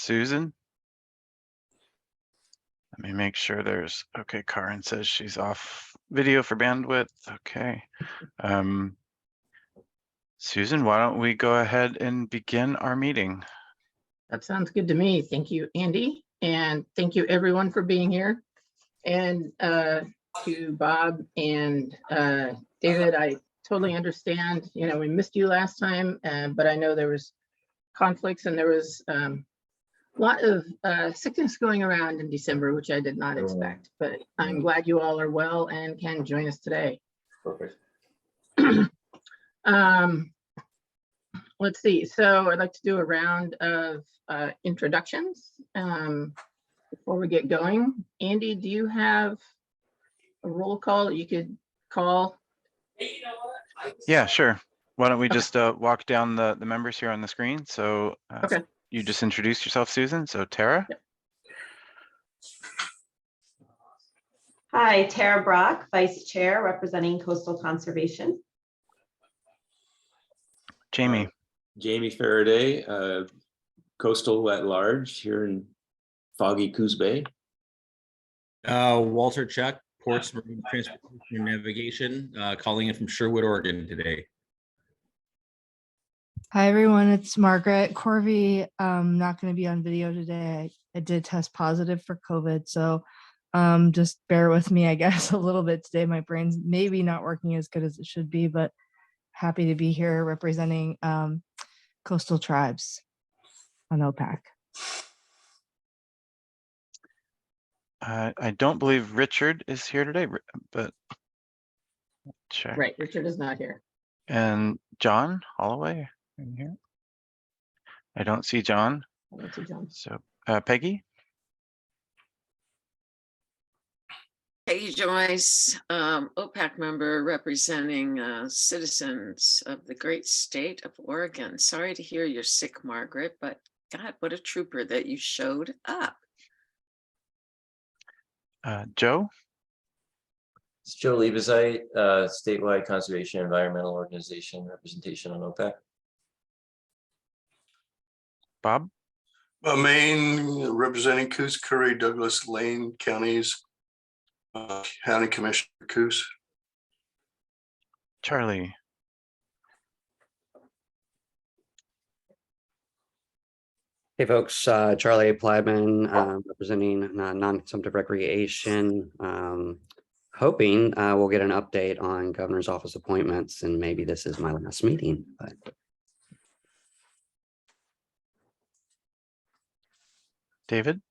Susan? Let me make sure there's, okay, Karen says she's off video for bandwidth. Okay. Susan, why don't we go ahead and begin our meeting? That sounds good to me. Thank you, Andy. And thank you everyone for being here. And to Bob and David, I totally understand, you know, we missed you last time, but I know there was conflicts and there was a lot of sickness going around in December, which I did not expect, but I'm glad you all are well and can join us today. Perfect. Let's see. So I'd like to do a round of introductions before we get going. Andy, do you have a roll call that you could call? Yeah, sure. Why don't we just walk down the members here on the screen? So Okay. you just introduced yourself, Susan. So Tara. Yep. Hi, Tara Brock, Vice Chair representing Coastal Conservation. Jamie. Jamie Faraday, Coastal at Large here in foggy Coos Bay. Walter Chuck, Ports Marine Transportation and Navigation, calling in from Sherwood, Oregon today. Hi everyone, it's Margaret Corvey. I'm not going to be on video today. I did test positive for COVID, so just bear with me, I guess, a little bit today. My brain's maybe not working as good as it should be, but happy to be here representing coastal tribes on OPAC. I don't believe Richard is here today, but check. Right, Richard is not here. And John Holloway in here. I don't see John. I don't see John. So Peggy. Peggy Joyce, OPAC member representing citizens of the great state of Oregon. Sorry to hear you're sick, Margaret, but God, what a trooper that you showed up. Joe. It's Joe Liebezite, statewide conservation environmental organization representation on OPEC. Bob. Maine, representing Coos, Curry, Douglas, Lane counties, County Commissioner Coos. Charlie. Hey folks, Charlie Plyman, representing non-consumptive recreation. Hoping we'll get an update on governor's office appointments, and maybe this is my last meeting. But David.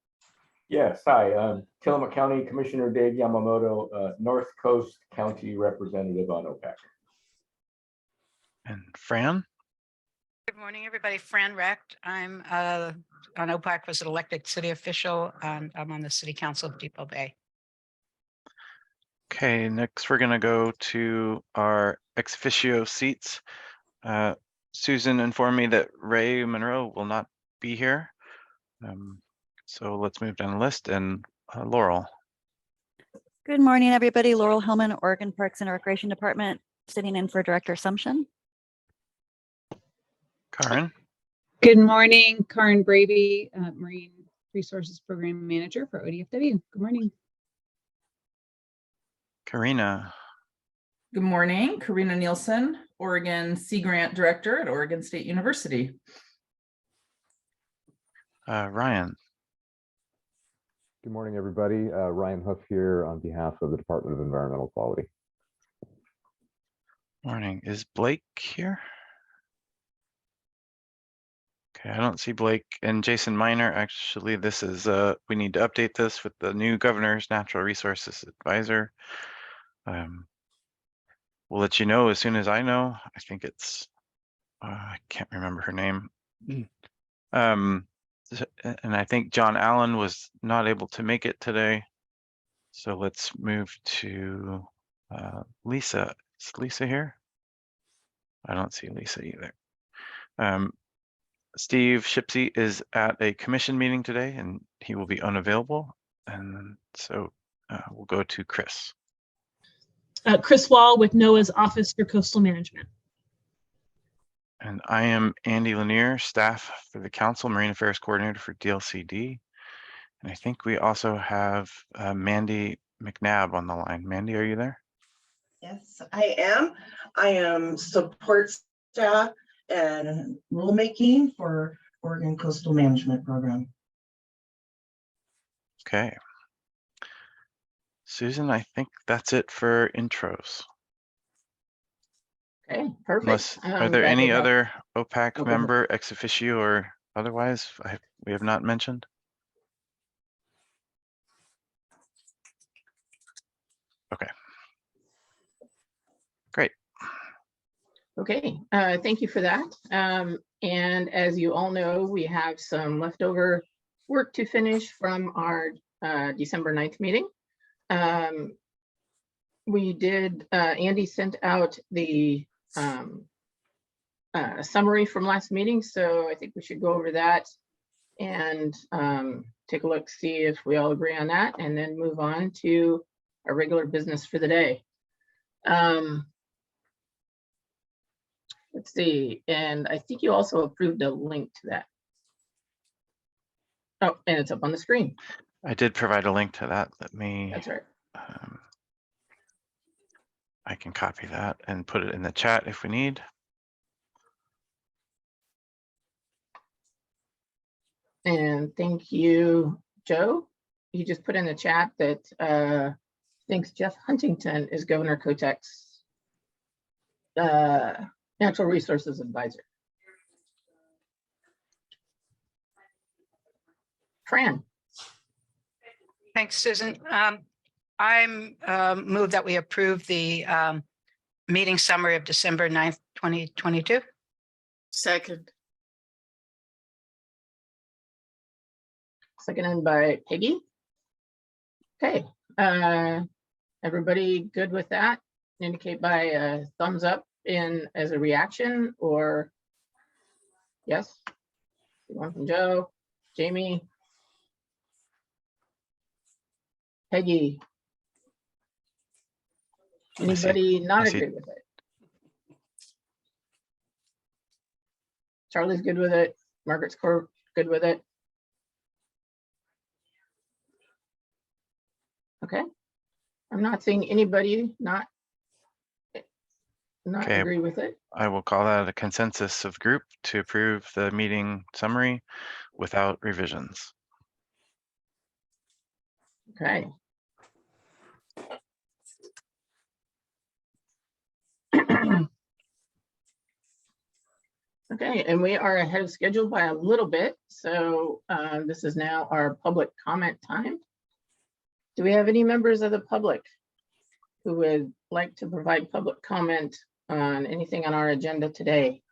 Yes, hi, Tillamook County Commissioner Dave Yamamoto, North Coast County representative on OPEC. And Fran. Good morning, everybody. Fran Recht. I'm on OPAC, was an elected city official, and I'm on the City Council of Depot Bay. Okay, next we're going to go to our ex officio seats. Susan informed me that Ray Monroe will not be here. So let's move down the list, and Laurel. Good morning, everybody. Laurel Hillman, Oregon Parks and Recreation Department, sitting in for Director Assumption. Karen. Good morning, Karen Braby, Marine Resources Program Manager for ODFW. Good morning. Karina. Good morning, Karina Nielsen, Oregon Sea Grant Director at Oregon State University. Ryan. Good morning, everybody. Ryan Huff here on behalf of the Department of Environmental Quality. Morning. Is Blake here? Okay, I don't see Blake and Jason Miner. Actually, this is we need to update this with the new governor's natural resources advisor. We'll let you know as soon as I know. I think it's I can't remember her name. And I think John Allen was not able to make it today. So let's move to Lisa. Is Lisa here? I don't see Lisa either. Steve Shipsey is at a commission meeting today and he will be unavailable. And so we'll go to Chris. Chris Wall with NOAA's Office for Coastal Management. And I am Andy Lanier, staff for the Council, Marine Affairs Coordinator for DLCD. And I think we also have Mandy McNabb on the line. Mandy, are you there? Yes, I am. I am support staff and rulemaking for Oregon Coastal Management Program. Okay. Susan, I think that's it for intros. Okay, perfect. Unless, are I'm there glad any we have- other OPAC Oh, go ahead. member, ex officio or otherwise we have not mentioned? Okay. Great. Okay, thank you for that. And as you all know, we have some leftover work to finish from our December 9th meeting. We did, Andy sent out the summary from last meeting, so I think we should go over that and take a look, see if we all agree on that, and then move on to our regular business for the day. Let's see, and I think you also approved a link to that. Oh, and it's up on the screen. I did provide a link to that. Let me. That's right. I can copy that and put it in the chat if we need. And thank you, Joe. You just put in the chat that thinks Jeff Huntington is Governor Kotek's Natural Resources Advisor. Fran. Thanks, Susan. I'm move that we approve the meeting summary of December 9th, 2022. Second. Seconded by Peggy. Okay, everybody good with that? Indicate by a thumbs up in as a reaction or yes? One from Joe, Jamie. Peggy. Anybody not agree with it? Charlie's good with it. Margaret's good with it. Okay. I'm not seeing anybody not Okay. agree with it. I will call that a consensus of group to approve the meeting summary without revisions. Okay. Okay, and we are ahead of schedule by a little bit. So this is now our public comment time. Do we have any members of the public who would like to provide public comment on anything on our agenda today?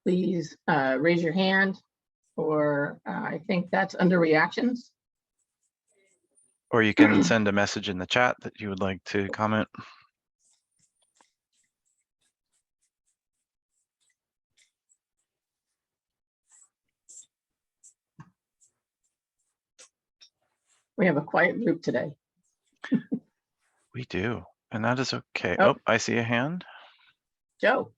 Please raise your hand, or I think that's under reactions. Or you can send a message in the chat that you would like to comment. We have a quiet group today. We do, and that is okay. Oh. Oh, I see a hand. Joe.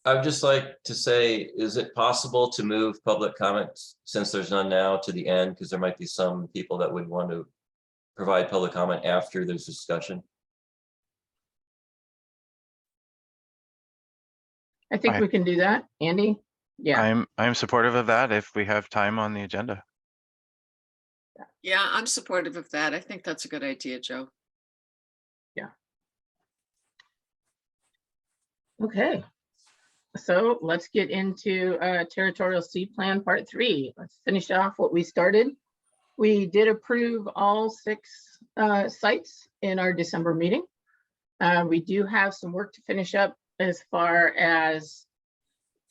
I'd just like to say, is it possible to move public comments, since there's none now, to the end? Because there might be some people that would want to provide public comment after there's discussion. I think we can do that. Andy? Yeah. I'm supportive of that if we have time on the agenda. Yeah, I'm supportive of that. I think that's a good idea, Joe. Yeah. Okay. So let's get into Territorial Sea Plan Part 3. Let's finish off what we started. We did approve all 6 sites in our December meeting. We do have some work to finish up as far as,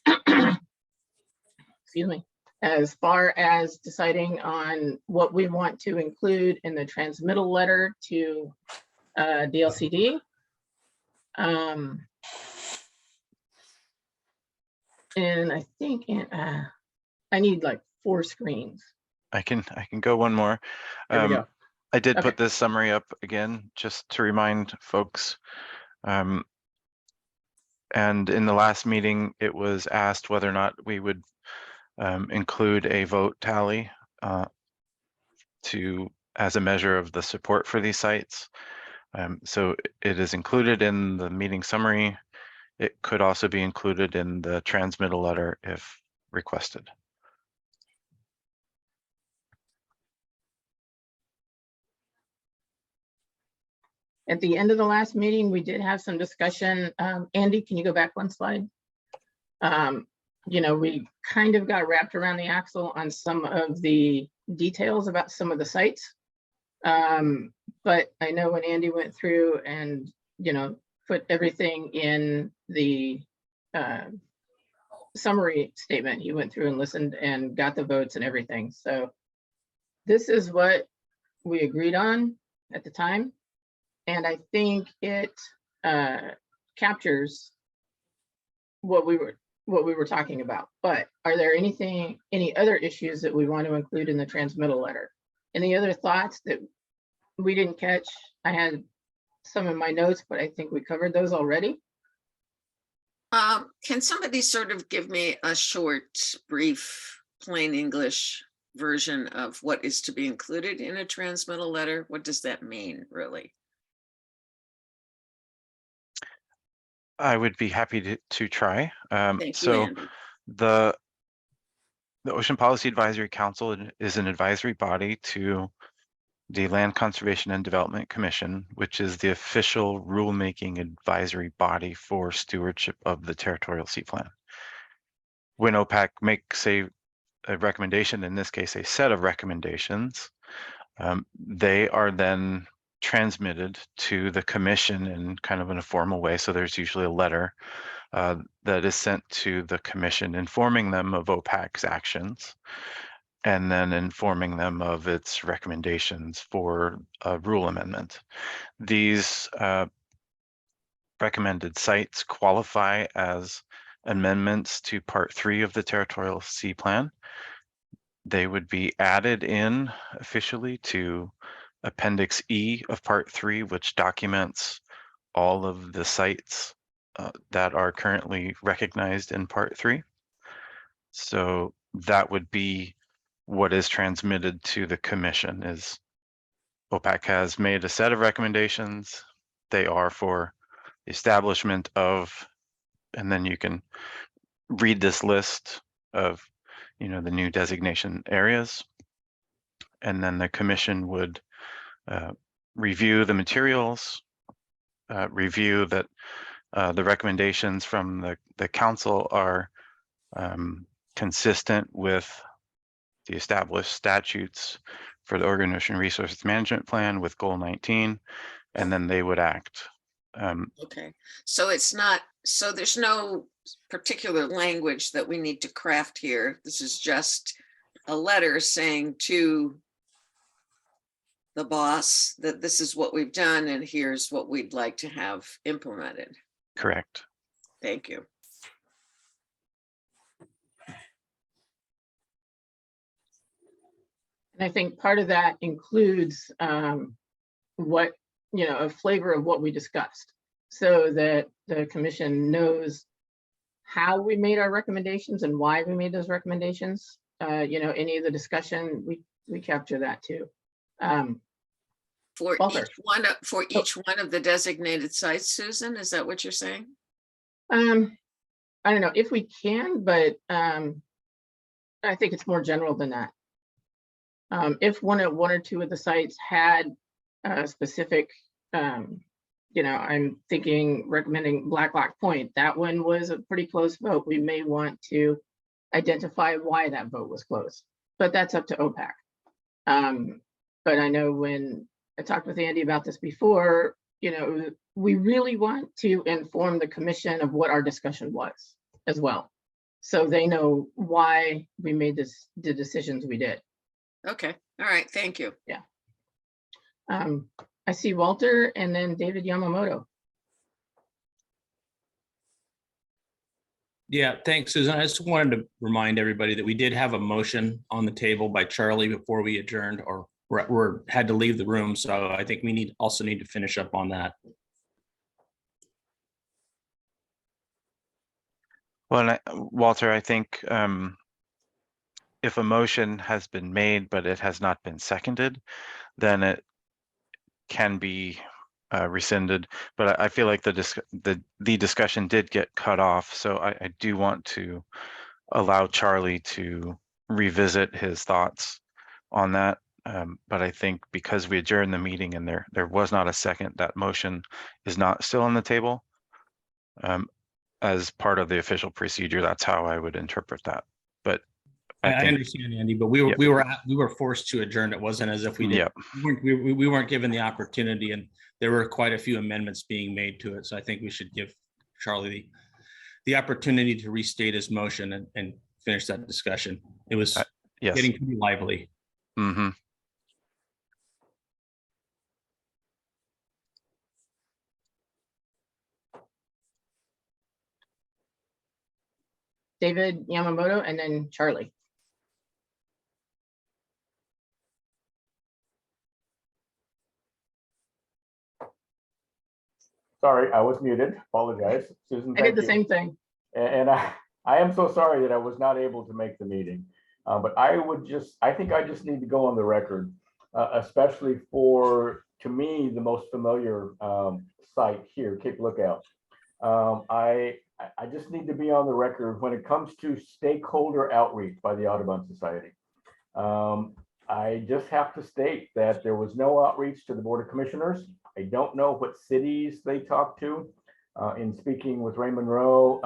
excuse me, as far as deciding on what we want to include in the transmittal letter to DLCD. And I think I need like 4 screens. I can go one more. There we go. I did Okay. put this summary up again, just to remind folks. And in the last meeting, it was asked whether or not we would include a vote tally as a measure of the support for these sites. So it is included in the meeting summary. It could also be included in the transmittal letter if requested. At the end of the last meeting, we did have some discussion. Andy, can you go back one slide? You know, we kind of got wrapped around the axle on some of the details about some of the sites. But I know when Andy went through and, you know, put everything in the summary statement, he went through and listened and got the votes and everything. So this is what we agreed on at the time. And I think it captures what we were talking about. But are there any other issues that we want to include in the transmittal letter? Any other thoughts that we didn't catch? I had some in my notes, but I think we covered those already. Can somebody sort of give me a short, brief, plain English version of what is to be included in a transmittal letter? What does that mean, really? I would be happy to try. Thank you, So Andy. the Ocean Policy Advisory Council is an advisory body to the Land Conservation and Development Commission, which is the official rulemaking advisory body for stewardship of the Territorial Sea Plan. When OPAC makes a recommendation, in this case, a set of recommendations, they are then transmitted to the commission in kind of in a formal way. So there's usually a letter that is sent to the commission informing them of OPAC's actions and then informing them of its recommendations for a rule amendment. These recommended sites qualify as amendments to Part 3 of the Territorial Sea Plan. They would be added in officially to Appendix E of Part 3, which documents all of the sites that are currently recognized in Part 3. So that would be what is transmitted to the commission. Is OPAC has made a set of recommendations. They are for the establishment of, and then you can read this list of, you know, the new designation areas. And then the commission would review the materials, review that the recommendations from the council are consistent with the established statutes for the Oregon Ocean Resources Management Plan with Goal 19, and then they would act. Okay, so it's not, so there's no particular language that we need to craft here. This is just a letter saying to the boss that this is what we've done and here's what we'd like to have implemented. Correct. Thank you. And I think part of that includes what, you know, a flavor of what we discussed, so that the commission knows how we made our recommendations and why we made those recommendations. You know, any of the discussion, we capture that too. For Walter. each one of the designated sites, Susan, is that what you're saying? I don't know if we can, but I think it's more general than that. If one or two of the sites had a specific, you know, I'm thinking recommending Black Rock Point, that one was a pretty close vote. We may want to identify why that vote was close, but that's up to OPAC. But I know when I talked with Andy about this before, you know, we really want to inform the commission of what our discussion was as well, so they know why we made the decisions we did. Okay, all right, thank you. Yeah. I see Walter and then David Yamamoto. Yeah, thanks, Susan. I just wanted to remind everybody that we did have a motion on the table by Charlie before we adjourned or had to leave the room. So I think we also need to finish up on that. Well, and Walter, I think if a motion has been made, but it has not been seconded, then it can be rescinded. But I feel like the discussion did get cut off. So I do want to allow Charlie to revisit his thoughts on that. But I think because we adjourned the meeting and there was not a second, that motion is not still on the table. As part of the official procedure, that's how I would interpret that. But I think, understand, Andy, but we were forced to adjourn. It wasn't as if we did. Yep. We weren't given the opportunity, and there were quite a few amendments being made to it. So I think we should give Charlie the opportunity to restate his motion and finish that discussion. It was yes. getting pretty lively. Mm-hmm. David Yamamoto and then Charlie. Sorry, I was muted. Apologize. Susan, I did thank the you. same thing. And I am so sorry that I was not able to make the meeting. But I think I just need to go on the record, especially for, to me, the most familiar site here, Cape Lookout. I just need to be on the record when it comes to stakeholder outreach by the Audubon Society. I just have to state that there was no outreach to the Board of Commissioners. I don't know what cities they talked to. In speaking with Ray Monroe,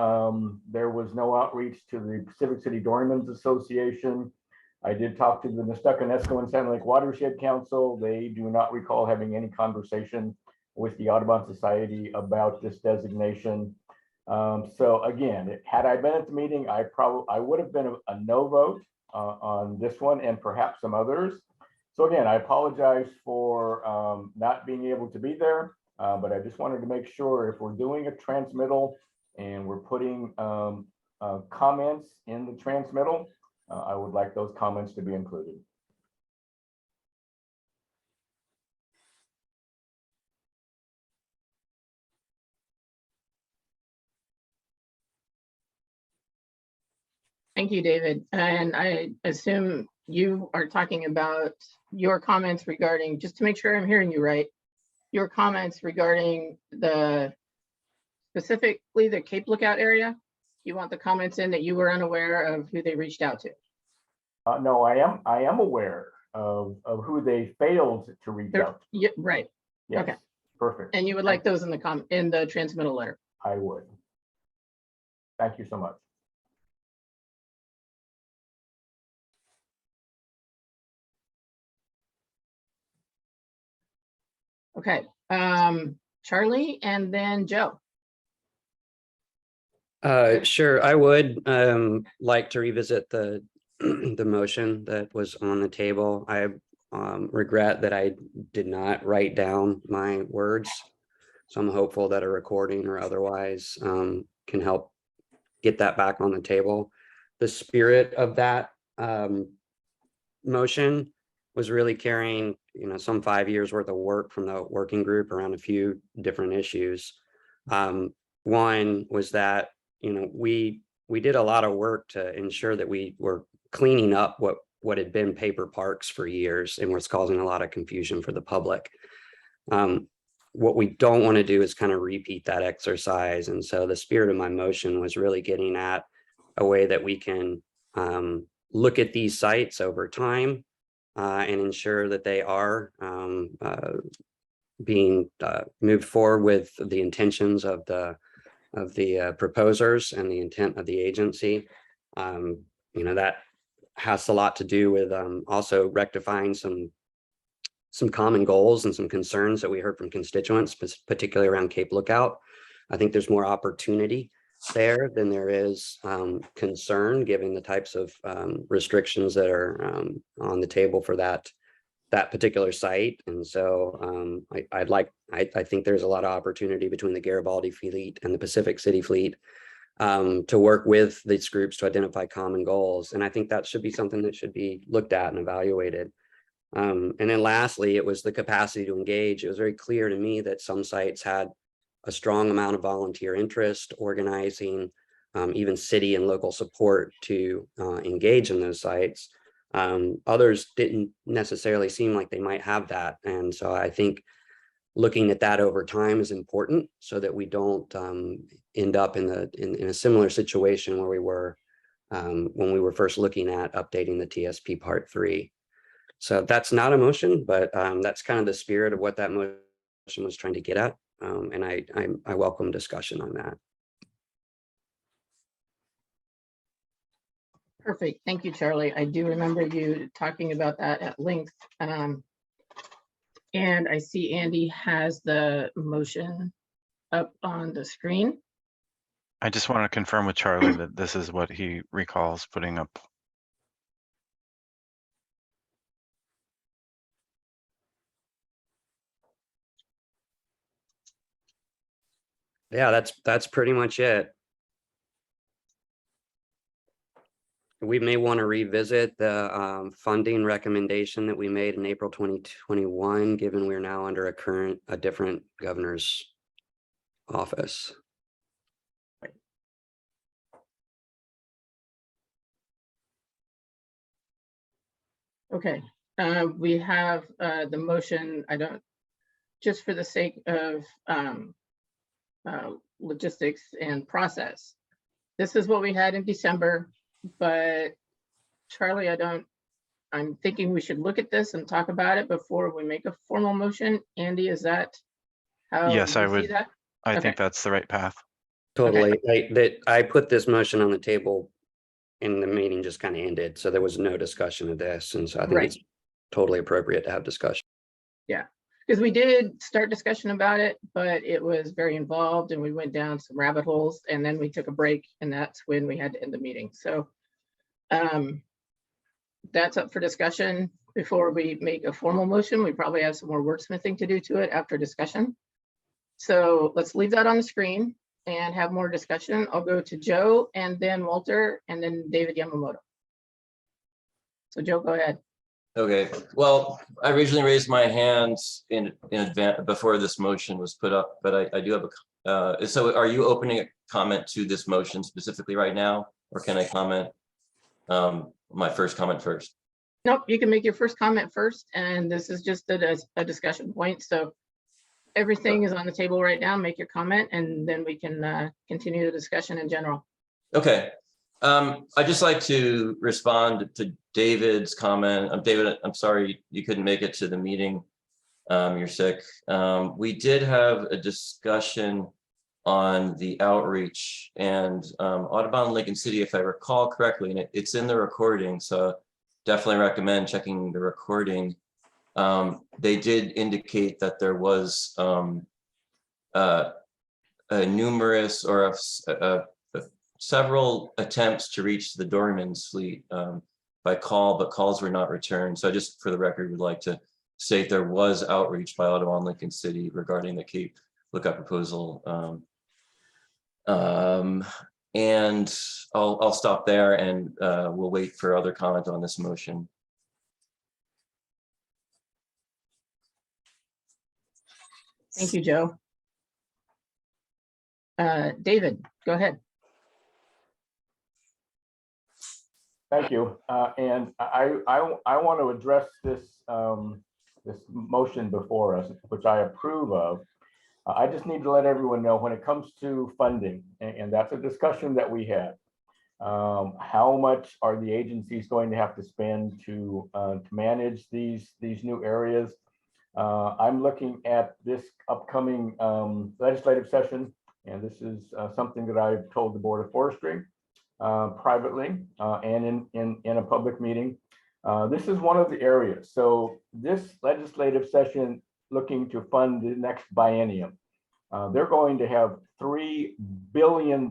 there was no outreach to the Pacific City Doryman's Association. I did talk to the Nestucca-Nesco and Sand Lake Watershed Council. They do not recall having any conversation with the Audubon Society about this designation. So again, had I been at the meeting, I would have been a no vote on this one and perhaps some others. So again, I apologize for not being able to be there, but I just wanted to make sure if we're doing a transmittal and we're putting comments in the transmittal, I would like those comments to be included. Thank you, David. And I assume you are talking about your comments regarding, just to make sure I'm hearing you right, your comments regarding specifically the Cape Lookout area. You want the comments in that you were unaware of who they reached out to? No, I am aware of who they failed to reach out to. Yeah, right. Yes, okay. Perfect. And you would like those in the transmittal letter? I would. Thank you so much. Okay, Charlie and then Joe. Sure, I would like to revisit the the motion that was on the table. I regret that I did not write down my words, so I'm hopeful that a recording or otherwise can help get that back on the table. The spirit of that motion was really carrying, some 5 years worth of work from the working group around a few different issues. One was that, we did a lot of work to ensure that we were cleaning up what had been paper parks for years and was causing a lot of confusion for the public. What we don't want to do is kind of repeat that exercise. And so the spirit of my motion was really getting at a way that we can look at these sites over time and ensure that they are being moved forward with the intentions of the proposers and the intent of the agency. That has a lot to do with also rectifying some common goals and some concerns that we heard from constituents, particularly around Cape Lookout. I think there's more opportunity there than there is concern, given the types of restrictions that are on the table for that particular site. And so I think there's a lot of opportunity between the Garibaldi fleet and the Pacific City fleet to work with these groups to identify common goals. And I think that should be something that should be looked at and evaluated. And then lastly, it was the capacity to engage. It was very clear to me that some sites had a strong amount of volunteer interest, organizing even city and local support to engage in those sites. Others didn't necessarily seem like they might have that. And so I think looking at that over time is important so that we don't end up in a similar situation where we were when we were first looking at updating the TSP Part 3. So that's not a motion, but that's kind of the spirit of what that motion was trying to get at. And I welcome discussion on that. Perfect. Thank you, Charlie. I do remember you talking about that at length. And I see Andy has the motion up on the screen. I just want to confirm with Charlie that this is what he recalls putting up. Yeah, that's pretty much it. We may want to revisit the funding recommendation that we made in April 2021, given we're now under a different governor's office. Okay, we have the motion. Just for the sake of logistics and process, this is what we had in December. But Charlie, I'm thinking we should look at this and talk about it before we make a formal motion. Andy, is that how Yes, you I see would. that? I Okay. think that's the right path. Totally. I put this motion on the table and the meeting just kind of ended. So there was no discussion of this. And so I think Right. it's totally appropriate to have discussion. Yeah, because we did start discussion about it, but it was very involved and we went down some rabbit holes and then we took a break and that's when we had to end the meeting. So that's up for discussion before we make a formal motion. We probably have some more wordsmithing to do to it after discussion. So let's leave that on the screen and have more discussion. I'll go to Joe and then Walter and then David Yamamoto. So Joe, go ahead. Okay, well, I originally raised my hands in advance before this motion was put up, but I do have a, so are you opening a comment to this motion specifically right now? Or can I comment my first comment first? Nope, you can make your first comment first, and this is just a discussion point. So everything is on the table right now. Make your comment, and then we can continue the discussion in general. Okay, I'd just like to respond to David's comment. David, I'm sorry you couldn't make it to the meeting. You're sick. We did have a discussion on the outreach and Audubon Lincoln City, if I recall correctly, and it's in the recording, so definitely recommend checking the recording. They did indicate that there was a numerous or several attempts to reach the Doryman's fleet by call, but calls were not returned. So I just, for the record, would like to state there was outreach by Audubon Lincoln City regarding the Cape Lookout proposal. And I'll stop there and we'll wait for other comment on this motion. Thank you, Joe. David, go ahead. Thank you. And I want to address this this motion before us, which I approve of. I just need to let everyone know when it comes to funding, and that's a discussion that we had. How much are the agencies going to have to spend to manage these new areas? I'm looking at this upcoming legislative session, and this is something that I've told the Board of Forestry privately and in a public meeting. This is one of the areas. So this legislative session looking to fund the next biennium, they're going to have $3 billion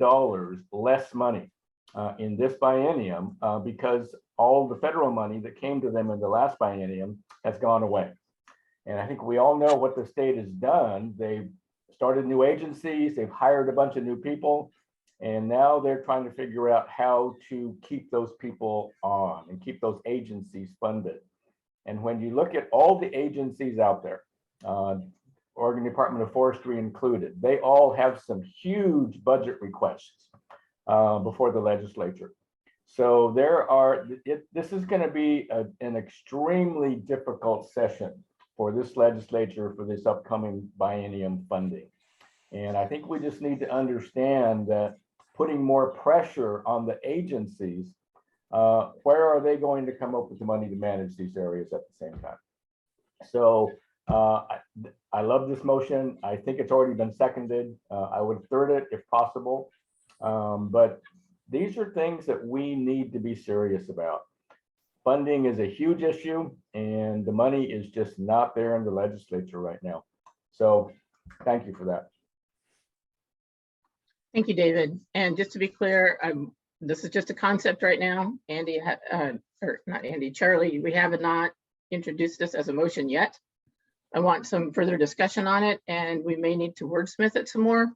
less money in this biennium because all the federal money that came to them in the last biennium has gone away. And I think we all know what the state has done. They've started new agencies, they've hired a bunch of new people, and now they're trying to figure out how to keep those people on and keep those agencies funded. And when you look at all the agencies out there, Oregon Department of Forestry included, they all have some huge budget requests. before the legislature. So this is going to be an extremely difficult session for this legislature for this upcoming biennium funding. And I think we just need to understand that putting more pressure on the agencies, where are they going to come up with the money to manage these areas at the same time? So I love this motion. I think it's already been seconded. I would third it if possible. But these are things that we need to be serious about. Funding is a huge issue and the money is just not there in the legislature right now. So thank you for that. Thank you, David. And just to be clear, this is just a concept right now. Andy, or not Andy, Charlie, we have not introduced this as a motion yet. I want some further discussion on it and we may need to wordsmith it some more.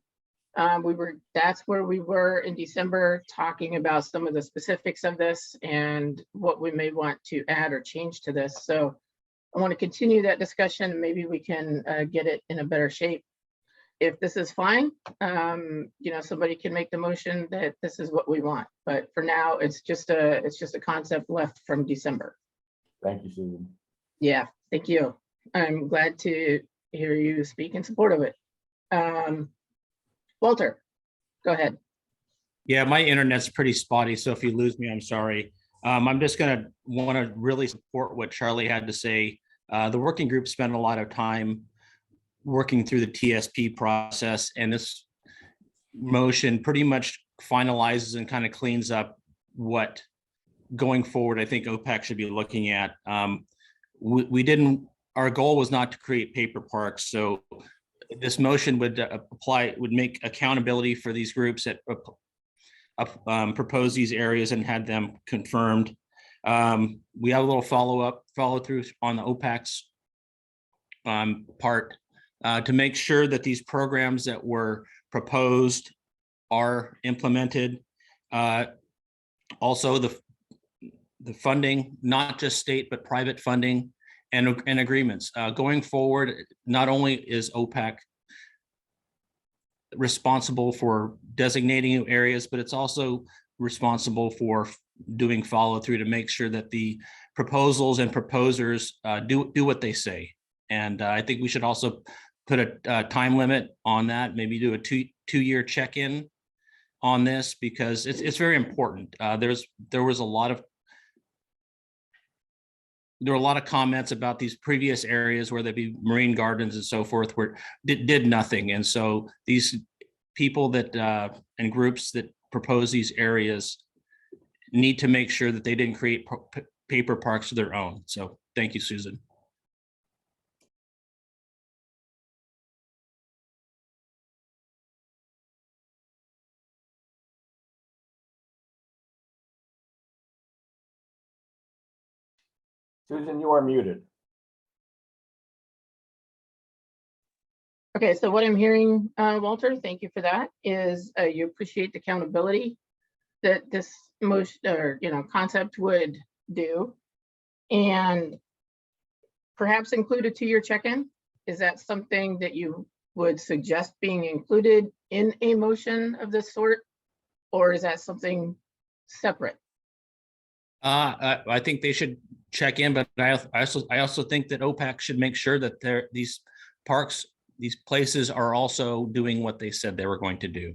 That's where we were in December, talking about some of the specifics of this and what we may want to add or change to this. So I want to continue that discussion. Maybe we can get it in a better shape. If this is fine, somebody can make the motion that this is what we want. But for now, it's just a concept left from December. Thank you, Susan. Yeah, thank you. I'm glad to hear you speak in support of it. Walter, go ahead. Yeah, my internet's pretty spotty, so if you lose me, I'm sorry. I'm just gonna want to really support what Charlie had to say. The working group spent a lot of time working through the TSP process, and this motion pretty much finalizes and kind of cleans up what going forward I think OPAC should be looking at. Our goal was not to create paper parks, so this motion would make accountability for these groups that propose these areas and had them confirmed. We have a little follow through on the OPAC's part to make sure that these programs that were proposed are implemented. Also, the funding, not just state but private funding, and agreements. Going forward, not only is OPAC responsible for designating areas, but it's also responsible for doing follow through to make sure that the proposals and proposers do what they say. And I think we should also put a time limit on that, maybe do a two-year check-in on this, because it's very important. There were a lot of comments about these previous areas, where there be marine gardens and so forth, where did nothing. And so these people that and groups that propose these areas need to make sure that they didn't create paper parks of their own. So thank you, Susan. Susan, you are muted. Okay, so what I'm hearing, Walter, thank you for that, is you appreciate the accountability that this motion or concept would do, and perhaps include a 2-year check-in. Is that something that you would suggest being included in a motion of this sort, or is that something separate? I think they should check in, but I also think that OPAC should make sure that these parks, these places are also doing what they said they were going to do.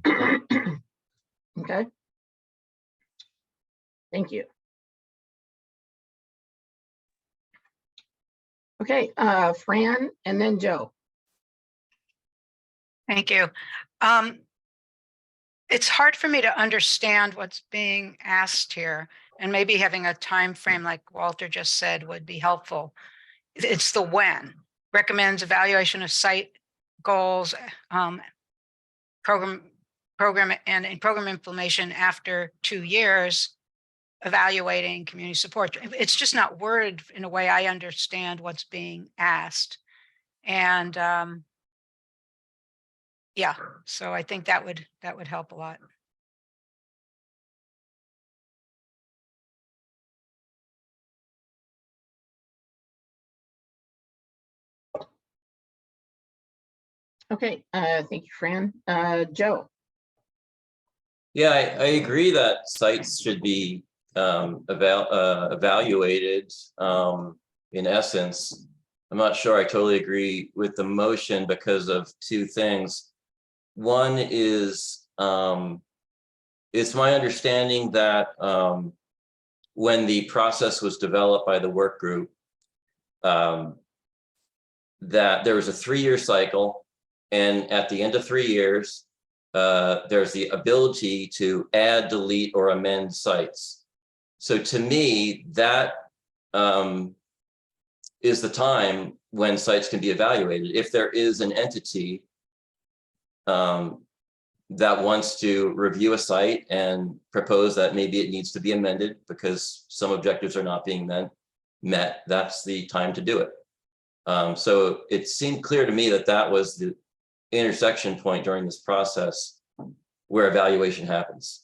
Okay. Thank you. Okay, Fran and then Joe. Thank you. It's hard for me to understand what's being asked here, and maybe having a time frame like Walter just said would be helpful. It's the when. Recommends evaluation of site goals, program and program implementation after 2 years, evaluating community support. It's just not worded in a way I understand what's being asked. And yeah, so I think that would help a lot. Okay, thank you, Fran. Joe. Yeah, I agree that sites should be evaluated in essence. I'm not sure I totally agree with the motion because of two things. One is it's my understanding that when the process was developed by the work group, that there was a 3-year cycle, and at the end of 3 years, there's the ability to add, delete, or amend sites. So to me, that is the time when sites can be evaluated. If there is an entity that wants to review a site and propose that maybe it needs to be amended because some objectives are not being met, that's the time to do it. So it seemed clear to me that that was the intersection point during this process where evaluation happens.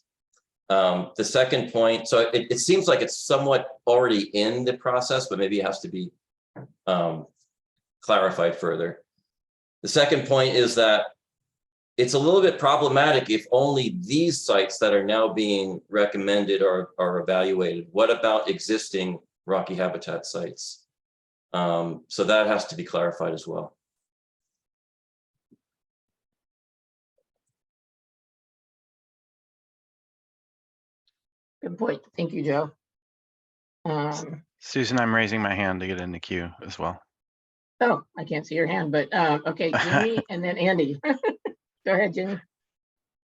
The second point, so it seems like it's somewhat already in the process, but maybe it has to be clarified further. The second point is that it's a little bit problematic if only these sites that are now being recommended are evaluated. What about existing rocky habitat sites? So that has to be clarified as well. Good point. Thank you, Joe. Susan, I'm raising my hand to get in the queue as well. Oh, I can't see your hand, but okay, Jamie and then Andy. Go ahead, Jamie.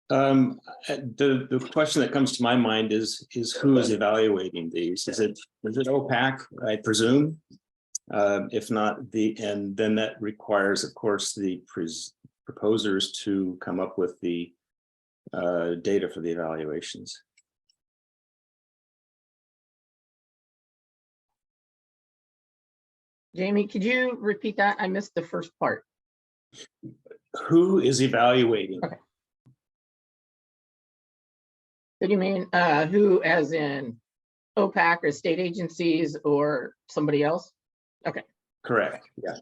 The question that comes to my mind is who is evaluating these? Is it OPAC, I presume? If not, and then that requires, of course, the proposers to come up with the data for the evaluations. Jamie, could you repeat that? I missed the first part. Who is evaluating? Okay. What do you mean, who as in OPAC or state agencies or somebody else? Okay. Correct, yeah.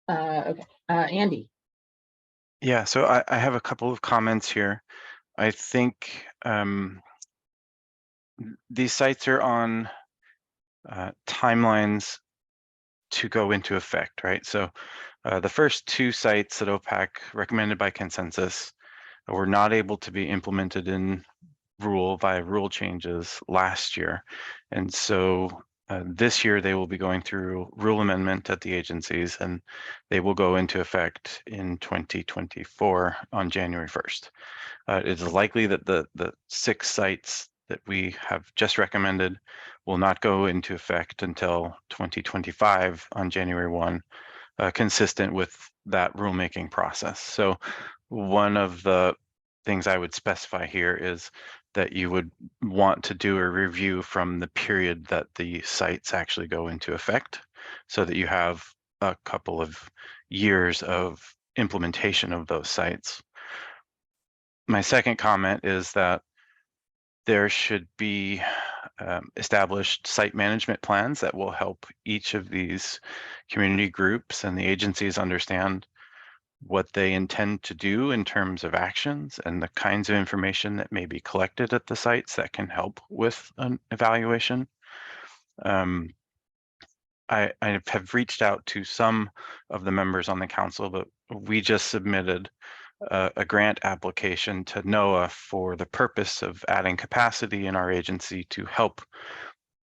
Okay, Andy. Yeah, so I have a couple of comments here. I think these sites are on timelines to go into effect, right? So the first 2 sites that OPAC recommended by consensus were not able to be implemented in rule via rule changes last year. And so this year they will be going through rule amendment at the agencies, and they will go into effect in 2024 on January 1st. It is likely that the 6 sites that we have just recommended will not go into effect until 2025 on January 1, consistent with that rulemaking process. So one of the things I would specify here is that you would want to do a review from the period that the sites actually go into effect, so that you have a couple of years of implementation of those sites. My second comment is that there should be established site management plans that will help each of these community groups and the agencies understand what they intend to do in terms of actions and the kinds of information that may be collected at the sites that can help with an evaluation. I have reached out to some of the members on the council, but we just submitted a grant application to NOAA for the purpose of adding capacity in our agency to help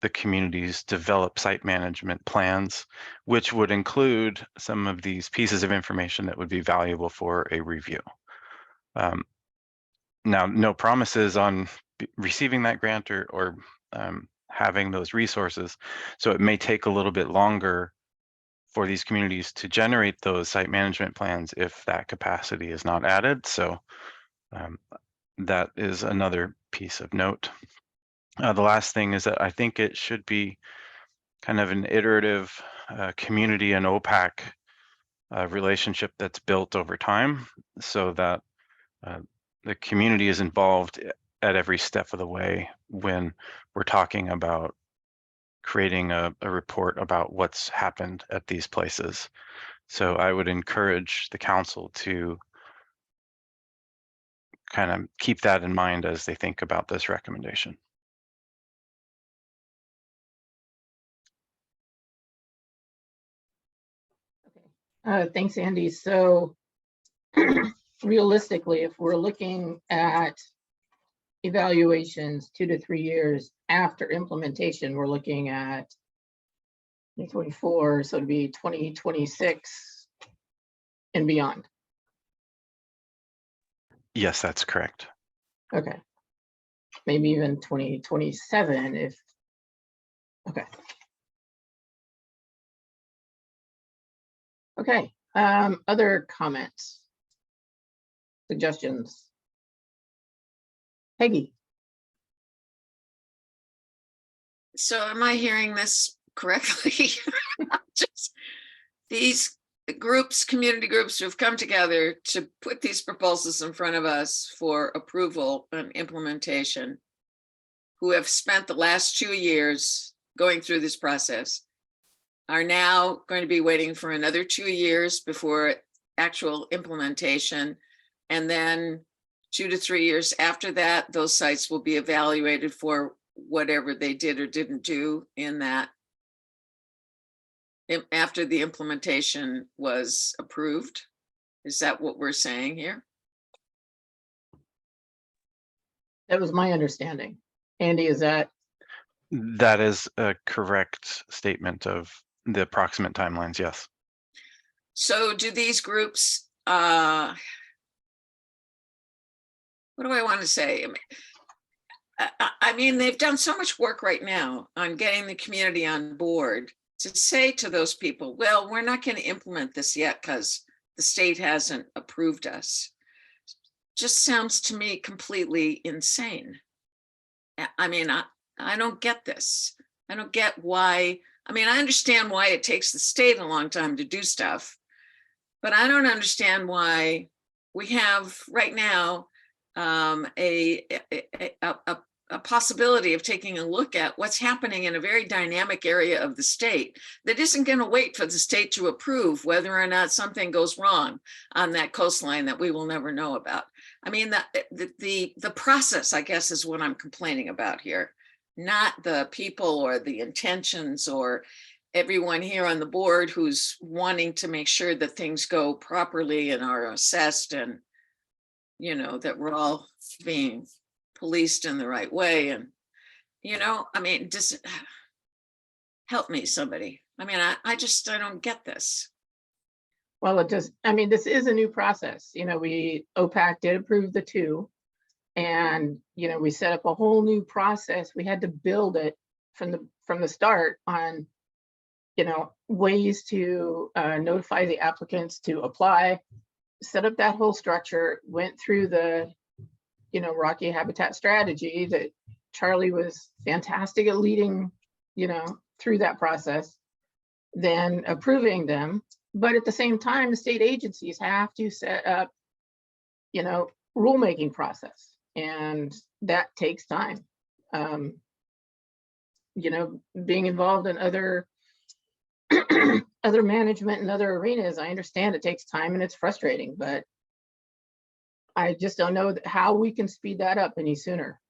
the communities develop site management plans, which would include some of these pieces of information that would be valuable for a review. Now, no promises on receiving that grant or having those resources, so it may take a little bit longer for these communities to generate those site management plans if that capacity is not added. So that is another piece of note. The last thing is that I think it should be kind of an iterative community and OPAC relationship that's built over time, so that the community is involved at every step of the way when we're talking about creating a report about what's happened at these places. So I would encourage the council to kind of keep that in mind as they think about this recommendation. Thanks, Andy. So realistically, if we're looking at evaluations 2 to 3 years after implementation, we're looking at 2024, so it'd be 2026 and beyond. Yes, that's correct. Okay. Maybe even 2027 if, okay. Okay, other comments? Suggestions? Peggy? So am I hearing this correctly? Just these groups, community groups who have come together to put these proposals in front of us for approval and implementation, who have spent the last 2 years going through this process, are now going to be waiting for another 2 years before actual implementation. And then 2 to 3 years after that, those sites will be evaluated for whatever they did or didn't do in that after the implementation was approved. Is that what we're saying here? That was my understanding. Andy, is that? That is a correct statement of the approximate timelines, yes. So do these groups, what do I want to say? I mean, they've done so much work right now on getting the community on board to say to those people, well, we're not going to implement this yet because the state hasn't approved us. Just sounds to me completely insane. I mean, I don't get this. I don't get why. I mean, I understand why it takes the state a long time to do stuff, but I don't understand why we have right now a possibility of taking a look at what's happening in a very dynamic area of the state that isn't going to wait for the state to approve whether or not something goes wrong on that coastline that we will never know about. I mean, the process, I guess, is what I'm complaining about here, not the people or the intentions or everyone here on the board who's wanting to make sure that things go properly and are assessed and, you know, that we're all being policed in the right way. And, you know, I mean, just help me, somebody. I mean, I don't get this. Well, it just, I mean, this is a new process. You know, OPAC did approve the 2. And, you know, we set up a whole new process. We had to build it from the start on, you know, ways to notify the applicants to apply, set up that whole structure, went through the, you know, Rocky Habitat strategy that Charlie was fantastic at leading, you know, through that process, then approving them. But at the same time, the state agencies have to set up, you know, rulemaking process. And that takes time. You know, being involved in other other management and other arenas, I understand it takes time and it's frustrating, but I just don't know how we can speed that up any sooner.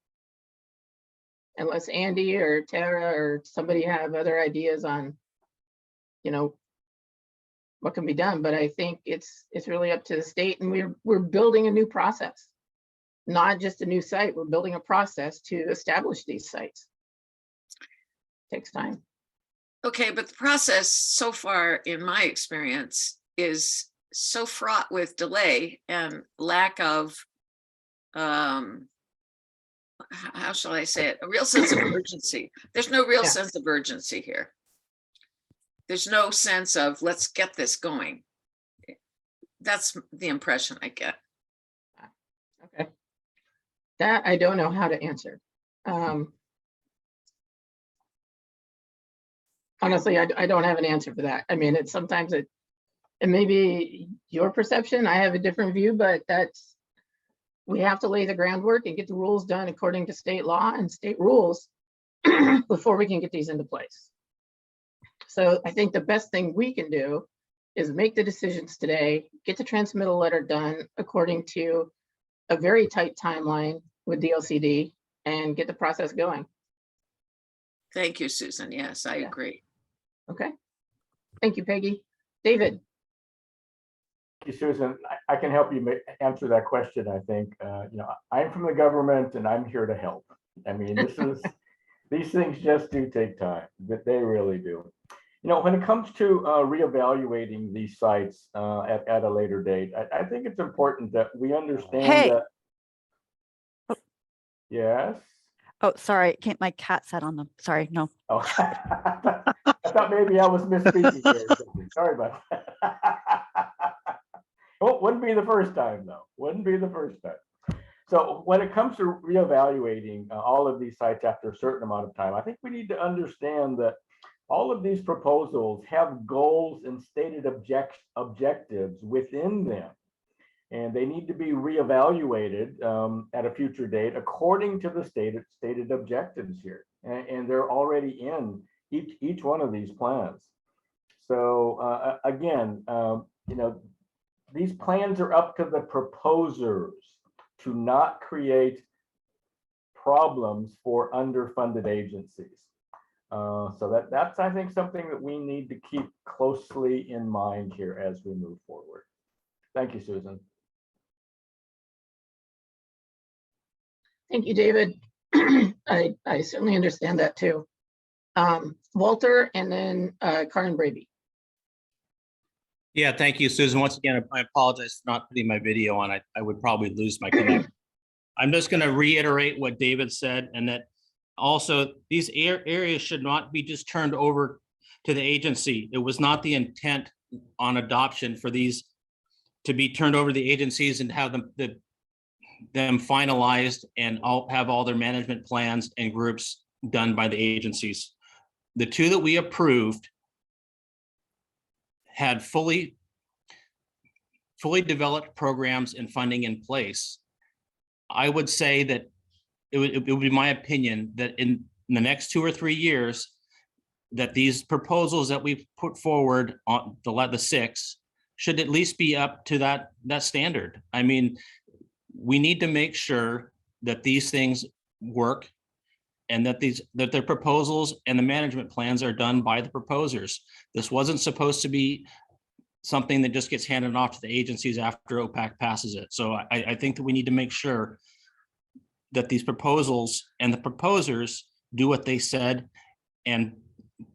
Unless Andy or Tara or somebody have other ideas on, you know, what can be done. But I think it's really up to the state, and we're building a new process. Not just a new site, we're building a process to establish these sites. Takes time. Okay, but the process so far, in my experience, is so fraught with delay and lack of, how shall I say it, a real sense of urgency. There's no real sense of urgency here. There's no sense of, let's get this going. That's the impression I get. Okay. That I don't know how to answer. Honestly, I don't have an answer for that. I mean, it's sometimes it may be your perception. I have a different view, but we have to lay the groundwork and get the rules done according to state law and state rules before we can get these into place. So I think the best thing we can do is make the decisions today, get the transmittal letter done according to a very tight timeline with DLCD and get the process going. Thank you, Susan. Yes, I Yeah. agree. Okay. Thank you, Peggy. David. Thank you, Susan. I can help you answer that question, I think. I'm from the government and I'm here to help. I mean, these things just do take time, but they really do. When it comes to reevaluating these sites at a later date, I think it's important that we understand Hey. that. Yes. Oh, sorry. Can't, my cat sat on them. Sorry, no. Oh, I thought maybe I was misspeaking there. Sorry about that. Well, wouldn't be the first time though. Wouldn't be the first time. So when it comes to reevaluating all of these sites after a certain amount of time, I think we need to understand that all of these proposals have goals and stated objectives within them. And they need to be reevaluated at a future date according to the stated objectives here. And they're already in each one of these plans. So again, these plans are up to the proposers to not create problems for underfunded agencies. So that's, I think, something that we need to keep closely in mind here as we move forward. Thank you, Susan. Thank you, David. I certainly understand that too. Walter and then Karin Braby. Yeah, thank you, Susan. Once again, I apologize for not putting my video on. I would probably lose my connection. I'm just going to reiterate what David said, and that also these areas should not be just turned over to the agency. It was not the intent on adoption for these to be turned over to the agencies and have them finalized and have all their management plans and groups done by the agencies. The two that we approved had fully developed programs and funding in place. I would say that it would be my opinion that in the next 2 or 3 years, that these proposals that we put forward on the 6 should at least be up to that standard. I mean, we need to make sure that these things work and that their proposals and the management plans are done by the proposers. This wasn't supposed to be something that just gets handed off to the agencies after OPAC passes it. So I think that we need to make sure that these proposals and the proposers do what they said. And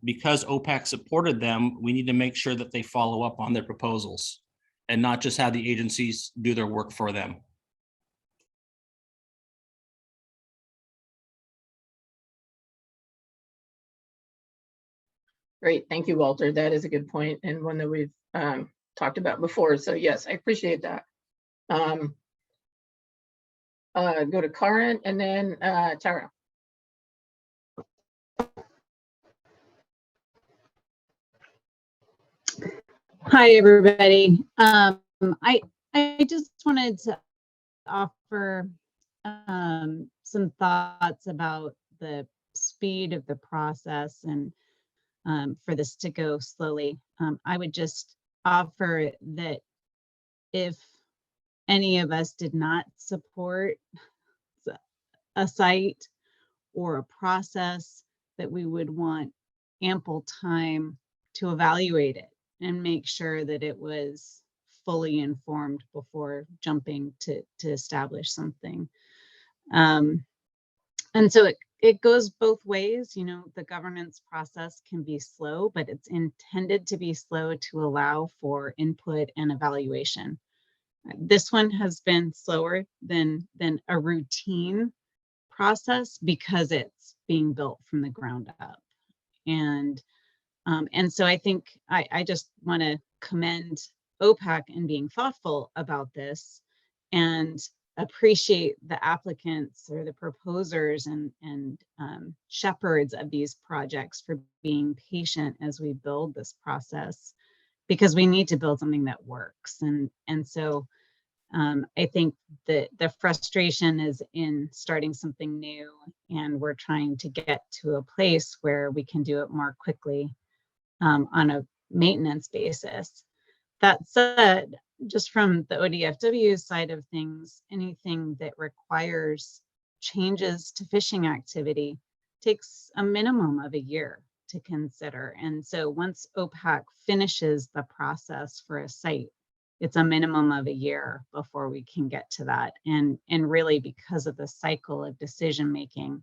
because OPAC supported them, we need to make sure that they follow up on their proposals and not just have the agencies do their work for them. Great, thank you, Walter. That is a good point and one that we've talked about before. So yes, I appreciate that. Go to Karin and then Tara. Hi, everybody. I just wanted to offer some thoughts about the speed of the process and for this to go slowly. I would just offer that if any of us did not support a site or a process, that we would want ample time to evaluate it and make sure that it was fully informed before jumping to establish something. And so it goes both ways. The governance process can be slow, but it's intended to be slow to allow for input and evaluation. This one has been slower than a routine process because it's being built from the ground up. And so I think I just want to commend OPAC in being thoughtful about this and appreciate the applicants or the proposers and shepherds of these projects for being patient as we build this process, because we need to build something that works. And so I think that the frustration is in starting something new, and we're trying to get to a place where we can do it more quickly on a maintenance basis. That said, just from the ODFW side of things, anything that requires changes to fishing activity takes a minimum of a year to consider. And so once OPAC finishes the process for a site, it's a minimum of a year before we can get to that. And really, because of the cycle of decision making,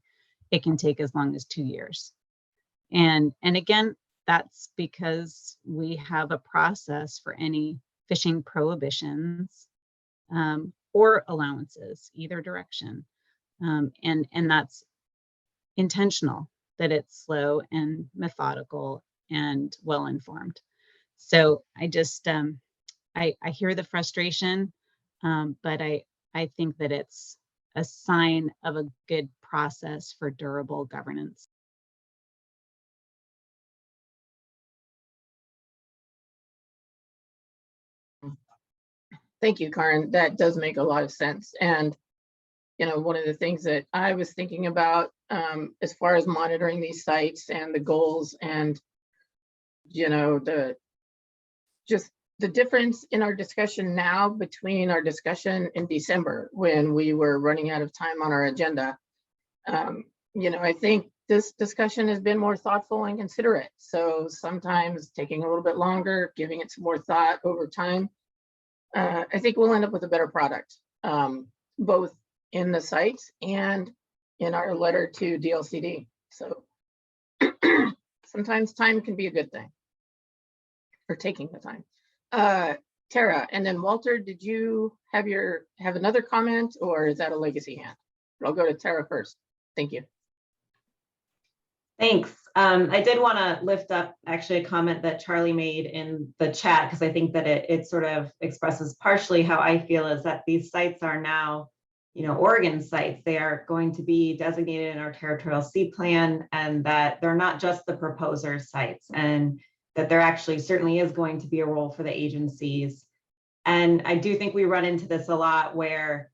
it can take as long as 2 years. And again, that's because we have a process for any fishing prohibitions or allowances, either direction. And that's intentional, that it's slow and methodical and well-informed. So I just, I hear the frustration, but I think that it's a sign of a good process for durable governance. Thank you, Karen. That does make a lot of sense. And, you know, one of the things that I was thinking about as far as monitoring these sites and the goals and, you know, just the difference in our discussion now between our discussion in December when we were running out of time on our agenda. You know, I think this discussion has been more thoughtful and considerate. So sometimes taking a little bit longer, giving it some more thought over time. I think we'll end up with a better product, both in the sites and in our letter to DLCD. So sometimes time can be a good thing, or taking the time. Tara, and then Walter, did you have another comment, or is that a legacy hand? I'll go to Tara first. Thank you. Thanks. I did want to lift up actually a comment that Charlie made in the chat, because I think that it sort of expresses partially how I feel, is that these sites are now, you know, Oregon sites. They are going to be designated in our territorial sea plan, and that they're not just the proposer sites, and that there actually certainly is going to be a role for the agencies. And I do think we run into this a lot where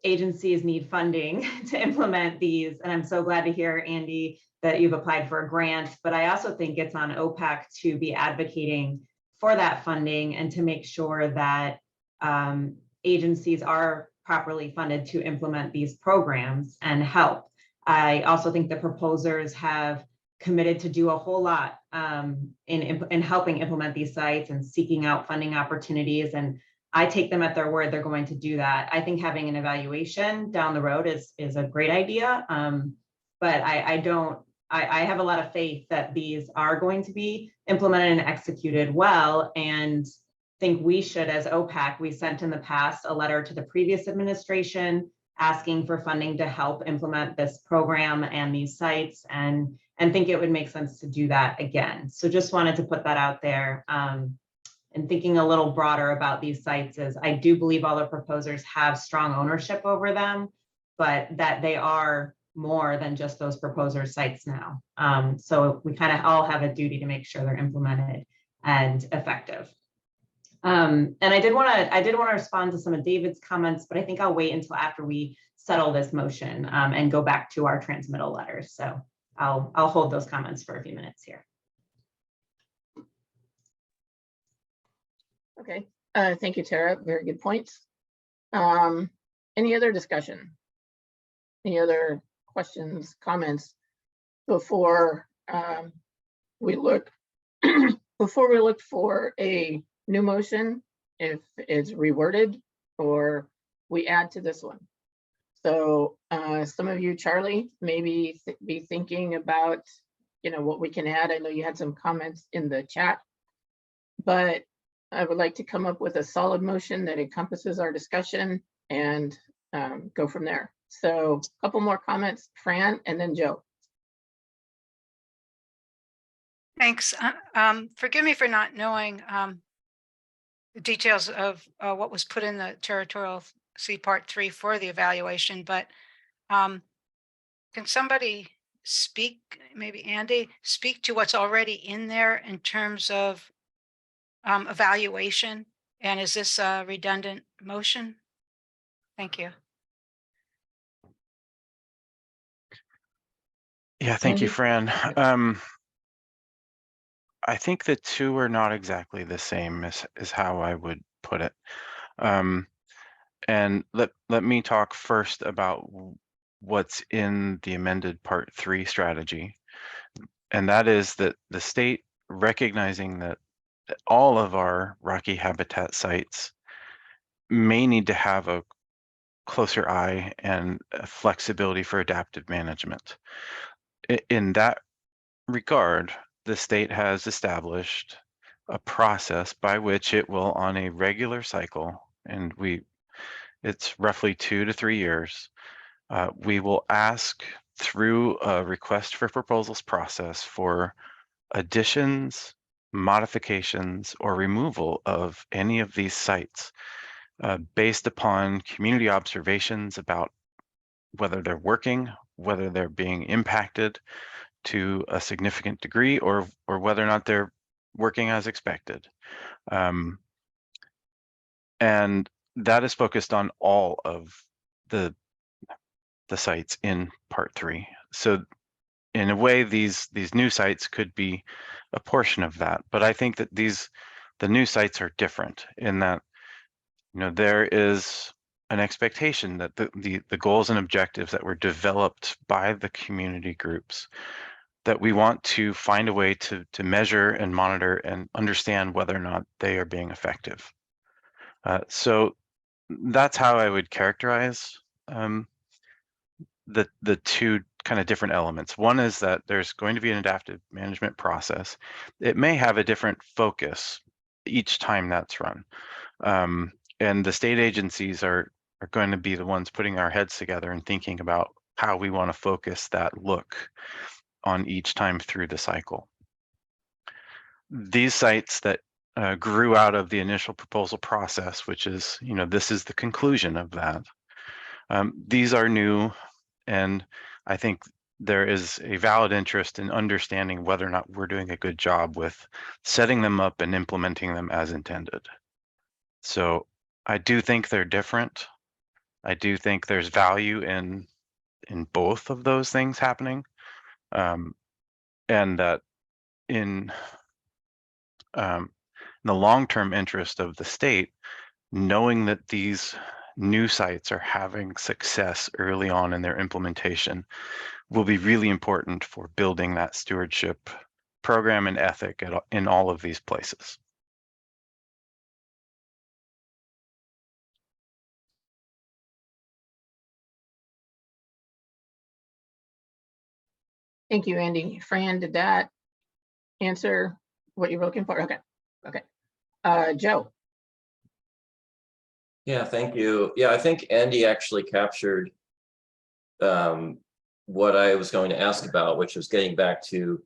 agencies need funding to implement these. And I'm so glad to hear, Andy, that you've applied for a grant, but I also think it's on OPAC to be advocating for that funding and to make sure that agencies are properly funded to implement these programs and help. I also think the proposers have committed to do a whole lot in helping implement these sites and seeking out funding opportunities. And I take them at their word, they're going to do that. I think having an evaluation down the road is a great idea. But I have a lot of faith that these are going to be implemented and executed well, and think we should, as OPAC, we sent in the past a letter to the previous administration asking for funding to help implement this program and these sites, and think it would make sense to do that again. So just wanted to put that out there. And thinking a little broader about these sites is I do believe all the proposers have strong ownership over them, but that they are more than just those proposer sites now. So we kind of all have a duty to make sure they're implemented and effective. And I did want to respond to some of David's comments, but I think I'll wait until after we settle this motion and go back to our transmittal letters. So I'll hold those comments for a few minutes here. Okay, thank you, Tara. Very good points. Any other discussion? Any other questions, comments before we look for a new motion, if it's reworded or we add to this one? So some of you, Charlie, maybe be thinking about, you know, what we can add. I know you had some comments in the chat, but I would like to come up with a solid motion that encompasses our discussion and go from there. So a couple more comments, Fran, and then Joe. Thanks. Forgive me for not knowing the details of what was put in the Territorial Sea Part 3 for the evaluation, but can somebody speak, maybe Andy, speak to what's already in there in terms of evaluation? And is this a redundant motion? Thank you. Yeah, thank you, Andy? Fran. I think the two are not exactly the same is how I would put it. And let me talk first about what's in the amended Part 3 strategy. And that is that the state recognizing that all of our rocky habitat sites may need to have a closer eye and flexibility for adaptive management. In that regard, the state has established a process by which it will, on a regular cycle, and it's roughly 2 to 3 years, we will ask through a request for proposals process for additions, modifications, or removal of any of these sites based upon community observations about whether they're working, whether they're being impacted to a significant degree, or whether or not they're working as expected. And that is focused on all of the sites in Part 3. So in a way, these new sites could be a portion of that. But I think that the new sites are different in that, there is an expectation that the goals and objectives that were developed by the community groups, that we want to find a way to measure and monitor and understand whether or not they are being effective. So that's how I would characterize the two kind of different elements. One is that there's going to be an adaptive management process. It may have a different focus each time that's run. And the state agencies are going to be the ones putting our heads together and thinking about how we want to focus that look on each time through the cycle. These sites that grew out of the initial proposal process, which is, this is the conclusion of that. These are new, and I think there is a valid interest in understanding whether or not we're doing a good job with setting them up and implementing them as intended. So I do think they're different. I do think there's value in both of those things happening. And that in the long-term interest of the state, knowing that these new sites are having success early on in their implementation will be really important for building that stewardship program and ethic in all of these places. Thank you, Andy. Fran, did that answer what you were looking for? Okay. Joe. Yeah, thank you. Yeah, I think Andy actually captured what I was going to ask about, which was getting back to,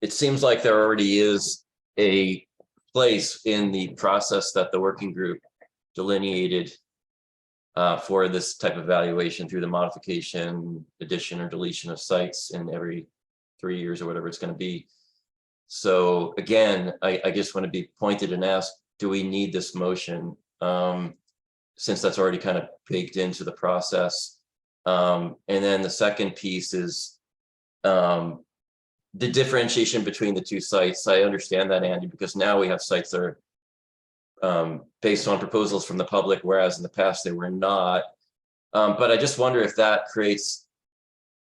it seems like there already is a place in the process that the working group delineated for this type of evaluation through the modification, addition, or deletion of sites in every 3 years or whatever it's going to be. So again, I just want to be pointed and ask, do we need this motion? Since that's already kind of baked into the process. And then the second piece is the differentiation between the two sites. I understand that, Andy, because now we have sites that are based on proposals from the public, whereas in the past they were not. But I just wonder if that creates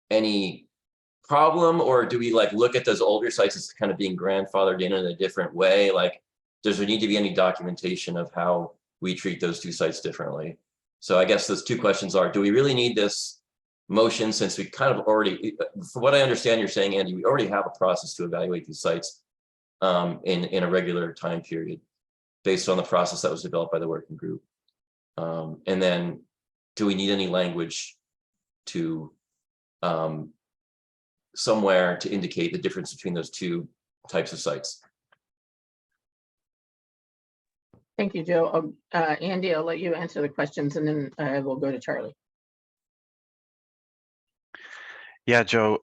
any problem, or do we look at those older sites as kind of being grandfathered in a different way? Does there need to be any documentation of how we treat those two sites differently? So I guess those two questions are, do we really need this motion, since we kind of already, from what I understand you're saying, Andy, we already have a process to evaluate these sites in a regular time period based on the process that was developed by the working group. And then do we need any language to somewhere to indicate the difference between those two types of sites? Thank you, Joe. Andy, I'll let you answer the questions, and then we'll go to Charlie. Yeah, Joe,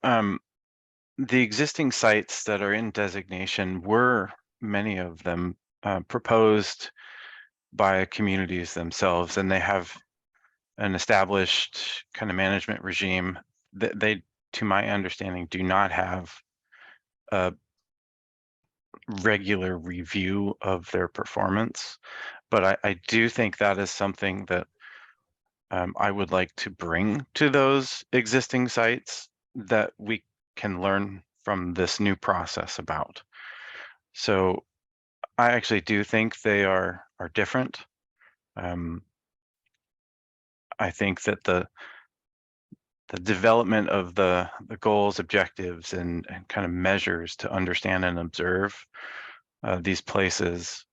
the existing sites that are in designation were, many of them, proposed by communities themselves, and they have an established kind of management regime. They, to my understanding, do not have regular review of their performance. But I do think that is something that I would like to bring to those existing sites that we can learn from this new process about. So I actually do think they are different. I think that the development of the goals, objectives, and kind of measures to understand and observe these places.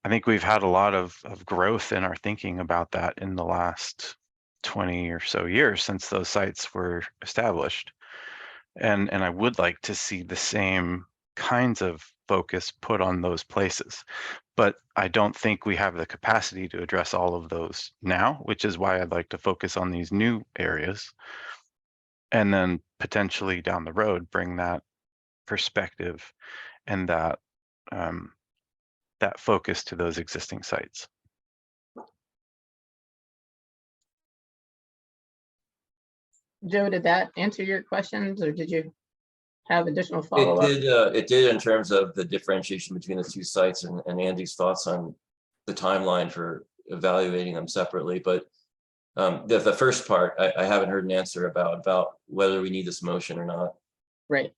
I think we've had a lot of growth in our thinking about that in the last 20 or so years since those sites were established. And I would like to see the same kinds of focus put on those places. But I don't think we have the capacity to address all of those now, which is why I'd like to focus on these new areas. And then potentially down the road, bring that perspective and that that focus to those existing sites. Joe, did that answer your questions, or did you have additional It follow-up? did, it did in terms of the differentiation between the two sites and Andy's thoughts on the timeline for evaluating them separately. But the first part, I haven't heard an answer about whether we need this motion or not. Right.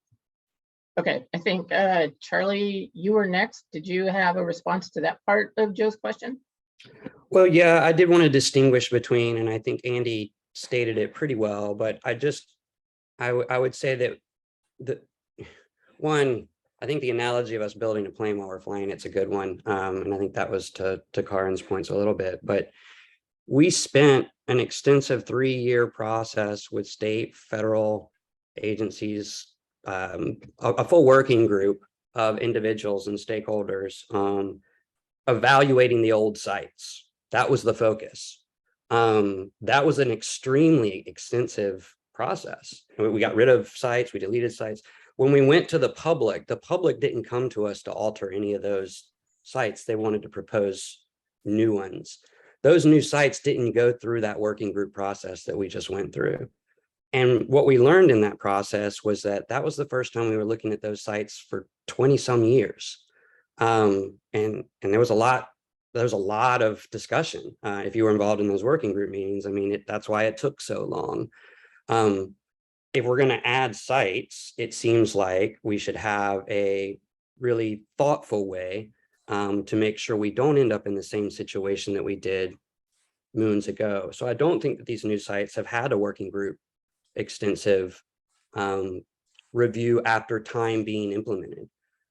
Okay, I think Charlie, you were next. Did you have a response to that part of Joe's question? Well, yeah, I did want to distinguish between, and I think Andy stated it pretty well, but I would say that I think the analogy of us building a plane while we're flying, it's a good one. And I think that was to Karin's points a little bit, but we spent an extensive 3-year process with state, federal agencies, a full working group of individuals and stakeholders evaluating the old sites. That was the focus. That was an extremely extensive process. We got rid of sites, we deleted sites. When we went to the public didn't come to us to alter any of those sites. They wanted to propose new ones. Those new sites didn't go through that working group process that we just went through. And what we learned in that process was that was the first time we were looking at those sites for 20 some years. And there was a lot of discussion if you were involved in those working group meetings. I mean, that's why it took so long. If we're going to add sites, it seems like we should have a really thoughtful way to make sure we don't end up in the same situation that we did moons ago. So I don't think that these new sites have had a working group extensive review after time being implemented.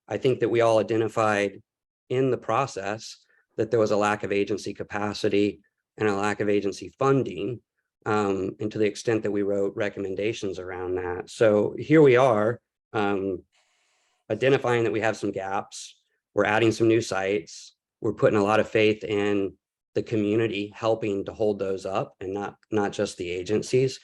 I think that we all identified in the process that there was a lack of agency capacity and a lack of agency funding, and to the extent that we wrote recommendations around that. So here we are, identifying that we have some gaps. We're adding some new sites. We're putting a lot of faith in the community helping to hold those up, and not just the agencies.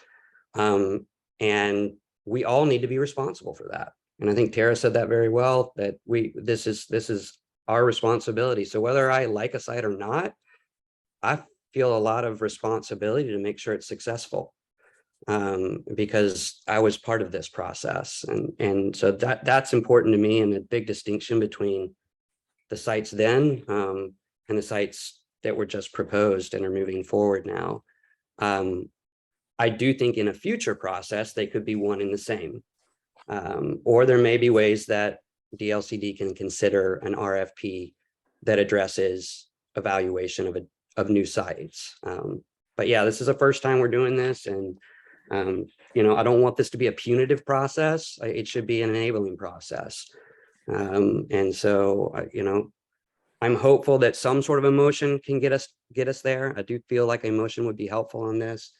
And we all need to be responsible for that. And I think Tara said that very well, that this is our responsibility. So whether I like a site or not, I feel a lot of responsibility to make sure it's successful, because I was part of this process. And so that's important to me, and a big distinction between the sites then and the sites that were just proposed and are moving forward now. I do think in a future process, they could be one and the same. Or there may be ways that DLCD can consider an RFP that addresses evaluation of new sites. But yeah, this is the first time we're doing this. And, I don't want this to be a punitive process. It should be an enabling process. And so, I'm hopeful that some sort of emotion can get us there. I do feel like emotion would be helpful on this.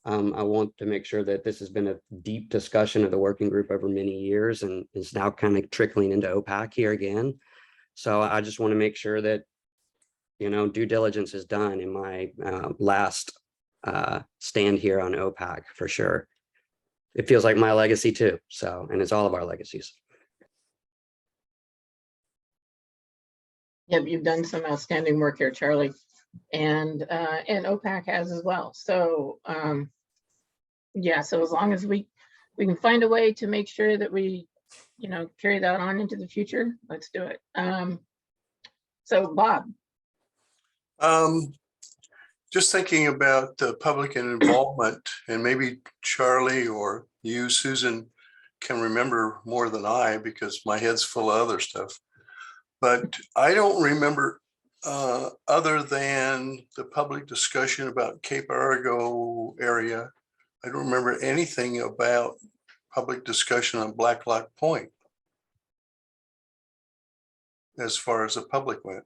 I want to make sure that this has been a deep discussion of the working group over many years and is now kind of trickling into OPAC here again. So I just want to make sure that, due diligence is done in my last stand here on OPAC for sure. It feels like my legacy too. So, and it's all of our legacies. Yep, you've done some outstanding work here, Charlie, and OPAC has as well. So yeah, so as long as we can find a way to make sure that we carry that on into the future, let's do it. So Bob, Just thinking about the public involvement, and maybe Charlie or you, Susan, can remember more than I because my head's full of other stuff. But I don't remember other than the public discussion about Cape Arago area. I don't remember anything about public discussion on Black Lock Point as far as the public went.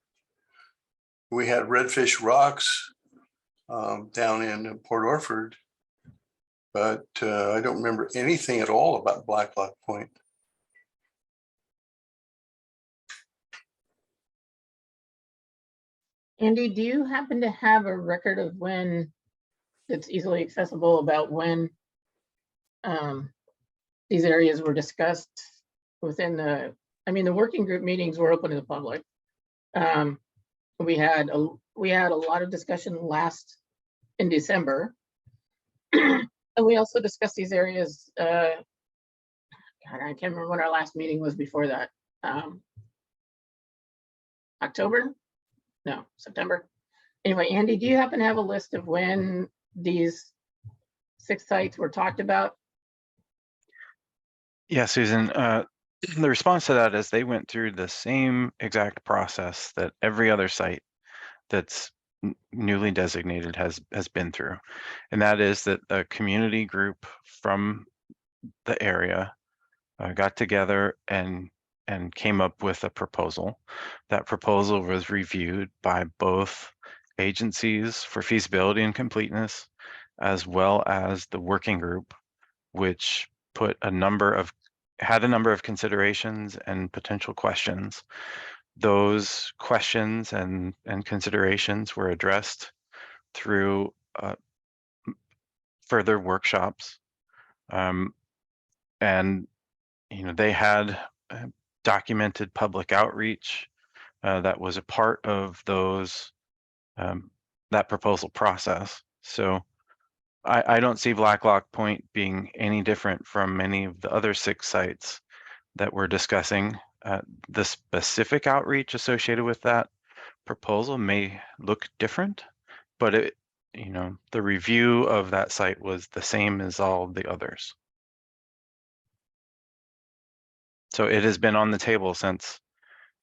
We had Redfish Rocks down in Port Orford, but I don't remember anything at all about Black Lock Point. Andy, do you happen to have a record of when it's easily accessible about when these areas were discussed within the working group meetings were open to the public. We had a lot of discussion in December. And we also discussed these areas, God, I can't remember when our last meeting was before that. October? No, September. Anyway, Andy, do you happen to have a list of when these 6 sites were talked about? Yeah, Susan, the response to that is they went through the same exact process that every other site that's newly designated has been through. And that is that a community group from the area got together and came up with a proposal. That proposal was reviewed by both agencies for feasibility and completeness, as well as the working group, which had a number of considerations and potential questions. Those questions and considerations were addressed through further workshops. And they had documented public outreach that was a part of that proposal process. So I don't see Black Lock Point being any different from many of the other 6 sites that we're discussing. The specific outreach associated with that proposal may look different, but the review of that site was the same as all the others. So it has been on the table since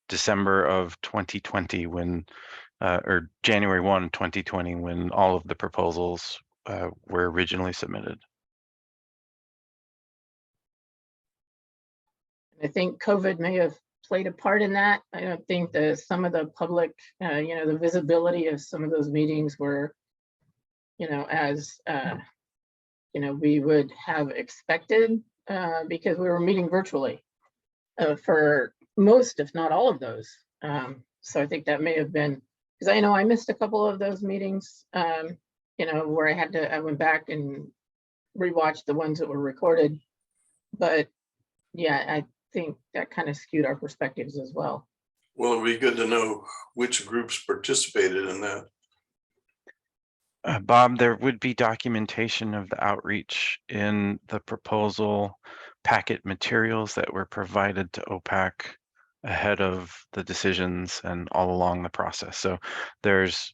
December of 2020 or January 1, 2020, when all of the proposals were originally submitted. I think COVID may have played a part in that. I don't think that some of the public, the visibility of some of those meetings were, as we would have expected, because we were meeting virtually for most, if not all of those. So I think that may have been, because I know I missed a couple of those meetings, where I went back and rewatched the ones that were recorded. But yeah, I think that kind of skewed our perspectives as well. Well, it'd be good to know which groups participated in that. Bob, there would be documentation of the outreach in the proposal packet materials that were provided to OPAC ahead of the decisions and all along the process. So there's,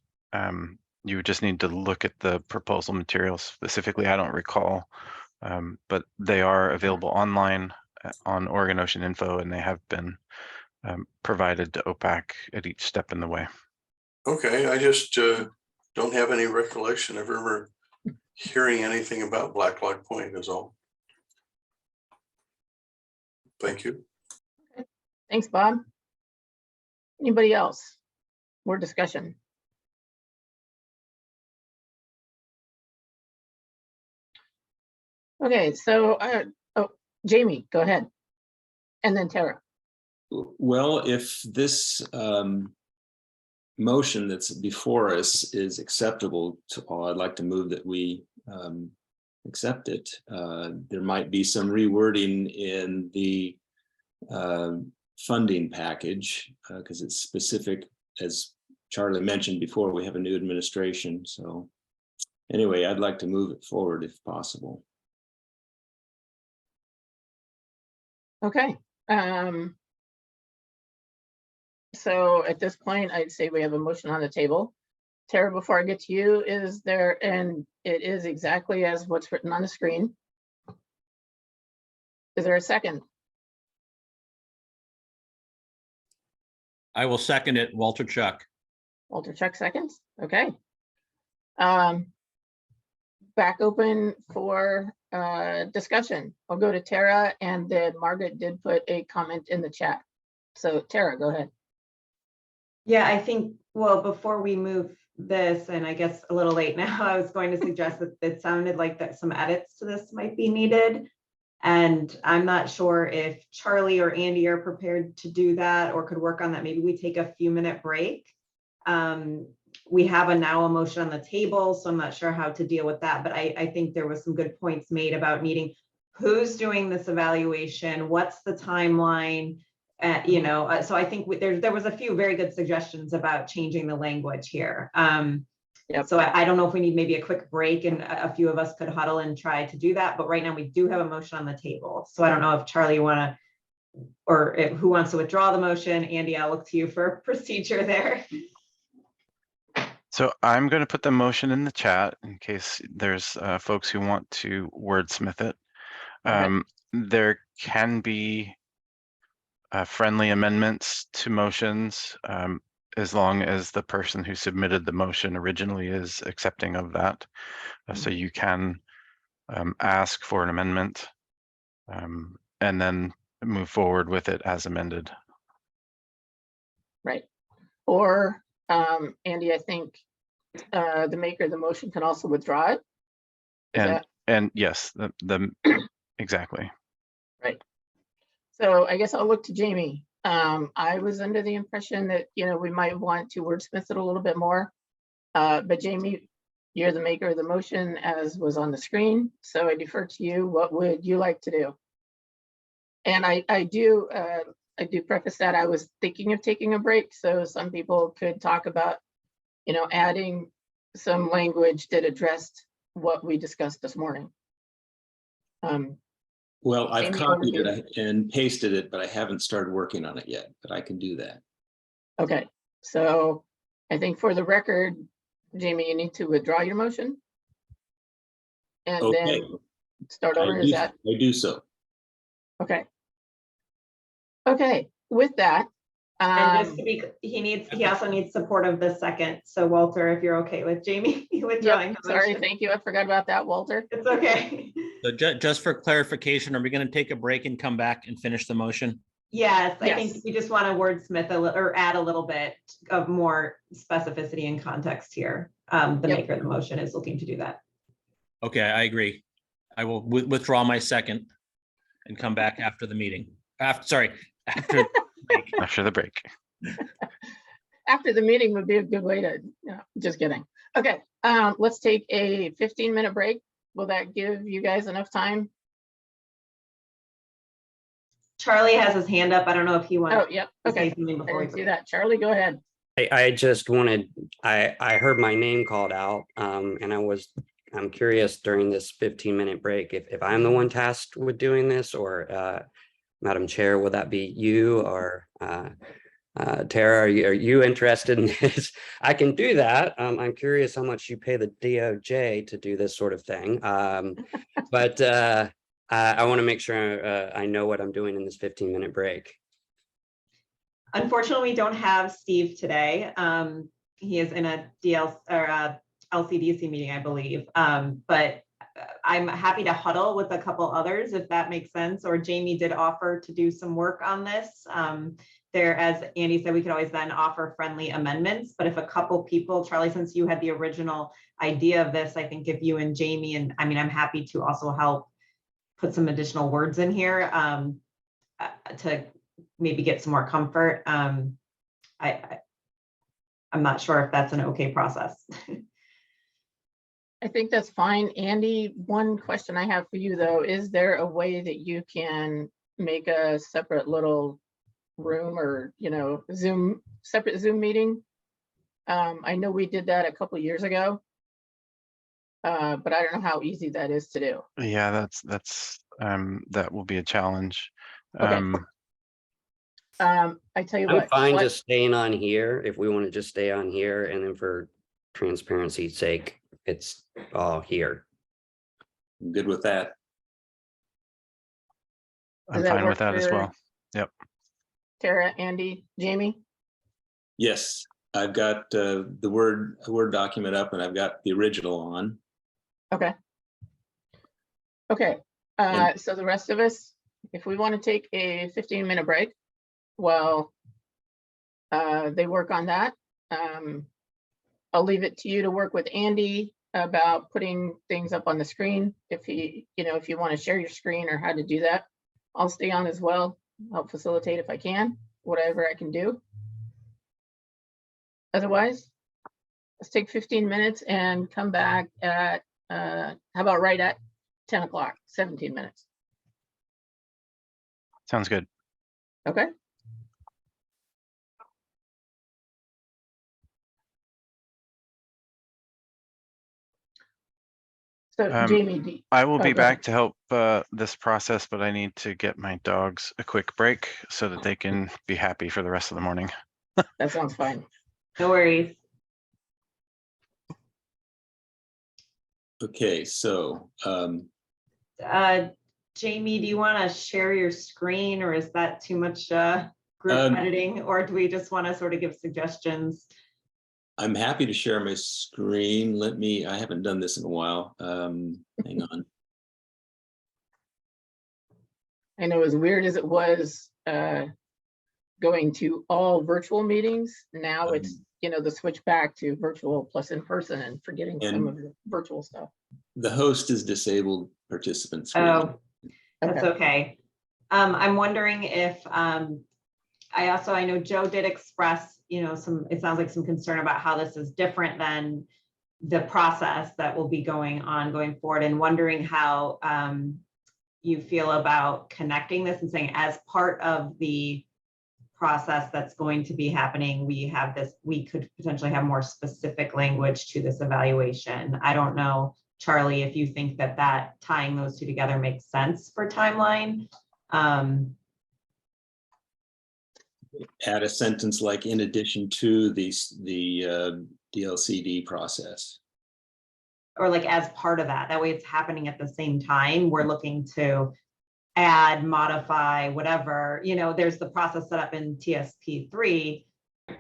you would just need to look at the proposal materials specifically. I don't recall, but they are available online on Oregon Ocean Info, and they have been provided to OPAC at each step in the way. Okay, I just don't have any recollection of ever hearing anything about Black Lock Point is all. Thank you. Okay. Thanks, Bob. Anybody else? More discussion? Okay, so Jamie, go ahead. And then Tara. Well, if this motion that's before us is acceptable to all, I'd like to move that we accept it. There might be some rewording in the funding package because it's specific, as Charlie mentioned before, we have a new administration. So anyway, I'd like to move it forward if possible. Okay. So at this point, I'd say we have a motion on the table. Tara, before I get to you, is there, and it is exactly as what's written on the screen. Is there a second? I will second it, Walter Chuck. Walter Chuck seconds. Okay. Back open for discussion. I'll go to Tara, and then Margaret did put a comment in the chat. So Tara, go ahead. Yeah, I think, well, before we move this, and I guess a little late now, I was going to suggest that it sounded like that some edits to this might be needed. And I'm not sure if Charlie or Andy are prepared to do that or could work on that. Maybe we take a few-minute break. We have now a motion on the table, so I'm not sure how to deal with that. But I think there was some good points made about needing who's doing this evaluation, what's the timeline, you know. So I think there was a few very good suggestions about changing the language here. So I don't know if we need maybe a quick break and a few of us could huddle and try to do that. But right now we do have a motion on the table. So I don't know if Charlie, you want to, or who wants to withdraw the motion. Andy, I'll look to you for procedure there. So I'm going to put the motion in the chat in case there's folks who want to wordsmith it. There can be friendly amendments to motions as long as the person who submitted the motion originally is accepting of that. So you can ask for an amendment and then move forward with it as amended. Right. Or Andy, I think the maker of the motion can also withdraw it. And yes, the exactly. Right. So I guess I'll look to Jamie. I was under the impression that, you know, we might want to wordsmith it a little bit more. But Jamie, you're the maker of the motion as was on the screen. So I defer to you. What would you like to do? And I do preface that I was thinking of taking a break. So some people could talk about, you know, adding some language that addressed what we discussed this morning. Well, I've Jamie, copied it and pasted it, but I haven't started working on it yet, but I can do that. Okay, so I think for the record, Jamie, you need to withdraw your motion. And Okay. then start over, is that? I do so. Okay. Okay, with that. And just to be, he also needs support of the second. So Walter, if you're okay with Jamie withdrawing. Yep, sorry, thank you. I forgot about that, Walter. It's okay. So just for clarification, are we going to take a break and come back and finish the motion? Yes, I think we just want to wordsmith or add a little bit of more specificity and context here. The maker of the motion is looking to do that. Okay, I agree. I will withdraw my second and come back after the meeting. After after the break. After the meeting would be a good way to, just kidding. Okay, let's take a 15-minute break. Will that give you guys enough time? Charlie has his hand up. I don't know if he wants. Oh, yep. Okay. I didn't see that. Charlie, go ahead. I just wanted, I heard my name called out, and I'm curious during this 15-minute break if I'm the one tasked with doing this, or Madam Chair, will that be you, or Tara, are you interested in this? I can do that. I'm curious how much you pay the DOJ to do this sort of thing. But I want to make sure I know what I'm doing in this 15-minute break. Unfortunately, we don't have Steve today. He is in a LCDC meeting, I believe. But I'm happy to huddle with a couple others if that makes sense. Or Jamie did offer to do some work on this. There, as Andy said, we could always then offer friendly amendments. But if a couple people, Charlie, since you had the original idea of this, I think if you and Jamie, and I mean, I'm happy to also help put some additional words in here to maybe get some more comfort. I'm not sure if that's an okay process. I think that's fine. Andy, one question I have for you though, is there a way that you can make a separate little room or, separate Zoom meeting? I know we did that a couple of years ago, but I don't know how easy that is to do. Yeah, that will be a challenge. Okay. I tell you I'm what. fine what- just staying on here if we want to just stay on here, and then for transparency's sake, it's all here. I'm good with that. Does I'm that fine work with that as for well. Yep. Tara, Andy, Jamie? Yes, I've got the Word document up and I've got the original on. Okay. Okay, so the rest of us, if we want to take a 15-minute break, well, they work on that. I'll leave it to you to work with Andy about putting things up on the screen. If if you want to share your screen or how to do that, I'll stay on as well. Help facilitate if I can, whatever I can do. Otherwise, let's take 15 minutes and come back at, how about right at 10 o'clock, 17 minutes. Sounds good. Okay. So Jamie, I will oh, be go ahead. back to help this process, but I need to get my dogs a quick break so that they can be happy for the rest of the morning. That sounds fine. No worries. Okay, so Jamie, do you want to share your screen, or is that too much group editing, or do we just want to sort of give suggestions? I'm happy to share my screen. I haven't done this in a while. Hang on. I know as weird as it was going to all virtual meetings, now it's, the switch back to virtual plus in person and forgetting some of the virtual stuff. The host is disabled participants. Oh, that's okay. I'm wondering if I know Joe did express, it sounds like some concern about how this is different than the process that will be going forward, and wondering how you feel about connecting this and saying, as part of the process that's going to be happening, we could potentially have more specific language to this evaluation. I don't know, Charlie, if you think that tying those two together makes sense for timeline. Add a sentence like, in addition to the DLCD process. Or like as part of that way it's happening at the same time. We're looking to add, modify, whatever, there's the process set up in TSP3.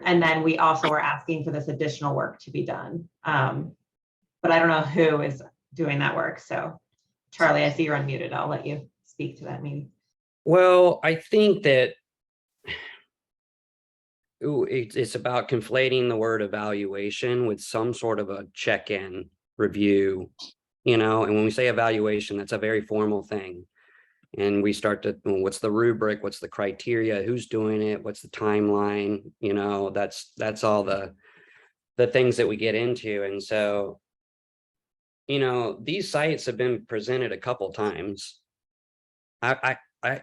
And then we also are asking for this additional work to be done. But I don't know who is doing that work. So Charlie, I see you're unmuted. I'll let you speak to that maybe. Well, I think that it's about conflating the word evaluation with some sort of a check-in review, and when we say evaluation, that's a very formal thing. And we start to, what's the rubric, what's the criteria, who's doing it, what's the timeline, that's all the things that we get into. And so, these sites have been presented a couple times. I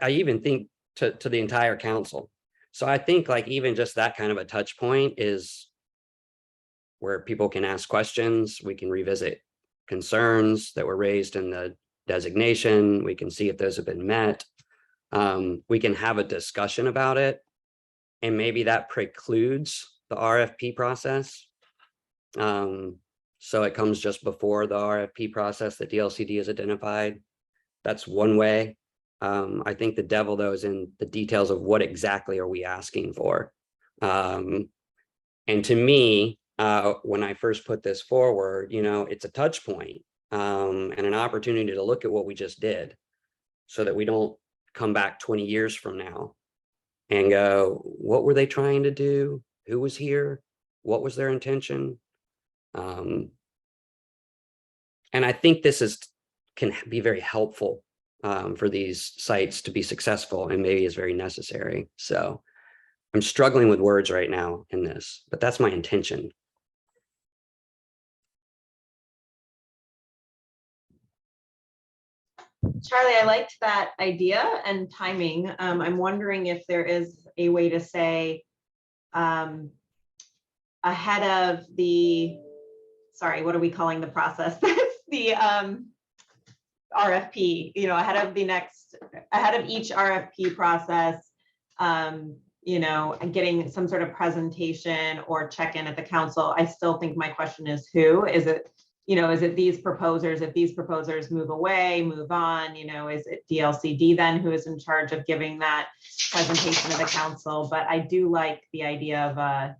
even think to the entire council. So I think like even just that kind of a touch point is where people can ask questions. We can revisit concerns that were raised in the designation. We can see if those have been met. We can have a discussion about it. And maybe that precludes the RFP process. So it comes just before the RFP process that DLCD is identified. That's one way. I think the devil, though, is in the details of what exactly are we asking for. And to me, when I first put this forward, it's a touch point and an opportunity to look at what we just did so that we don't come back 20 years from now and go, what were they trying to do? Who was here? What was their intention? And I think this can be very helpful for these sites to be successful, and maybe is very necessary. So I'm struggling with words right now in this, but that's my intention. Charlie, I liked that idea and timing. I'm wondering if there is a way to say ahead of the, sorry, what are we calling the process? That's the RFP, ahead of each RFP process, and getting some sort of presentation or check-in at the council. I still think my question is who? Is it, is it these proposers? If these proposers move away, move on, is it DLCD then who is in charge of giving that presentation to the council? But I do like the idea of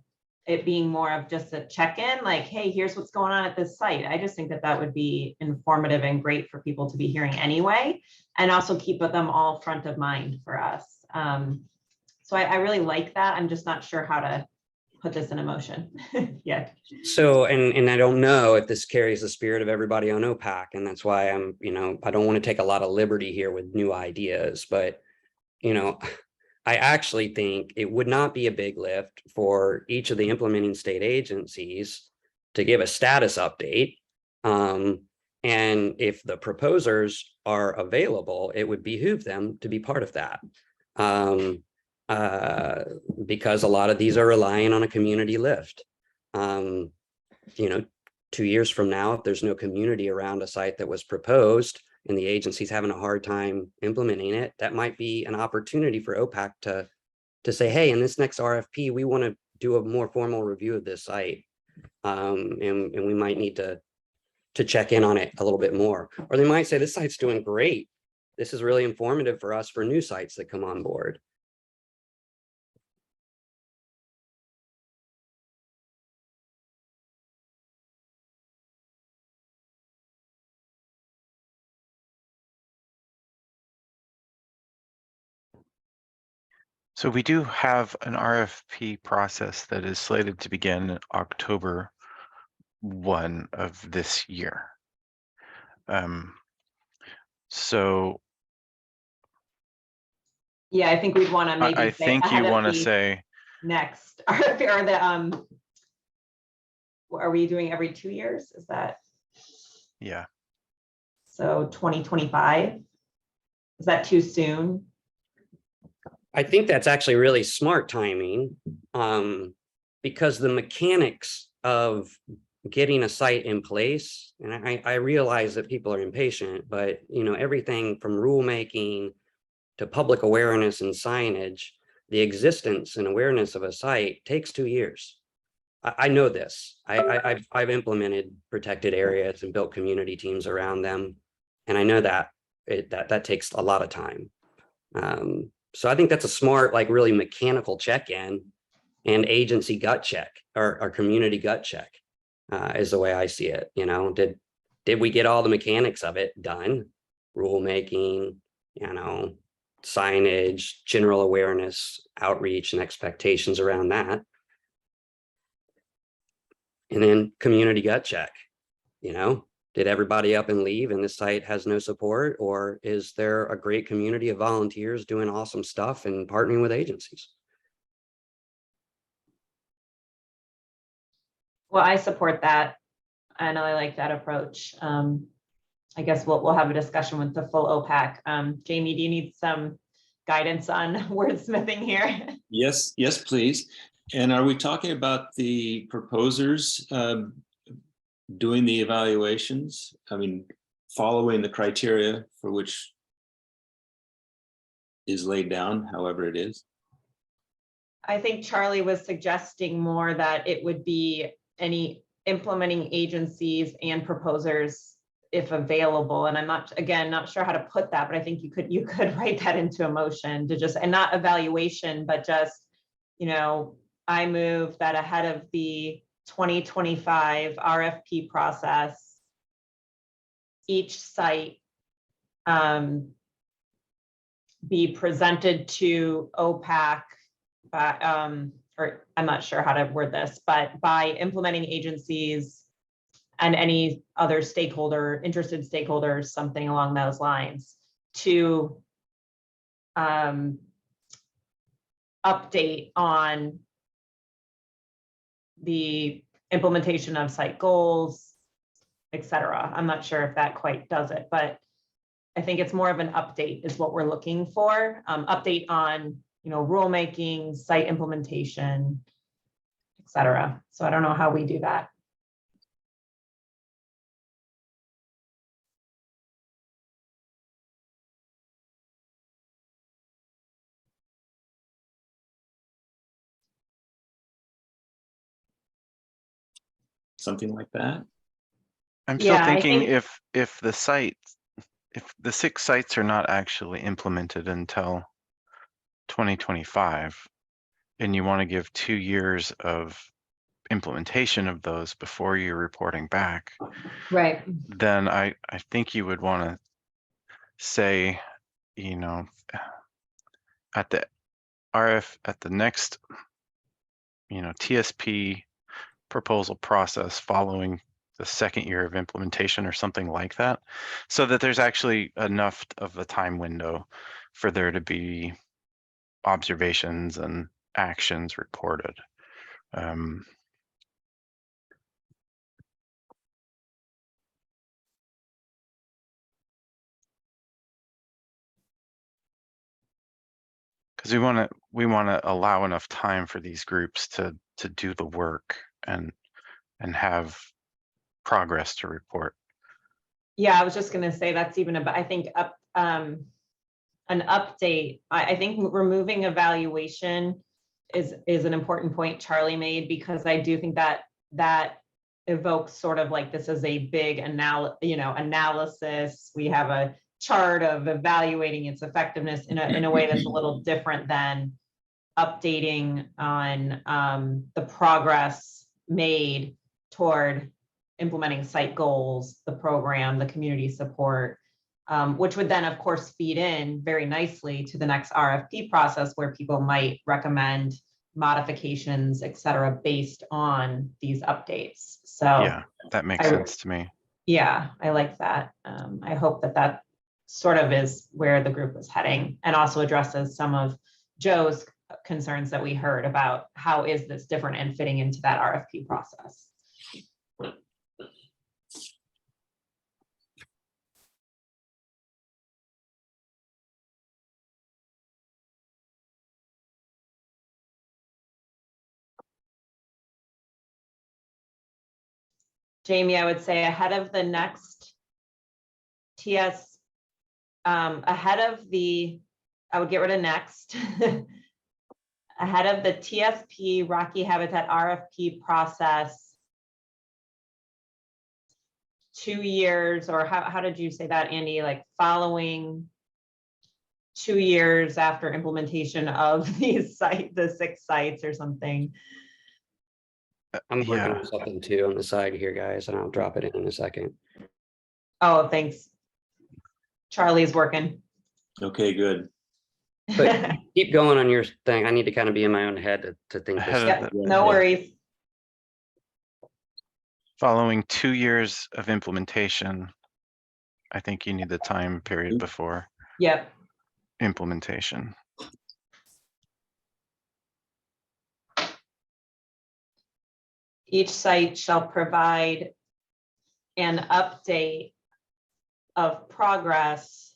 it being more of just a check-in, like, hey, here's what's going on at this site. I just think that would be informative and great for people to be hearing anyway, and also keep them all front of mind for us. So I really like that. I'm just not sure how to put this in a motion yet. So, and I don't know if this carries the spirit of everybody on OPAC, and that's why I'm, I don't want to take a lot of liberty here with new ideas, but, I actually think it would not be a big lift for each of the implementing state agencies to give a status update. And if the proposers are available, it would behoove them to be part of that. Because a lot of these are relying on a community lift. 2 years from now, if there's no community around a site that was proposed and the agency's having a hard time implementing it, that might be an opportunity for OPAC to say, hey, in this next RFP, we want to do a more formal review of this site. And we might need to check in on it a little bit more. Or they might say, this site's doing great. This is really informative for us for new sites that come on board. So we do have an RFP process that is slated to begin October 1 of this year. So Yeah, I think we'd want to maybe I say think you ahead of want to the say, next RFP or the are we doing every 2 years? Is that yeah, so 2025? Is that too soon? I think that's actually really smart timing, because the mechanics of getting a site in place, and I realize that people are impatient, but everything from rulemaking to public awareness and signage, the existence and awareness of a site takes 2 years. I know this. I've implemented protected areas and built community teams around them, and I know that that takes a lot of time. So I think that's a smart, like really mechanical check-in and agency gut check or community gut check is the way I see it. Did we get all the mechanics of it done? Rulemaking, signage, general awareness, outreach, and expectations around that. And then community gut check, did everybody up and leave and this site has no support, or is there a great community of volunteers doing awesome stuff and partnering with agencies? Well, I support that. And I like that approach. I guess we'll have a discussion with the full OPAC. Jamie, do you need some guidance on wordsmithing here? Yes, please. And are we talking about the proposers doing the evaluations? I mean, following the criteria for which is laid down, however it is? I think Charlie was suggesting more that it would be any implementing agencies and proposers if available. And I'm not sure how to put that, but I think you could write that into a motion to just, and not evaluation, but just, I move that ahead of the 2025 RFP process, each site be presented to OPAC or I'm not sure how to word this, but by implementing agencies and any other interested stakeholders, something along those lines, to update on the implementation of site goals, et cetera. I'm not sure if that quite does it, but I think it's more of an update is what we're looking for. Update on, rulemaking, site implementation, et cetera. So I don't know how we do that. something like that? I'm still Yeah, I thinking think- if the the 6 sites are not actually implemented until 2025, and you want to give 2 years of implementation of those before you're reporting back, Right. then I think you would want to say, you know, at the at the next, you know, TSP proposal process following the 2nd year of implementation or something like that, so that there's actually enough of a time window for there to be observations and actions reported. Because we want to allow enough time for these groups to do the work and have progress to report. Yeah, I was just gonna say that's even about, I think an update. I think removing evaluation is an important point Charlie made, because I do think that evokes sort of like this is a big analysis. We have a chart of evaluating its effectiveness in a way that's a little different than updating on the progress made toward implementing site goals, the program, the community support, which would then, of course, feed in very nicely to the next RFP process where people might recommend modifications, et cetera, based on these updates. So Yeah, that makes sense to me. yeah, I like that. I hope that sort of is where the group is heading, and also addresses some of Joe's concerns that we heard about how is this different and fitting into that RFP process. Jamie, I would say ahead of the next TS, I would get rid of next. Ahead of the TSP Rocky Habitat RFP process, 2 years, or how did you say that, Andy? Like following 2 years after implementation of these the 6 sites or something. I'm working Yeah. on something too on the side here, guys, and I'll drop it in a second. Oh, thanks. Charlie's working. Okay, good. But keep going on your thing. I need to kind of be in my own head to think this. Yep, no worries. Following 2 years of implementation, I think you need the time period before Yep. implementation. Each site shall provide an update of progress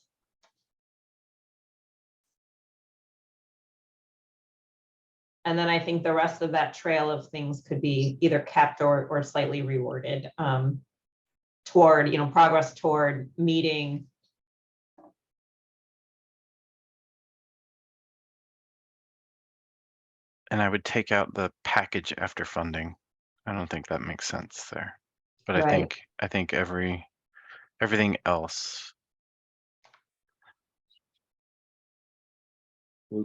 and then I think the rest of that trail of things could be either kept or slightly reworded toward, progress toward meeting And I would take out the package after funding. I don't think that makes sense there. But Right. I think everything else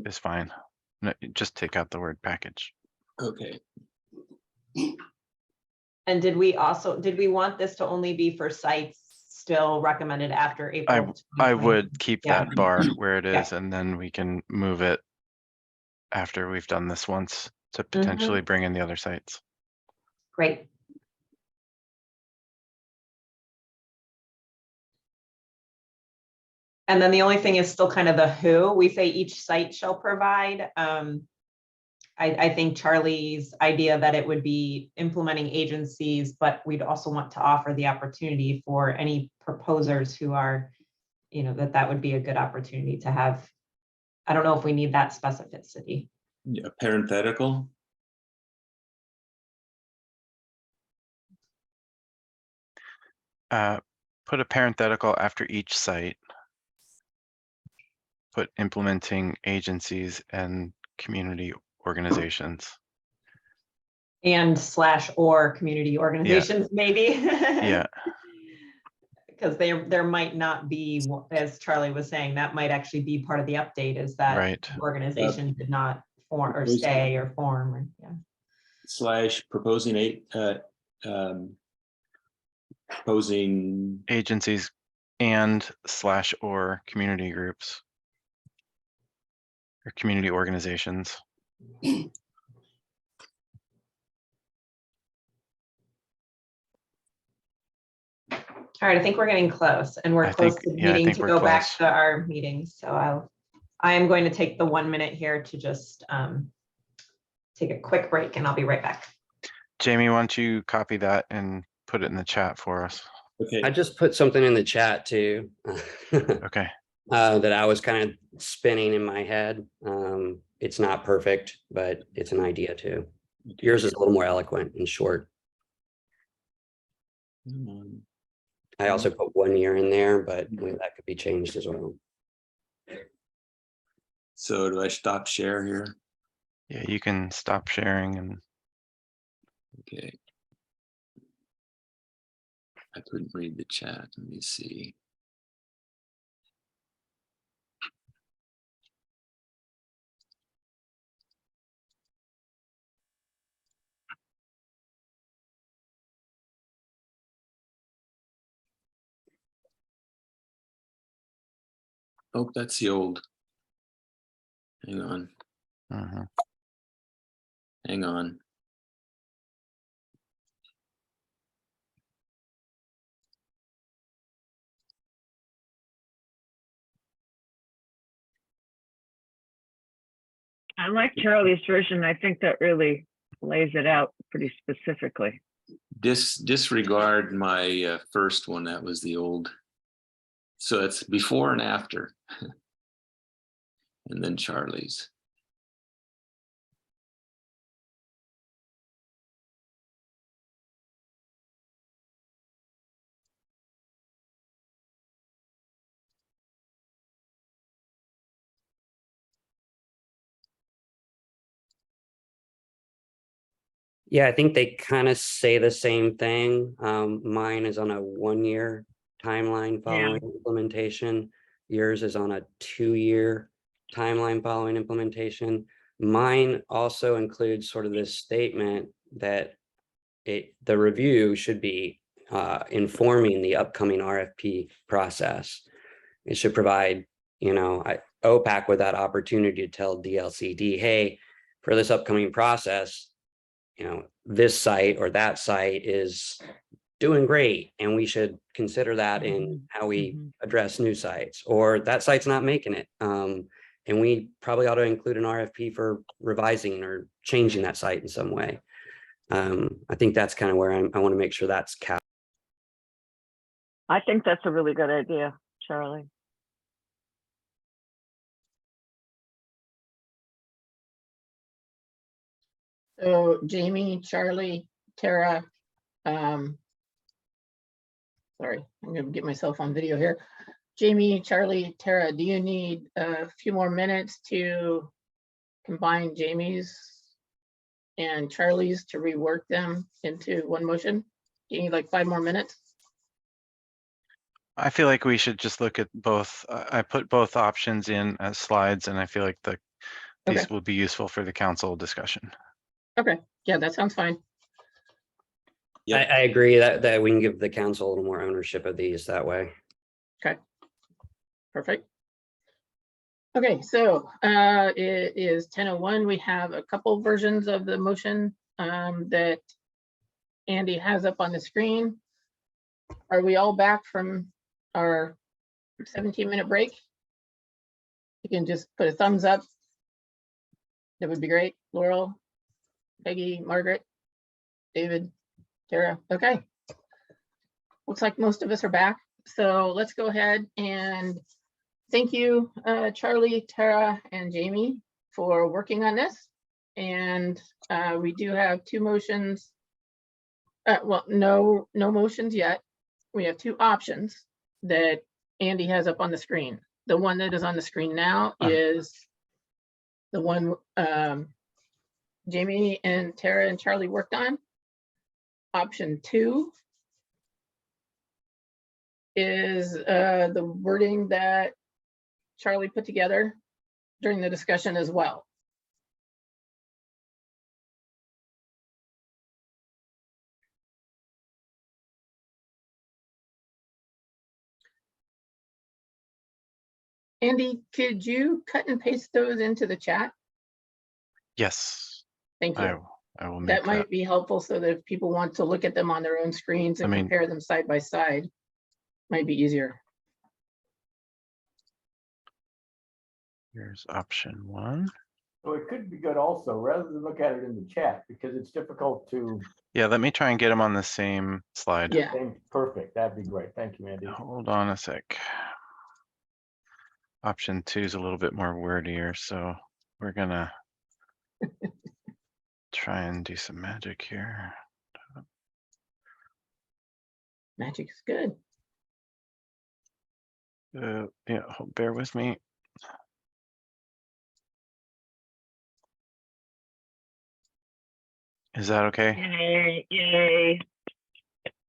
is fine. No, just take out the word package. Okay. And did we want this to only be for sites still recommended after April? I 2020? would keep Yeah. that bar where it Yeah. is, and then we can move it after we've done this once to Mm-hmm. potentially bring in the other sites. Great. And then the only thing is still kind of the who. We say each site shall provide. I think Charlie's idea that it would be implementing agencies, but we'd also want to offer the opportunity for any proposers who are, that would be a good opportunity to have. I don't know if we need that specificity. Yeah, parenthetical. Put a parenthetical after each site. Put implementing agencies and community organizations. and/or community organizations, maybe. Yeah, Because there might not be, as Charlie was saying, that might actually be part of the update, is that right. organization did not form or stay or form, or, yeah. / proposing proposing Agencies and/or community groups or community organizations. All right, I think we're getting close, and we're I close think- to yeah, I needing think to we're go back close. to our meetings. So I am going to take the 1 minute here to just take a quick break, and I'll be right back. Jamie, why don't you copy that and put it in the chat for us? Okay. I just put something in the chat too. Okay. That I was kind of spinning in my head. It's not perfect, but it's an idea too. Yours is a little more eloquent and short. I also put 1 year in there, but that could be changed as well. So do I stop share here? Yeah, you can stop sharing and Okay. I couldn't read the chat. Let me see. Oh, that's the old. Hang on. Hang on. I like Charlie's version. I think that really lays it out pretty specifically. Disregard my first one. That was the old. So it's before and after. And then Charlie's. Yeah, I think they kind of say the same thing. Mine is on a 1 year timeline following implementation. Yours is on a 2 year timeline following implementation. Mine also includes sort of this statement that the review should be informing the upcoming RFP process. It should provide, OPAC with that opportunity to tell DLCD, hey, for this upcoming process, this site or that site is doing great, and we should consider that in how we address new sites, or that site's not making it. And we probably ought to include an RFP for revising or changing that site in some way. I think that's kind of where I want to make sure that's capped. I think that's a really good idea, Charlie. So Jamie, Charlie, Tara, sorry, I'm gonna get myself on video here. Jamie, Charlie, Tara, do you need a few more minutes to combine Jamie's and Charlie's to rework them into one motion? You need like 5 more minutes? I feel like we should just look at both. I put both options in as slides, and I feel like these Okay. will be useful for the council discussion. Okay, yeah, that sounds fine. I agree that we can give the council a little more ownership of these that way. Okay, perfect. Okay, so it is 10:01. We have a couple versions of the motion that Andy has up on the screen. Are we all back from our 17-minute break? You can just put a thumbs up. That would be great. Laurel, Peggy, Margaret, David, Tara. Okay. Looks like most of us are back. So let's go ahead and thank you, Charlie, Tara, and Jamie for working on this. And we do have 2 motions. Well, no motions yet. We have 2 options that Andy has up on the screen. The one that is on the screen now is the one Jamie and Tara and Charlie worked on. Option 2 is the wording that Charlie put together during the discussion as well. Andy, could you cut and paste those into the chat? Yes, Thank I you. I will make That that. might be helpful so that if people want to look at them on their own screens and I mean- compare them side by side, might be easier. Here's option 1. So it could be good also, rather than look at it in the chat, because it's difficult to. Yeah, let me try and get them on the same slide. Yeah. Perfect, that'd be great. Thank you, Andy. Hold on a sec. Option 2 is a little bit more wordier, so we're gonna try and do some magic here. Magic is good. Yeah, bear with me. Is that okay? Yay, yay.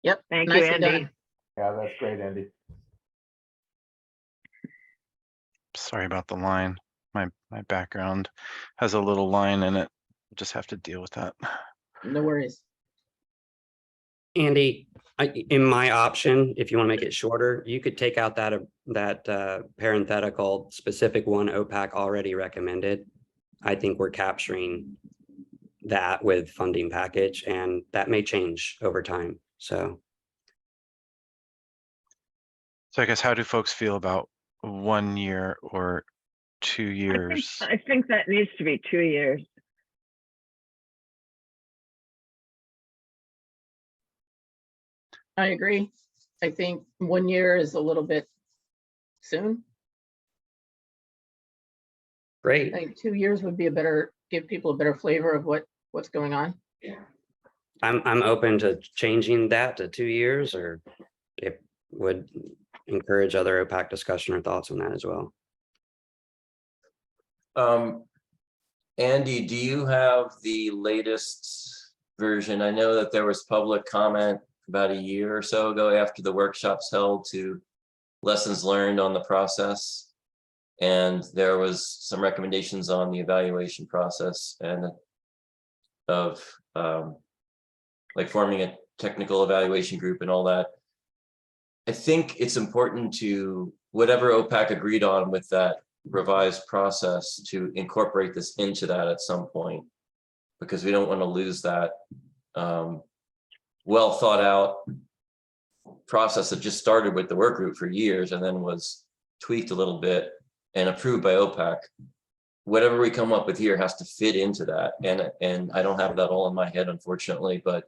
Yep. Thank you, nicely Andy. done. Yeah, that's great, Andy. Sorry about the line. My background has a little line in it. Just have to deal with that. No worries. Andy, in my option, if you want to make it shorter, you could take out that parenthetical specific one OPAC already recommended. I think we're capturing that with funding package, and that may change over time. So I guess how do folks feel about 1 year or 2 years? I think that needs to be 2 years. I agree. I think 1 year is a little bit soon. great. I think 2 years would be a better, give people a better flavor of what's going on. I'm open to changing that to 2 years, or it would encourage other OPAC discussion or thoughts on that as well. Andy, do you have the latest version? I know that there was public comment about a year or so ago after the workshops held to lessons learned on the process. And there was some recommendations on the evaluation process and of like forming a technical evaluation group and all that. I think it's important to, whatever OPAC agreed on with that revised process, to incorporate this into that at some point, because we don't want to lose that well thought out process that just started with the work group for years and then was tweaked a little bit and approved by OPAC. Whatever we come up with here has to fit into that. And I don't have that all in my head, unfortunately, but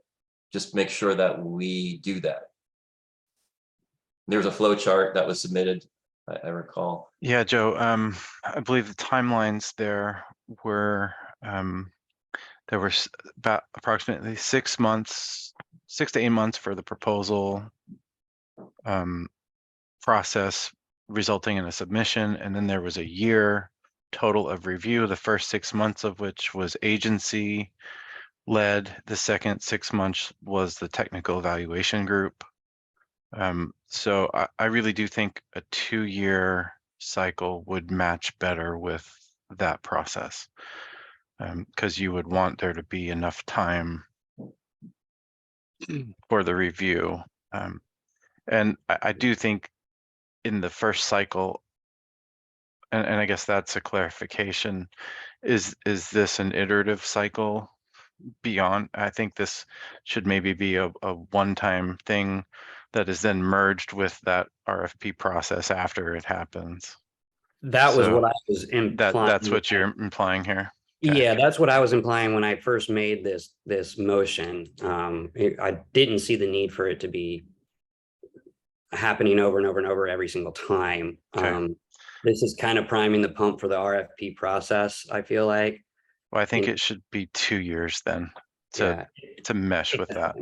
just make sure that we do that. There's a flow chart that was submitted, I recall. Yeah, Joe, I believe the timelines there were about approximately 6 months, 6 to 8 months for the proposal process resulting in a submission. And then there was a year total of review, the first 6 months of which was agency led. The second 6 months was the technical evaluation group. So I really do think a 2-year cycle would match better with that process, because you would want there to be enough time for the review. And I do think in the first cycle, and I guess that's a clarification, is this an iterative cycle beyond? I think this should maybe be a one-time thing that is then merged with that RFP process after it happens. That was So what I was implying. That's what you're implying here. Yeah, that's what I was implying when I first made this motion. I didn't see the need for it to be happening over and over and over every single time. This is kind of priming the pump for the RFP process, I feel like. Well, I think it should be 2 years then to mesh with that.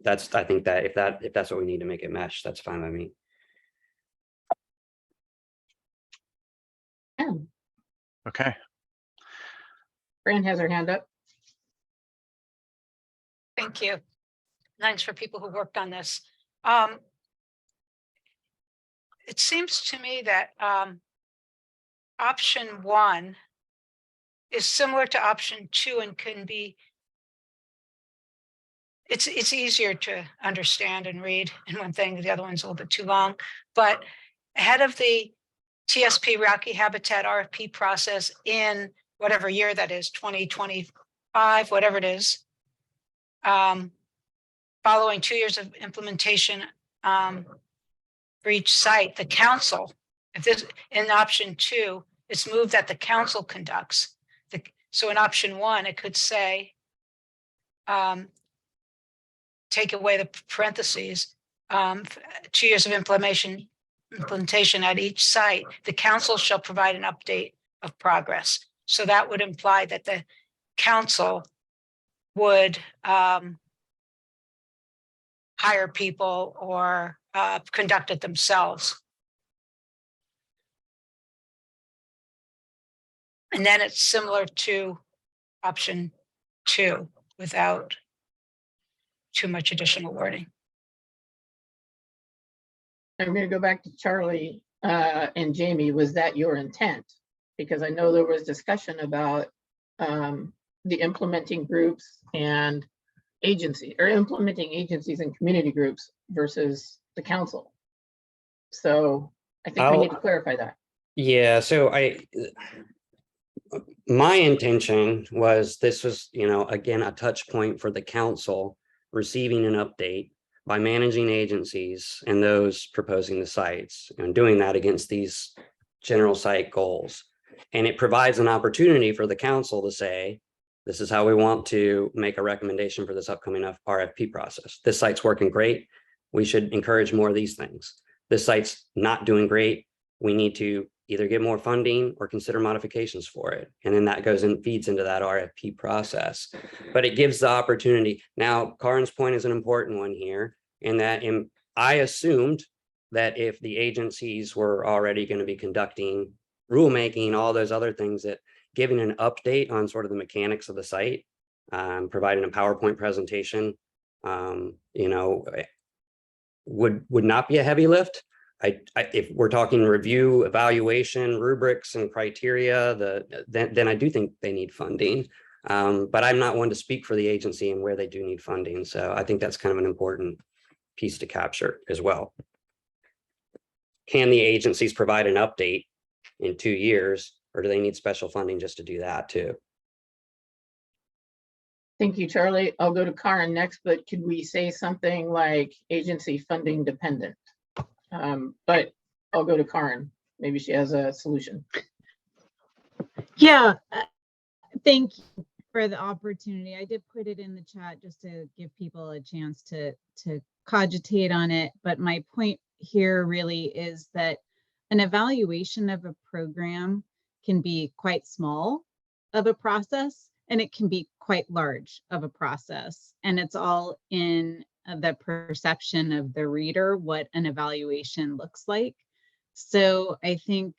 I think that if that's what we need to make it mesh, that's fine by me. Okay. Fran has her hand up. Thank you. Thanks for people who worked on this. It seems to me that option 1 is similar to option 2 and can be, it's easier to understand and read in one thing. The other one's a little bit too long, but ahead of the TSP Rocky Habitat RFP process in whatever year that is, 2025, whatever it is, following 2 years of implementation for each site, the council, if this in option 2, it's moved that the council conducts. So in option 1, it could say, take away the parentheses, 2 years of implementation at each site, the council shall provide an update of progress. So that would imply that the council would hire people or conduct it themselves. And then it's similar to option 2 without too much additional wording. I'm going to go back to Charlie and Jamie. Was that your intent? Because I know there was discussion about the implementing groups and agency or implementing agencies and community groups versus the council. So I think we need to clarify that. Yeah, so my intention was this was, again, a touch point for the council receiving an update by managing agencies and those proposing the sites and doing that against these general site goals. And it provides an opportunity for the council to say, this is how we want to make a recommendation for this upcoming RFP process. This site's working great. We should encourage more of these things. This site's not doing great. We need to either get more funding or consider modifications for it. And then that goes and feeds into that RFP process. But it gives the opportunity. Now, Karin's point is an important one here, in that I assumed that if the agencies were already going to be conducting rulemaking, all those other things, that giving an update on sort of the mechanics of the site, providing a PowerPoint presentation, would not be a heavy lift. If we're talking review, evaluation, rubrics, and criteria, then I do think they need funding. But I'm not one to speak for the agency and where they do need funding. So I think that's kind of an important piece to capture as well. Can the agencies provide an update in 2 years, or do they need special funding just to do that too? Thank you, Charlie. I'll go to Karin next, but could we say something like agency funding dependent? But I'll go to Karin. Maybe she has a solution. Yeah, thank you for the opportunity. I did put it in the chat just to give people a chance to cogitate on it. But my point here really is that an evaluation of a program can be quite small of a process, and it can be quite large of a process. And it's all in the perception of the reader, what an evaluation looks like. So I think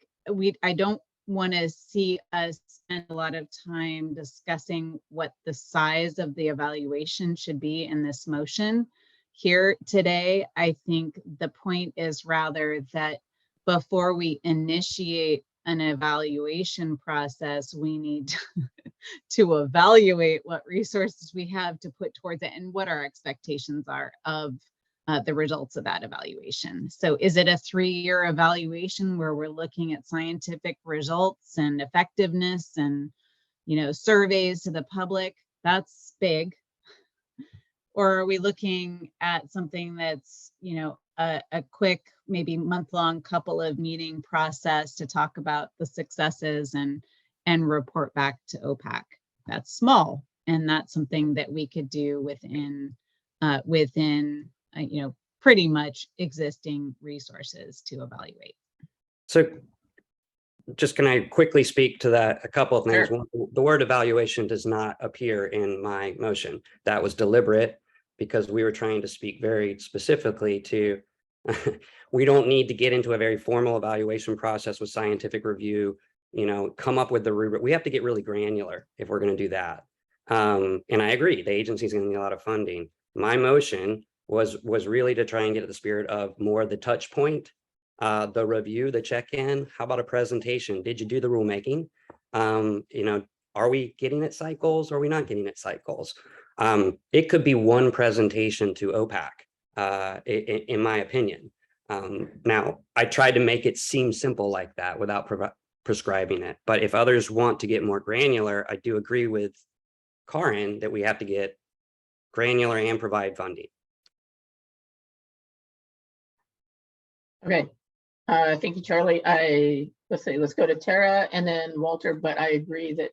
I don't want to see us spend a lot of time discussing what the size of the evaluation should be in this motion here today. I think the point is rather that before we initiate an evaluation process, we need to evaluate what resources we have to put towards it and what our expectations are of the results of that evaluation. So is it a 3-year evaluation where we're looking at scientific results and effectiveness and, surveys to the public? That's big. Or are we looking at something that's, a quick, maybe month-long couple of meeting process to talk about the successes and report back to OPAC? That's small, and that's something that we could do within pretty much existing resources to evaluate. So just can I quickly speak to that? A couple of things. Sure. One, the word evaluation does not appear in my motion. That was deliberate because we were trying to speak very specifically to, we don't need to get into a very formal evaluation process with scientific review, come up with the rubric. We have to get really granular if we're going to do that. And I agree, the agency is going to need a lot of funding. My motion was really to try and get at the spirit of more the touch point, the review, the check-in. How about a presentation? Did you do the rulemaking? You know, are we getting at cycles? Or are we not getting at cycles? It could be one presentation to OPAC, in my opinion. Now, I tried to make it seem simple like that without prescribing it. But if others want to get more granular, I do agree with Karin that we have to get granular and provide funding. Okay, thank you, Charlie. Let's go to Tara and then Walter, but I agree that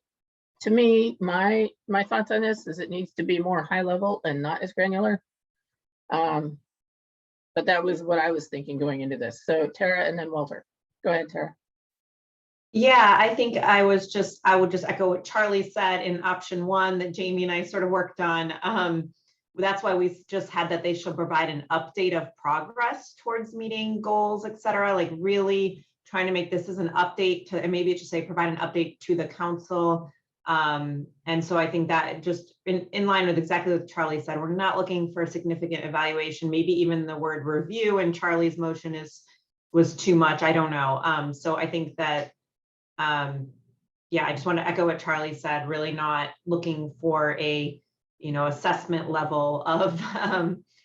to me, my thoughts on this is it needs to be more high level and not as granular. But that was what I was thinking going into this. So Tara and then Walter. Go ahead, Tara. Yeah, I think I would just echo what Charlie said in option 1 that Jamie and I sort of worked on. That's why we just had that they should provide an update of progress towards meeting goals, et cetera, like really trying to make this as an update to, and maybe it should say provide an update to the council. And so I think that just in line with exactly what Charlie said, we're not looking for a significant evaluation, maybe even the word review in Charlie's motion was too much. I don't know. So I think that, yeah, I just want to echo what Charlie said, really not looking for a, assessment level of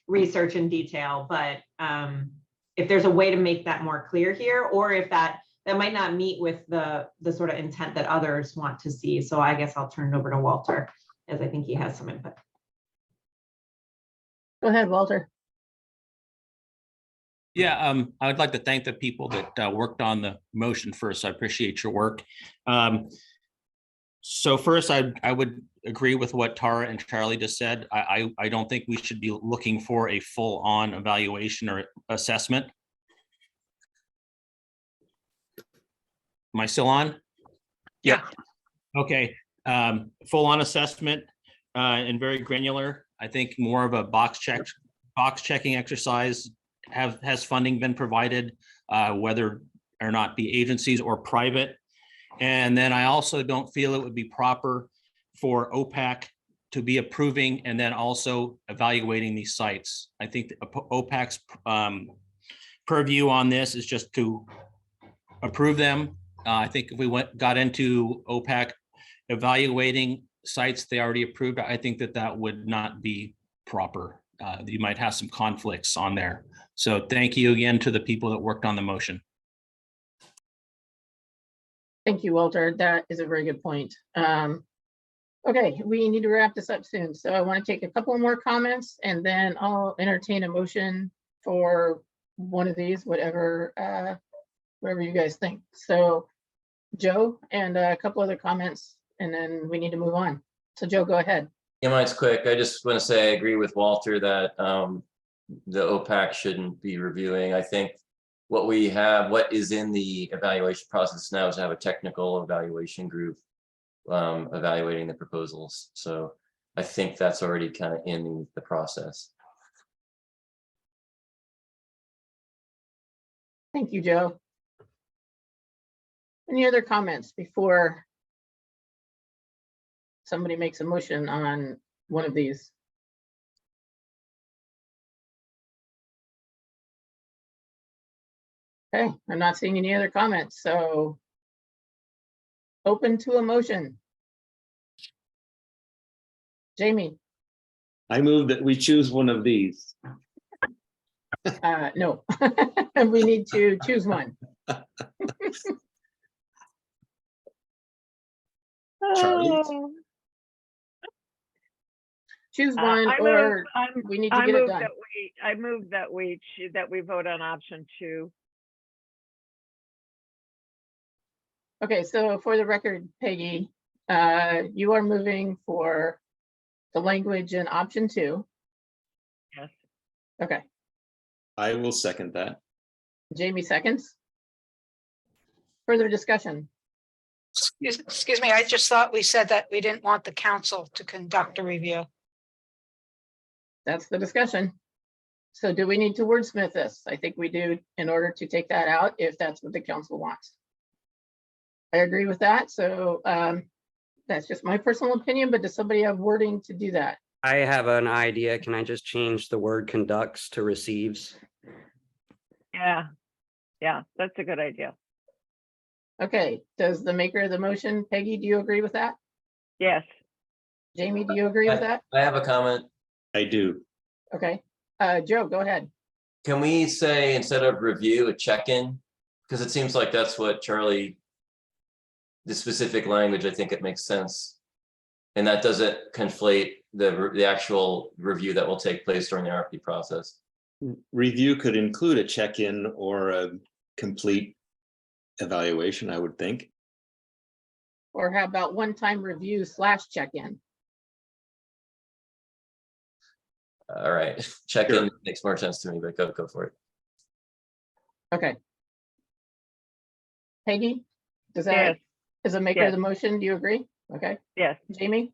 research in detail, but if there's a way to make that more clear here, or if that might not meet with the sort of intent that others want to see. So I guess I'll turn it over to Walter, as I think he has some input. Go ahead, Walter. Yeah, I would like to thank the people that worked on the motion first. I appreciate your work. So first, I would agree with what Tara and Charlie just said. I don't think we should be looking for a full-on evaluation or assessment. Am I still on? Yeah. Okay, full-on assessment and very granular. I think more of a box checking exercise. Has funding been provided, whether or not be agencies or private? And then I also don't feel it would be proper for OPAC to be approving and then also evaluating these sites. I think that OPAC's purview on this is just to approve them. I think if we got into OPAC evaluating sites they already approved, I think that would not be proper. You might have some conflicts on there. So thank you again to the people that worked on the motion. Thank you, Walter. That is a very good point. Okay, we need to wrap this up soon. So I want to take a couple more comments and then I'll entertain a motion for one of these, whatever you guys think. So Joe and a couple other comments and then we need to move on. So Joe, go ahead. Yeah, mine's quick. I just want to say I agree with Walter that the OPAC shouldn't be reviewing. I think what is in the evaluation process now is to have a technical evaluation group evaluating the proposals. So I think that's already kind of in the process. Thank you, Joe. Any other comments before somebody makes a motion on one of these? Okay, I'm not seeing any other comments, so open to a motion. Jamie? I move that we choose one of these. No, we need to choose one. Charlie? Choose one, or we need to get it done. I move that we vote on option 2. Okay, so for the record, Peggy, you are moving for the language in option 2. Yes. Okay. I will second that. Jamie seconds. Further discussion. Excuse me, I just thought we said that we didn't want the council to conduct a review. That's the discussion. So do we need to wordsmith this? I think we do in order to take that out if that's what the council wants. I agree with that. So That's just my personal opinion, but does somebody have wording to do that? I have an idea. Can I just change the word conducts to receives? Yeah, yeah, that's a good idea. Okay, does the maker of the motion, Peggy, do you agree with that? Yes. Jamie, do you agree with that? I have a comment. I do. Okay, Joe, go ahead. Can we say instead of review, a check-in? Because it seems like that's what Charlie, the specific language, I think it makes sense. And that doesn't conflate the actual review that will take place during the RFP process. Review could include a check-in or a complete evaluation, I would think. Or how about one-time review / check-in? All right, check-in makes more sense to me, but go for it. Okay. Peggy, does that, Yes. as a maker of Yes. the motion, do you agree? Okay, Yes. Jamie?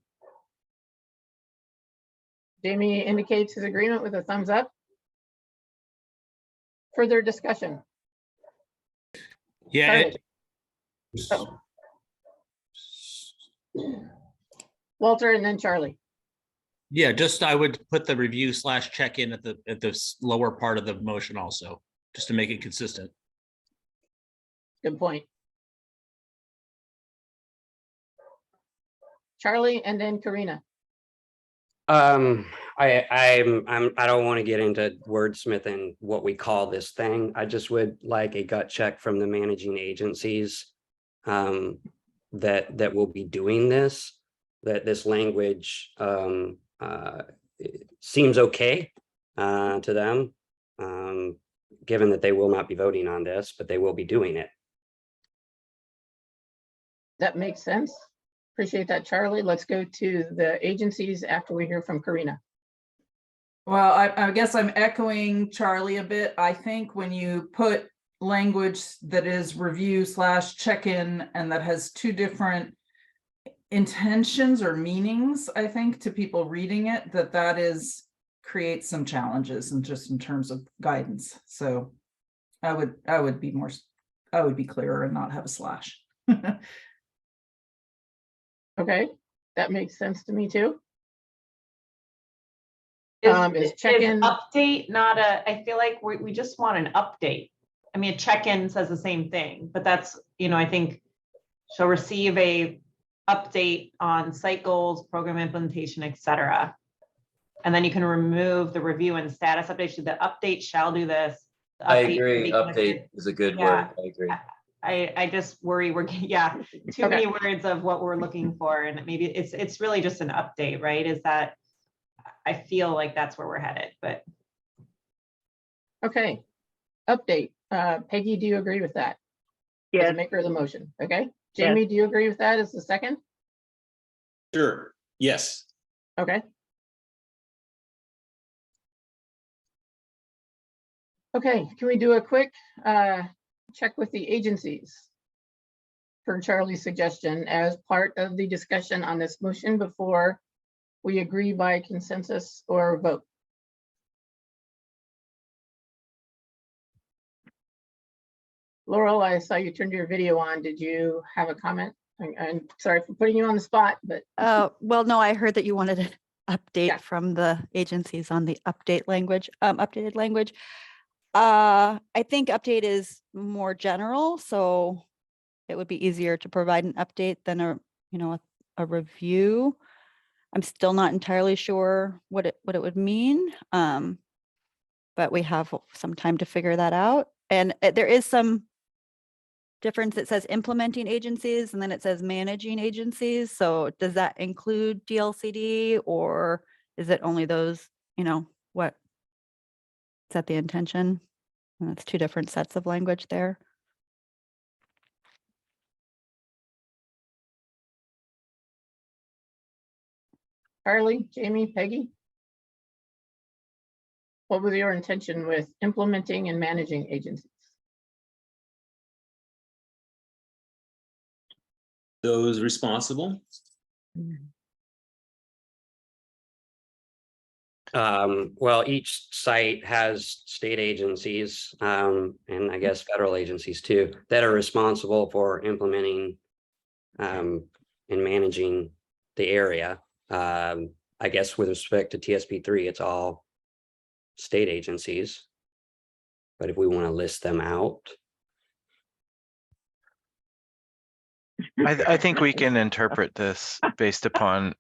Jamie indicates his agreement with a thumbs up. Further discussion? Yeah, Charlie. Walter and then Charlie. yeah, just I would put the review / check-in at the lower part of the motion also, just to make it consistent. Good point. Charlie and then Karina. I don't want to get into wordsmithing what we call this thing. I just would like a gut check from the managing agencies that will be doing this, that this language seems okay to them, given that they will not be voting on this, but they will be doing it. That makes sense. Appreciate that, Charlie. Let's go to the agencies after we hear from Karina. Well, I guess I'm echoing Charlie a bit. I think when you put language that is review / check-in and that has two different intentions or meanings, I think to people reading it, that is creates some challenges and just in terms of guidance. So I would be clearer and not have a slash. Okay, that makes sense to me too. Is check-in update not a, I feel like we just want an update. I mean, a check-in says the same thing, but that's, I think she'll receive a update on site goals, program implementation, et cetera. And then you can remove the review and status update. The update shall do this. The I update should agree. be Update connected. is a good Yeah. word. I agree. I just worry we're, too many words of what we're looking for. And maybe it's really just an update, right? Is that, I feel like that's where we're headed, but. Okay, update. Peggy, do you agree with that? As Yes. the maker of the motion, okay? Jamie, do you agree with that as the second? Sure, yes. Okay. Okay, can we do a quick check with the agencies? Per Charlie's suggestion as part of the discussion on this motion before we agree by consensus or vote. Laurel, I saw you turned your video on. Did you have a comment? I'm sorry for putting you on the spot, but. Well, no, I heard that you wanted an update from the agencies on the updated language. I think update is more general, so it would be easier to provide an update than a review. I'm still not entirely sure what it would mean, but we have some time to figure that out. And there is some difference. It says implementing agencies and then it says managing agencies. So does that include DLCD or is it only those, what? Is that the intention? And that's two different sets of language there. Charlie, Jamie, Peggy? What was your intention with implementing and managing agencies? Those responsible. Well, each site has state agencies, and I guess federal agencies too, that are responsible for implementing in managing the area. I guess with respect to TSP3, it's all state agencies. But if we want to list them out, I think we can interpret this based upon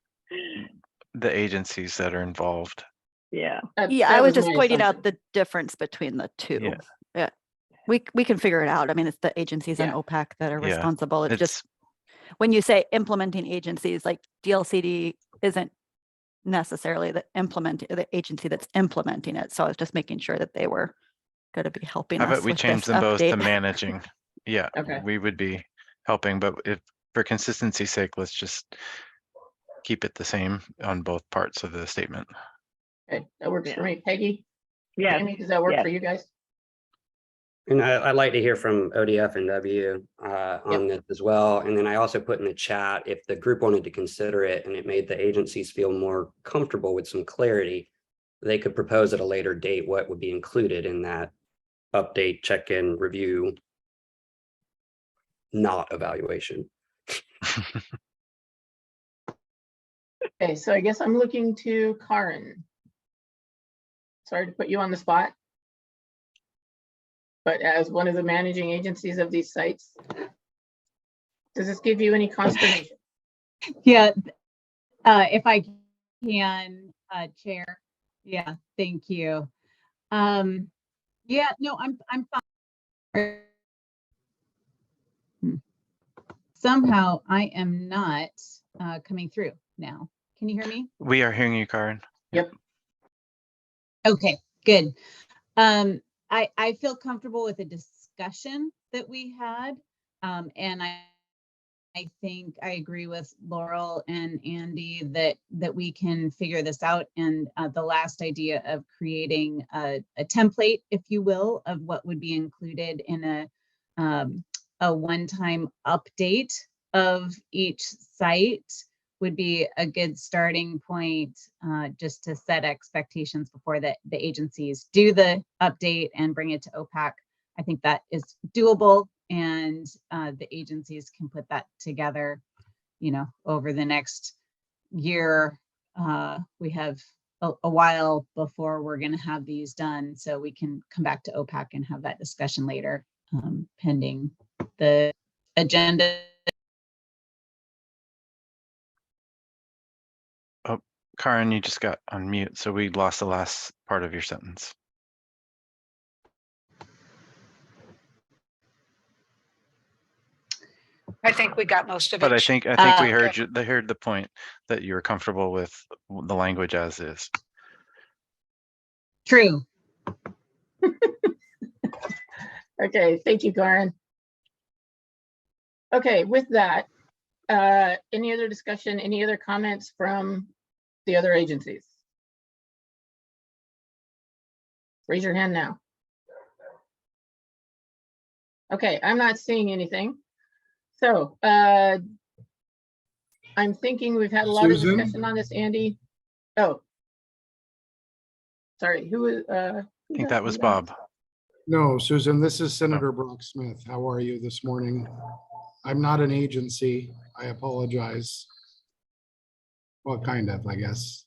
the agencies that are involved. Yeah. Yeah, I was just pointing out the difference between the two. Yeah. Yeah. We can figure it out. I mean, it's the agencies and OPAC that are Yeah, responsible. It's just when you say implementing agencies, like DLCD isn't necessarily the agency that's implementing it. So I was just making sure that they were going to be helping How us about we with change this them both to update. managing? Yeah, Okay. we would be helping, but if for consistency's sake, let's just keep it the same on both parts of the statement. Okay, that works for me. Peggy? Yes, Jamie, does that work yes. for you guys? and I'd like to hear from ODF and W on this as well. And then I also put in the chat, if the group wanted to consider it and it made the agencies feel more comfortable with some clarity, they could propose at a later date what would be included in that update, check-in, review, not evaluation. Okay, so I guess I'm looking to Karin. Sorry to put you on the spot. But as one of the managing agencies of these sites, does this give you any consternation? Yeah, if I can, Chair. Yeah, thank you. Yeah, no, I'm fine. Somehow I am not coming through now. Can you hear me? We are hearing you, Karin. Yep. Okay, good. I feel comfortable with the discussion that we had. And I think I agree with Laurel and Andy that we can figure this out. And the last idea of creating a template, if you will, of what would be included in a one-time update of each site would be a good starting point, just to set expectations before the agencies do the update and bring it to OPAC. I think that is doable, and the agencies can put that together, over the next year. We have a while before we're going to have these done, so we can come back to OPAC and have that discussion later, pending the agenda. Oh, Karin, you just got on mute, so we lost the last part of your sentence. I think we got most of it. But I think we heard you. They heard the point that you were comfortable with the language as is. True. Okay, thank you, Karin. Okay, with that, any other discussion, any other comments from the other agencies? Raise your hand now. Okay, I'm not seeing anything. So I'm thinking we've had a lot of Susan? discussion on this, Andy. Oh. Sorry, who is I think that was Bob. No, Susan, this is Senator Brock Smith. How are you this morning? I'm not an agency. I apologize. Well, kind of, I guess.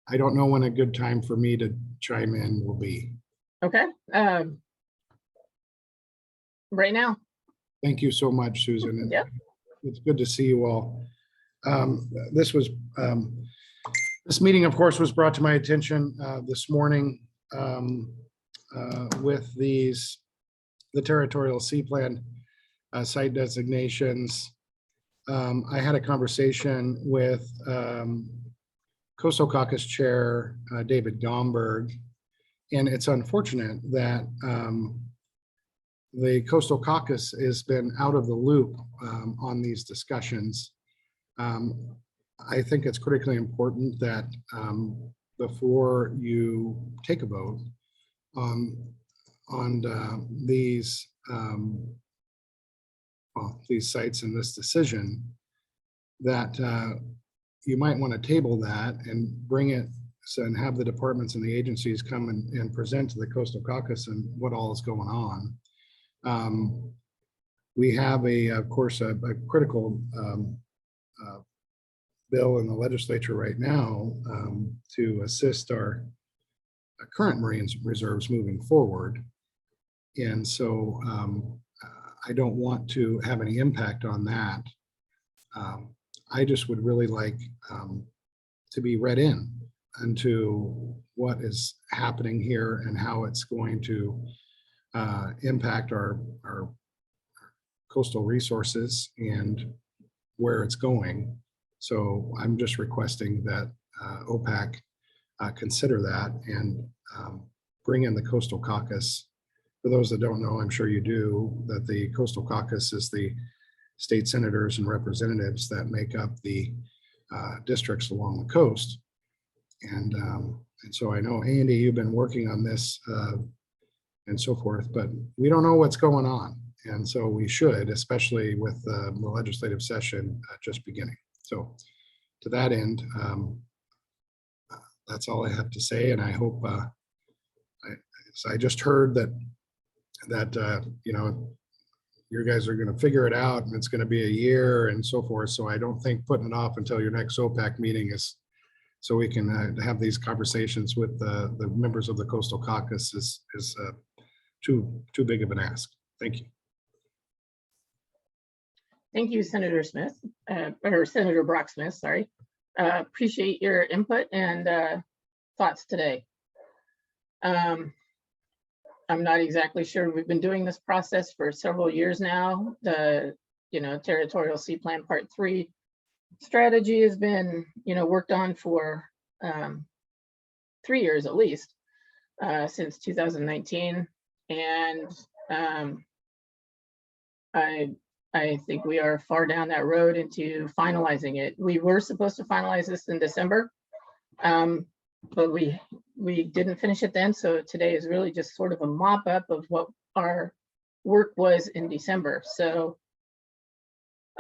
I don't know when a good time for me to chime in will be. Okay. Right now. Thank you so much, Susan. and Yep. It's good to see you all. This meeting, of course, was brought to my attention this morning with the territorial C plan site designations. I had a conversation with Coastal Caucus Chair David Gomberg, and it's unfortunate that the Coastal Caucus has been out of the loop on these discussions. I think it's critically important that before you take a vote on these sites and this decision, that you might want to table that and bring it and have the departments and the agencies come and present to the Coastal Caucus and what all is going on. We have of course, a critical bill in the legislature right now to assist our current Marine reserves moving forward. And so I don't want to have any impact on that. I just would really like to be read in into what is happening here and how it's going to impact our coastal resources and where it's going. So I'm just requesting that OPAC consider that and bring in the Coastal Caucus. For those that don't know, I'm sure you do, that the Coastal Caucus is the state senators and representatives that make up the districts along the coast. And so I know, Andy, you've been working on this and so forth, but we don't know what's going on. And so we should, especially with the legislative session just beginning. So to that end, that's all I have to say. And I hope, I just heard that you know, you guys are going to figure it out and it's going to be a year and so forth. So I don't think putting it off until your next OPAC meeting is, so we can have these conversations with the members of the Coastal Caucus is too big of an ask. Thank you. Thank you, Senator Smith, or Senator Brock Smith, sorry. Appreciate your input and thoughts today. I'm not exactly sure. We've been doing this process for several years now. The Territorial Sea Plan Part 3 strategy has been worked on for 3 years at least, since 2019. And I think we are far down that road into finalizing it. We were supposed to finalize this in December, but we didn't finish it then. So today is really just sort of a mop up of what our work was in December. So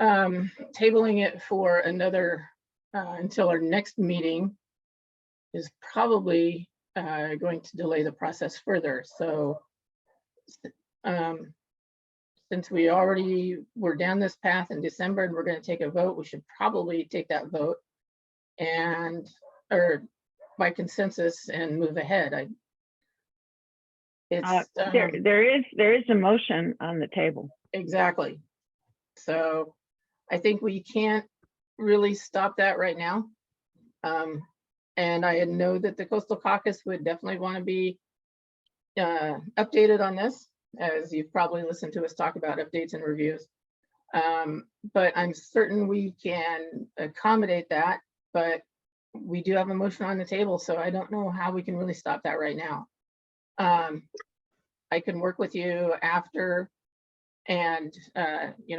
tabling it for another until our next meeting is probably going to delay the process further. So since we already were down this path in December and we're going to take a vote, we should probably take that vote or by consensus and move ahead. There is a motion on the table. Exactly. So I think we can't really stop that right now. And I know that the Coastal Caucus would definitely want to be updated on this, as you've probably listened to us talk about updates and reviews. But I'm certain we can accommodate that, but we do have a motion on the table, so I don't know how we can really stop that right now. I can work with you after and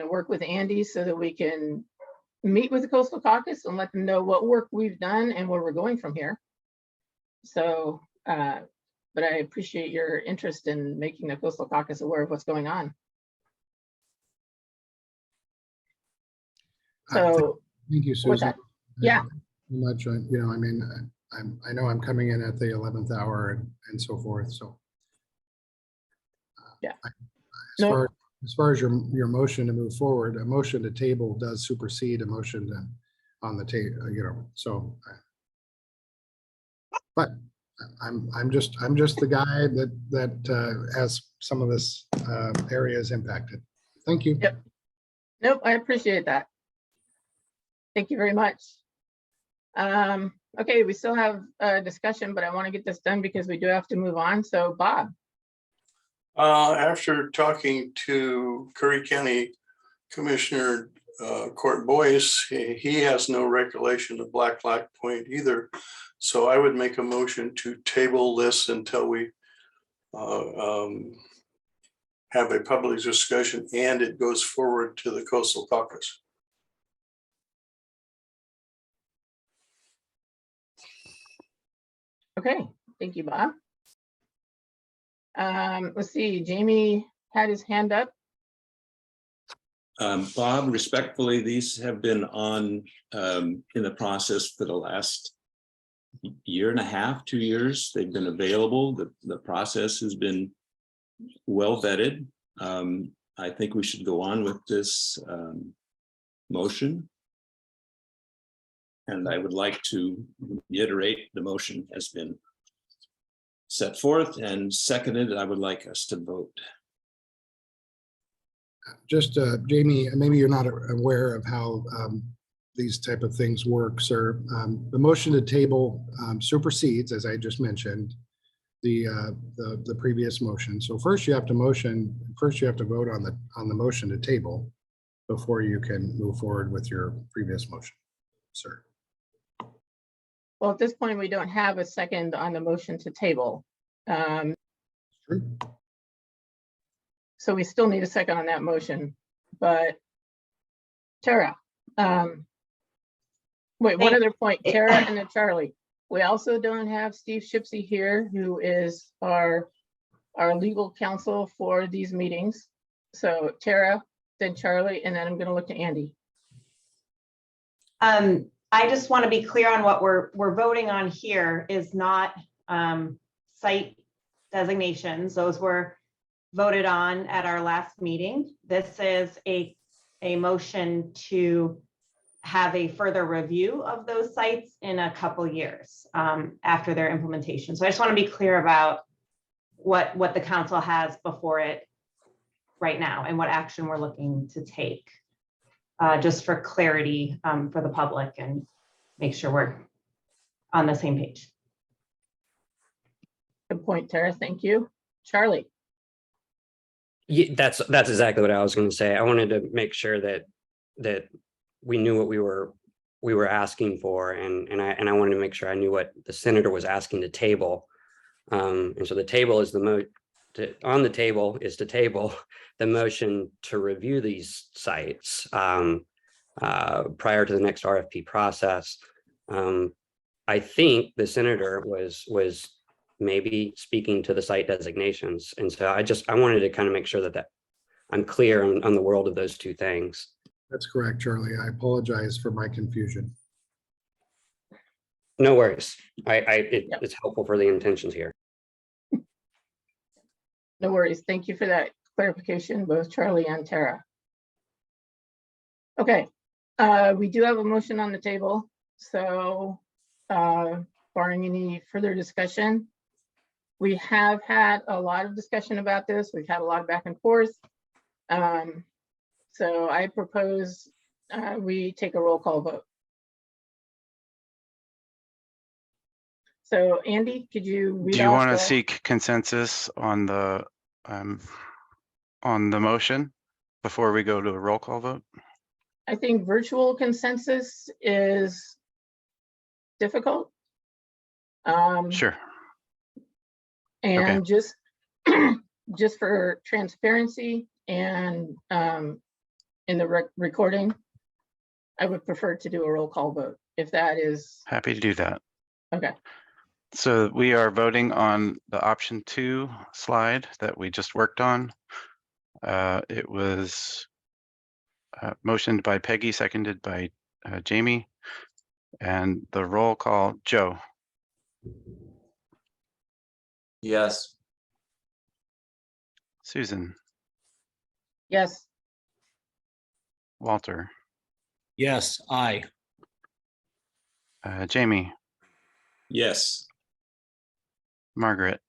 work with Andy so that we can meet with the Coastal Caucus and let them know what work we've done and where we're going from here. So, but I appreciate your interest in making the Coastal Caucus aware of what's going on. So, thank you, Susan. Yeah. Much, I mean, I know I'm coming in at the 11th hour and so forth. So, yeah. As far as your motion to move forward, a motion to table does supersede a motion on the table, so. But I'm just the guy that has some of this areas impacted. Thank you. Yep. Nope, I appreciate that. Thank you very much. Okay, we still have a discussion, but I want to get this done because we do have to move on. So Bob. After talking to Curry County Commissioner Court Boyce, he has no recollection of Black Flag Point either. So I would make a motion to table this until we have a public discussion and it goes forward to the Coastal Caucus. Okay, thank you, Bob. Let's see, Jamie had his hand up. Bob, respectfully, these have been on in the process for the last year and a half, 2 years. They've been available. The process has been well vetted. I think we should go on with this motion. And I would like to reiterate the motion has been set forth and seconded. I would like us to vote. Just, Jamie, maybe you're not aware of how these type of things work, sir. The motion to table supersedes, as I just mentioned, the previous motion. So first you have to vote on the motion to table before you can move forward with your previous motion, sir. Well, at this point, we don't have a second on the motion to table. So we still need a second on that motion, but Tara, wait, one other point, Tara and then Charlie. We also don't have Steve Shipsey here, who is our legal counsel for these meetings. So Tara, then Charlie, and then I'm going to look to Andy. I just want to be clear on what we're voting on here is not site designations. Those were voted on at our last meeting. This is a motion to have a further review of those sites in a couple years after their implementation. So I just want to be clear about what the council has before it right now and what action we're looking to take, just for clarity for the public and make sure we're on the same page. Good point, Tara. Thank you. Charlie. Yeah, that's exactly what I was going to say. I wanted to make sure that we knew what we were asking for, and I wanted to make sure I knew what the senator was asking to table. And so the table is on the table is to table the motion to review these sites prior to the next RFP process. I think the senator was maybe speaking to the site designations. And so I wanted to kind of make sure that I'm clear on the world of those two things. That's correct, Charlie. I apologize for my confusion. No worries. It's helpful for the intentions here. No worries. Thank you for that clarification, both Charlie and Tara. Okay, we do have a motion on the table. So barring any further discussion, we have had a lot of discussion about this. We've had a lot of back and forth. So I propose we take a roll call vote. So Andy, could you read off? Do you want to seek consensus on the motion before we go to a roll call vote? I think virtual consensus is difficult. Sure. And Okay. just for transparency and in the recording, I would prefer to do a roll call vote if that is Happy to do that. okay. So we are voting on the option 2 slide that we just worked on. It was motioned by Peggy, seconded by Jamie, and the roll call, Joe. Yes. Susan, Yes. Walter, Yes, aye. Jamie, Yes. Margaret,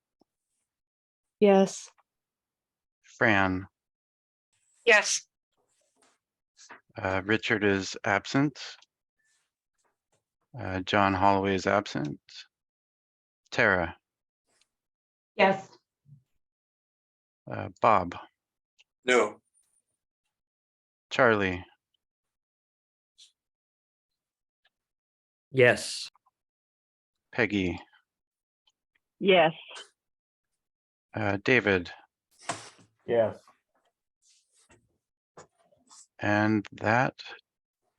Yes. Fran, Yes. Richard is absent. John Holloway is absent. Tara, Yes. Bob, No. Charlie, Yes. Peggy, Yes. David, Yes. and that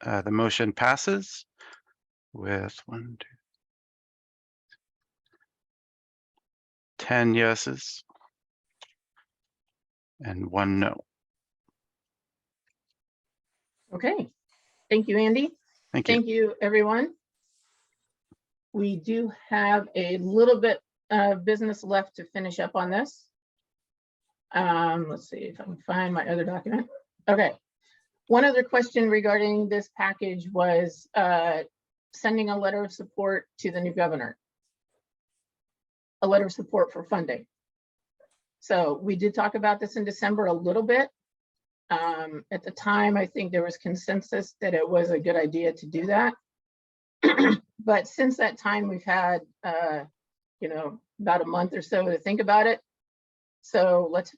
the motion passes with 10 yeses and 1 no. Okay. Thank you, Andy. Thank you. Thank you, everyone. We do have a little bit of business left to finish up on this. Let's see if I can find my other document. Okay. One other question regarding this package was sending a letter of support to the new governor. A letter of support for funding. So we did talk about this in December a little bit. At the time, I think there was consensus that it was a good idea to do that. But since that time, we've had, about a month or so to think about it. So let's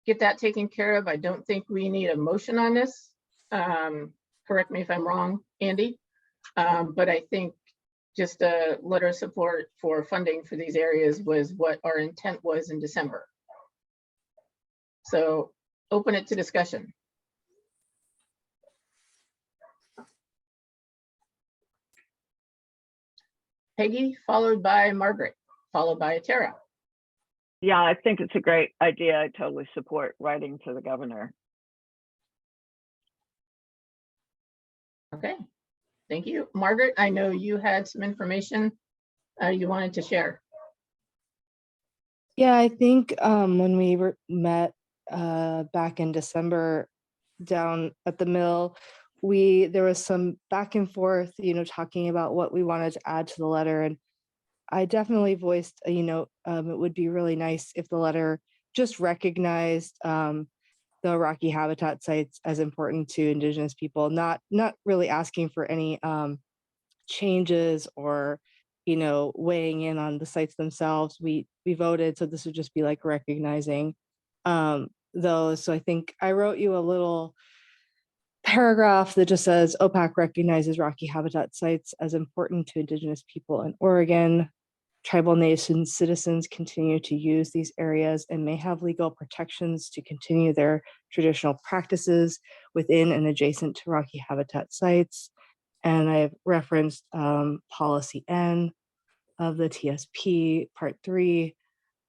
get that taken care of. I don't think we need a motion on this. Correct me if I'm wrong, Andy. But I think just a letter of support for funding for these areas was what our intent was in December. So open it to discussion. Peggy, followed by Margaret, followed by Tara. Yeah, I think it's a great idea. I totally support writing to the governor. Okay, thank you. Margaret, I know you had some information you wanted to share. Yeah, I think when we met back in December down at the mill, there was some back and forth, talking about what we wanted to add to the letter. And I definitely voiced, it would be really nice if the letter just recognized the Rocky habitat sites as important to Indigenous people, not really asking for any changes or weighing in on the sites themselves. We voted, so this would just be like recognizing those. So I think I wrote you a little paragraph that just says OPAC recognizes Rocky habitat sites as important to Indigenous people in Oregon. Tribal nation citizens continue to use these areas and may have legal protections to continue their traditional practices within and adjacent to Rocky habitat sites. And I've referenced policy N of the TSP, part 3.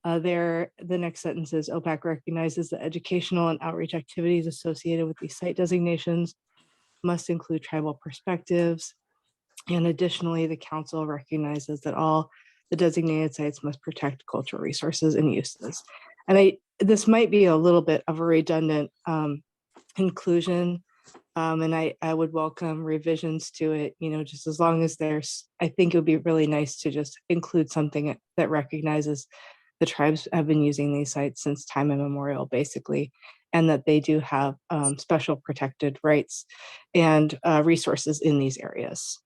The next sentence is OPAC recognizes that educational and outreach activities associated with these site designations must include tribal perspectives. And additionally, the council recognizes that all the designated sites must protect cultural resources and uses. And this might be a little bit of a redundant inclusion, and I would welcome revisions to it, just as long as I think it would be really nice to just include something that recognizes the tribes have been using these sites since time immemorial, basically, and that they do have special protected rights and resources in these areas.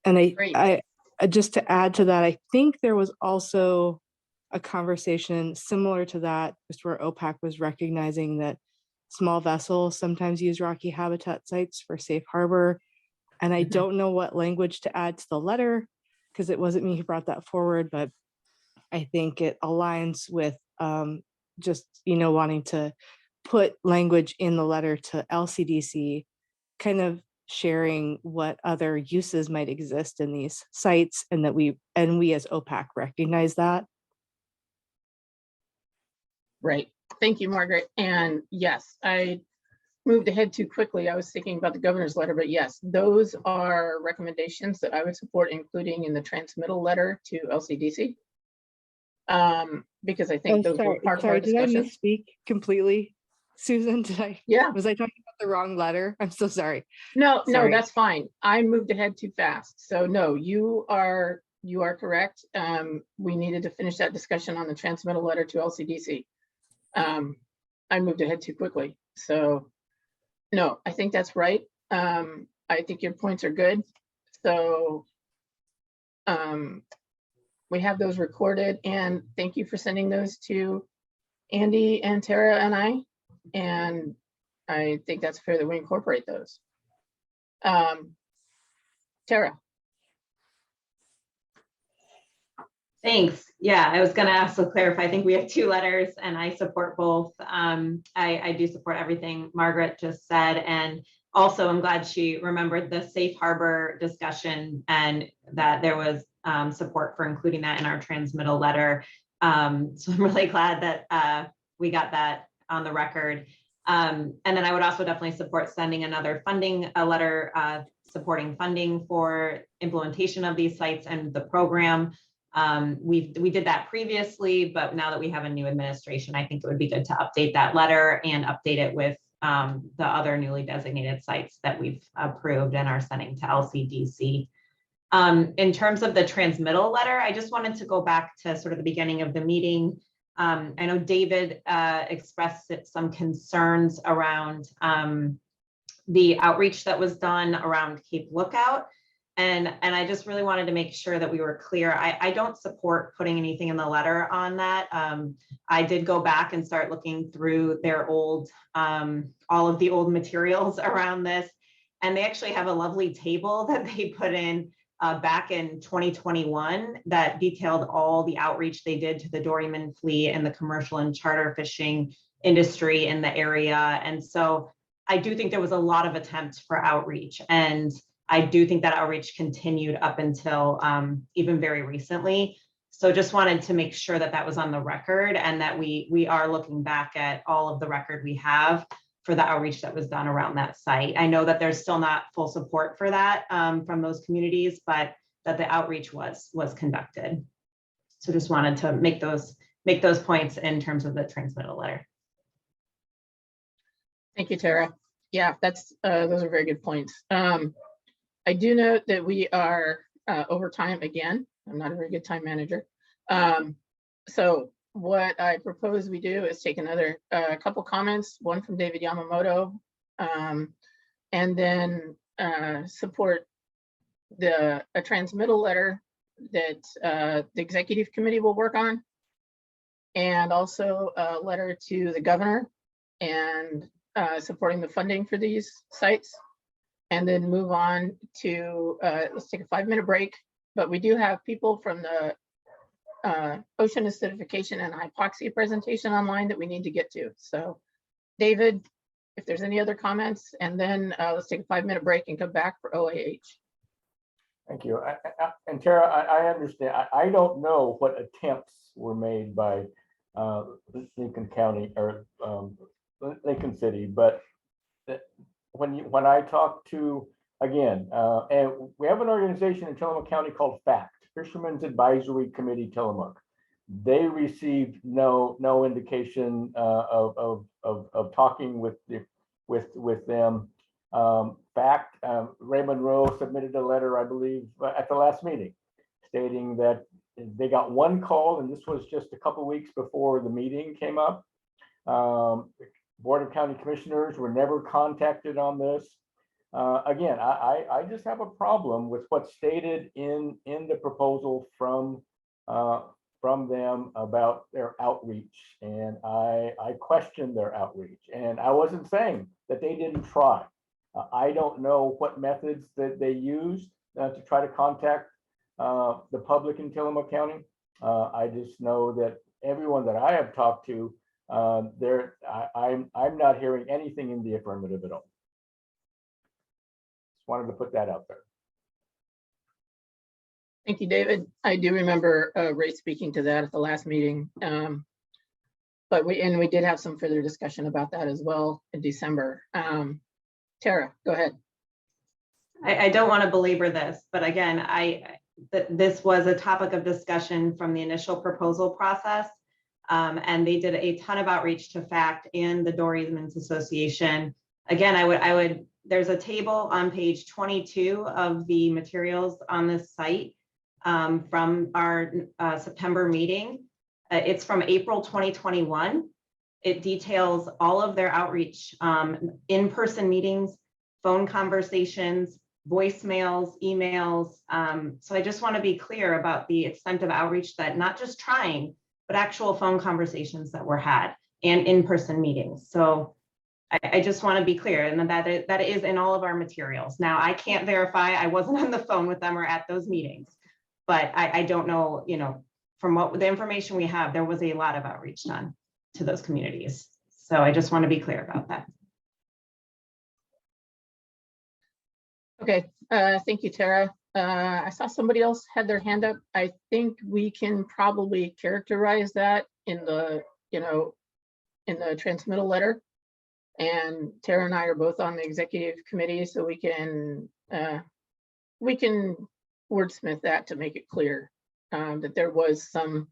And I just to add to that, I think there was also a conversation similar to that, just where OPAC was recognizing that small vessels sometimes use Rocky habitat sites for safe harbor. And I don't know what language to add to the letter, because it wasn't me who brought that forward, but I think it aligns with just, wanting to put language in the letter to LCDC, kind of sharing what other uses might exist in these sites, and that we as OPAC recognize that. Right. Thank you, Margaret. And yes, I moved ahead too quickly. I was thinking about the governor's letter, but yes, those are recommendations that I would support including in the transmittal letter to LCDC. Because I think those were part of our discussion. Did I misspeak completely? Susan, Yeah. Was I talking about the wrong letter? I'm so sorry. No, Sorry. that's fine. I moved ahead too fast. So no, you are correct. We needed to finish that discussion on the transmittal letter to LCDC. I moved ahead too quickly. So no, I think that's right. I think your points are good. So we have those recorded, and thank you for sending those to Andy and Tara and I. And I think that's fair that we incorporate those. Tara. Thanks. Yeah, I was going to also clarify. I think we have 2 letters and I support both. I do support everything Margaret just said. And also I'm glad she remembered the safe harbor discussion and that there was support for including that in our transmittal letter. So I'm really glad that we got that on the record. And then I would also definitely support sending another a letter supporting funding for implementation of these sites and the program. We did that previously, but now that we have a new administration, I think it would be good to update that letter and update it with the other newly designated sites that we've approved and are sending to LCDC. In terms of the transmittal letter, I just wanted to go back to sort of the beginning of the meeting. I know David expressed some concerns around the outreach that was done around Cape Lookout. And I just really wanted to make sure that we were clear. I don't support putting anything in the letter on that. I did go back and start looking through their old, all of the old materials around this. And they actually have a lovely table that they put in back in 2021 that detailed all the outreach they did to the doryman fleet and the commercial and charter fishing industry in the area. And so I do think there was a lot of attempt for outreach. And I do think that outreach continued up until even very recently. So just wanted to make sure that that was on the record and that we are looking back at all of the record we have for the outreach that was done around that site. I know that there's still not full support for that from those communities, but that the outreach was conducted. So just wanted to make those points in terms of the transmittal letter. Thank you, Tara. Yeah, those are very good points. I do note that we are over time again. I'm not a very good time manager. So what I propose we do is take another couple comments, one from David Yamamoto, and then support a transmittal letter that the executive committee will work on, and also a letter to the governor and supporting the funding for these sites, and then move on to, let's take a 5-minute break. But we do have people from the ocean acidification and hypoxia presentation online that we need to get to. So David, if there's any other comments, and then let's take a 5-minute break and come back for OAH. Thank you. And Tara, I understand. I don't know what attempts were made by Lincoln County or Lincoln City, but when I talk to, again, and we have an organization in Tillamook County called FACT, Fishermen's Advisory Committee Tillamook. They received no indication of talking with them. FACT, Ray Monroe submitted a letter, I believe, at the last meeting, stating that they got one call, and this was just a couple weeks before the meeting came up. Board of County Commissioners were never contacted on this. Again, I just have a problem with what's stated in the proposal from them about their outreach, and I question their outreach. And I wasn't saying that they didn't try. I don't know what methods that they used to try to contact the public in Tillamook County. I just know that everyone that I have talked to, I'm not hearing anything in the affirmative at all. Just wanted to put that out there. Thank you, David. I do remember Ray speaking to that at the last meeting. But we did have some further discussion about that as well in December. Tara, go ahead. I don't want to belabor this, but again, this was a topic of discussion from the initial proposal process. And they did a ton of outreach to FACT and the Dorymen's Association. Again, I would, there's a table on page 22 of the materials on this site from our September meeting. It's from April 2021. It details all of their outreach, in-person meetings, phone conversations, voicemails, emails. So I just want to be clear about the extent of outreach, that not just trying, but actual phone conversations that were had and in-person meetings. So I just want to be clear, and that is in all of our materials. Now, I can't verify, I wasn't on the phone with them or at those meetings, but I don't know, from what the information we have, there was a lot of outreach done to those communities. So I just want to be clear about that. Okay, thank you, Tara. I saw somebody else had their hand up. I think we can probably characterize that in the, in the transmittal letter. And Tara and I are both on the executive committee, so we can wordsmith that to make it clear. that there was some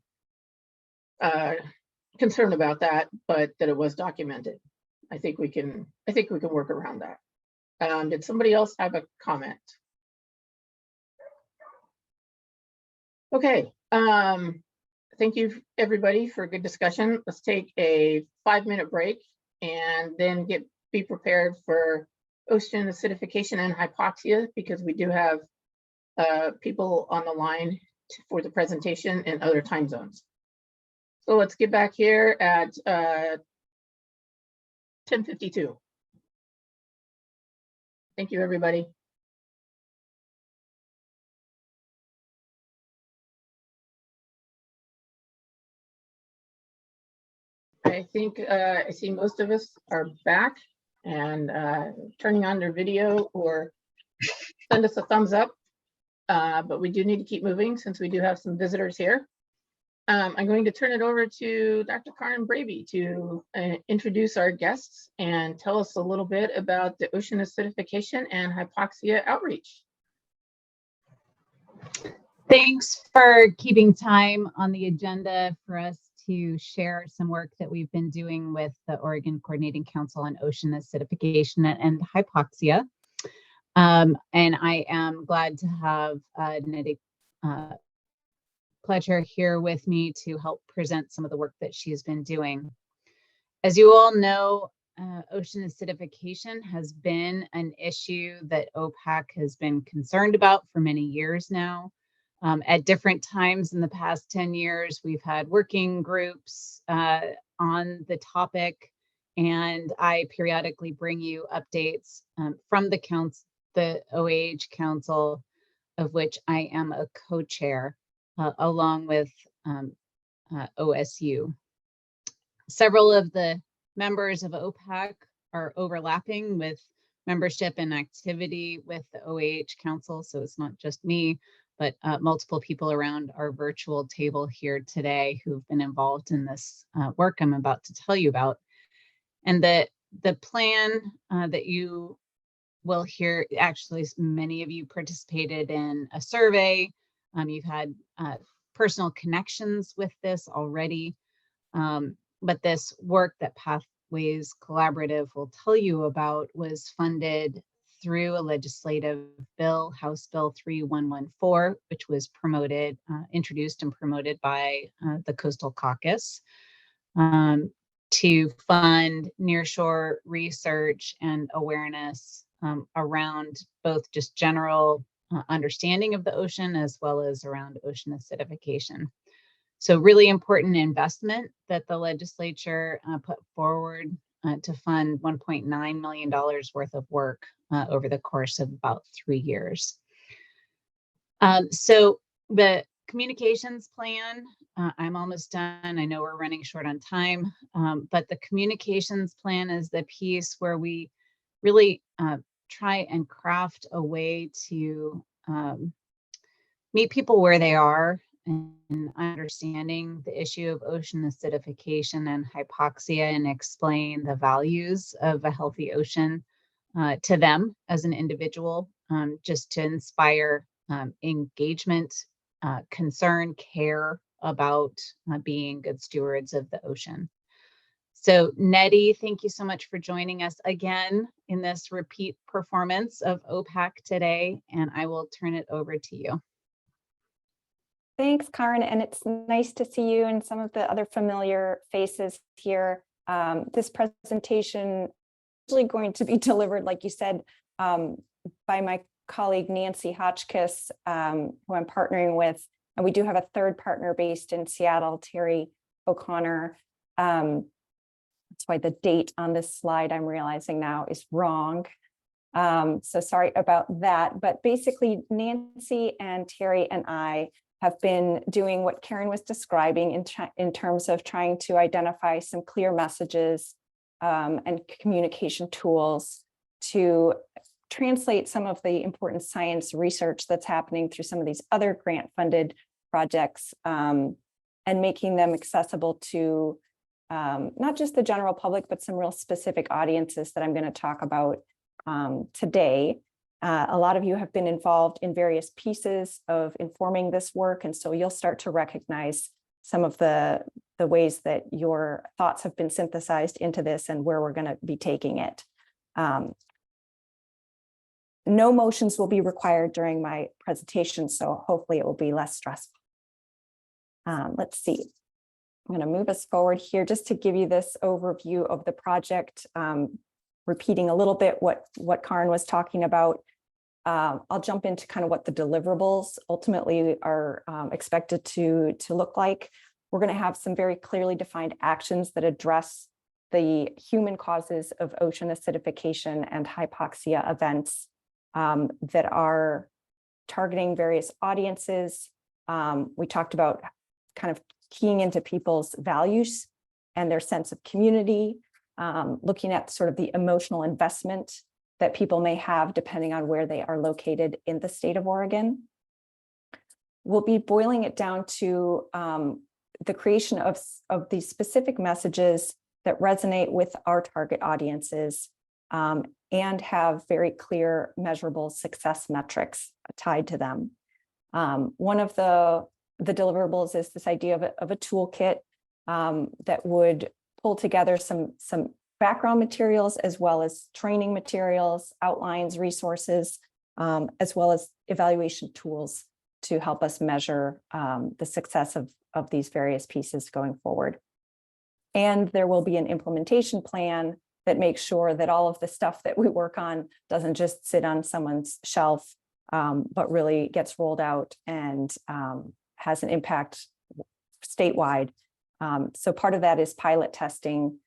concern about that, but that it was documented. I think we can work around that. Did somebody else have a comment? Okay, thank you everybody for a good discussion. Let's take a 5-minute break and then be prepared for ocean acidification and hypoxia, because we do have people on the line for the presentation in other time zones. So let's get back here at 10:52. Thank you, everybody. I think I see most of us are back and turning on their video, or send us a thumbs up. But we do need to keep moving since we do have some visitors here. I'm going to turn it over to Dr. Karen Braby to introduce our guests and tell us a little bit about the ocean acidification and hypoxia outreach. Thanks for keeping time on the agenda for us to share some work that we've been doing with the Oregon Coordinating Council on Ocean Acidification and Hypoxia. And I am glad to have Nettie Pletcher here with me to help present some of the work that she's been doing. As you all know, ocean acidification has been an issue that OPAC has been concerned about for many years now. At different times in the past 10 years, we've had working groups on the topic, and I periodically bring you updates from the OAH Council, of which I am a co-chair, along with OSU. Several of the members of OPAC are overlapping with membership and activity with the OAH Council, so it's not just me, but multiple people around our virtual table here today who've been involved in this work I'm about to tell you about. And the plan that you will hear, actually many of you participated in a survey. You've had personal connections with this already, but this work that Pathways Collaborative will tell you about was funded through a legislative bill, House Bill 3114, which was introduced and promoted by the Coastal Caucus to fund nearshore research and awareness around both just general understanding of the ocean as well as around ocean acidification. So really important investment that the legislature put forward to fund $1.9 million worth of work over the course of about 3 years. So the communications plan, I'm almost done. I know we're running short on time, but the communications plan is the piece where we really try and craft a way to meet people where they are and understanding the issue of ocean acidification and hypoxia, and explain the values of a healthy ocean to them as an individual, just to inspire engagement, concern, care about being good stewards of the ocean. So Nettie, thank you so much for joining us again in this repeat performance of OPAC today, and I will turn it over to you. Thanks, Karen, and it's nice to see you and some of the other familiar faces here. This presentation is actually going to be delivered, like you said, by my colleague Nancy Hotchkiss, who I'm partnering with, and we do have a third partner based in Seattle, Terry O'Connor. That's why the date on this slide I'm realizing now is wrong. So sorry about that, but basically Nancy and Terry and I have been doing what Karen was describing in terms of trying to identify some clear messages and communication tools to translate some of the important science research that's happening through some of these other grant-funded projects, and making them accessible to not just the general public, but some real specific audiences that I'm going to talk about today. A lot of you have been involved in various pieces of informing this work, and so you'll start to recognize some of the ways that your thoughts have been synthesized into this and where we're going to be taking it. No motions will be required during my presentation, so hopefully it will be less stressful. Let's see. I'm going to move us forward here just to give you this overview of the project, repeating a little bit what Karin was talking about. I'll jump into kind of what the deliverables ultimately are expected to look like. We're going to have some very clearly defined actions that address the human causes of ocean acidification and hypoxia events that are targeting various audiences. We talked about kind of keying into people's values and their sense of community, looking at sort of the emotional investment that people may have depending on where they are located in the state of Oregon. We'll be boiling it down to the creation of these specific messages that resonate with our target audiences and have very clear measurable success metrics tied to them. One of the deliverables is this idea of a toolkit that would pull together some background materials as well as training materials, outlines, resources, as well as evaluation tools to help us measure the success of these various pieces going forward. And there will be an implementation plan that makes sure that all of the stuff that we work on doesn't just sit on someone's shelf, but really gets rolled out and has an impact statewide. So part of that is pilot testing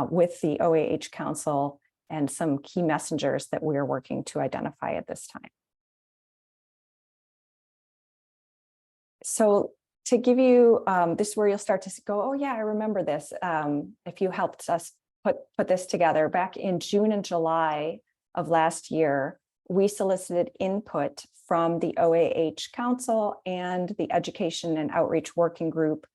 with the OAH Council and some key messengers that we are working to identify at this time. So to give you, this is where you'll start to go, oh yeah, I remember this. If you helped us put this together back in June and July of last year, we solicited input from the OAH Council and the Education and Outreach Working Group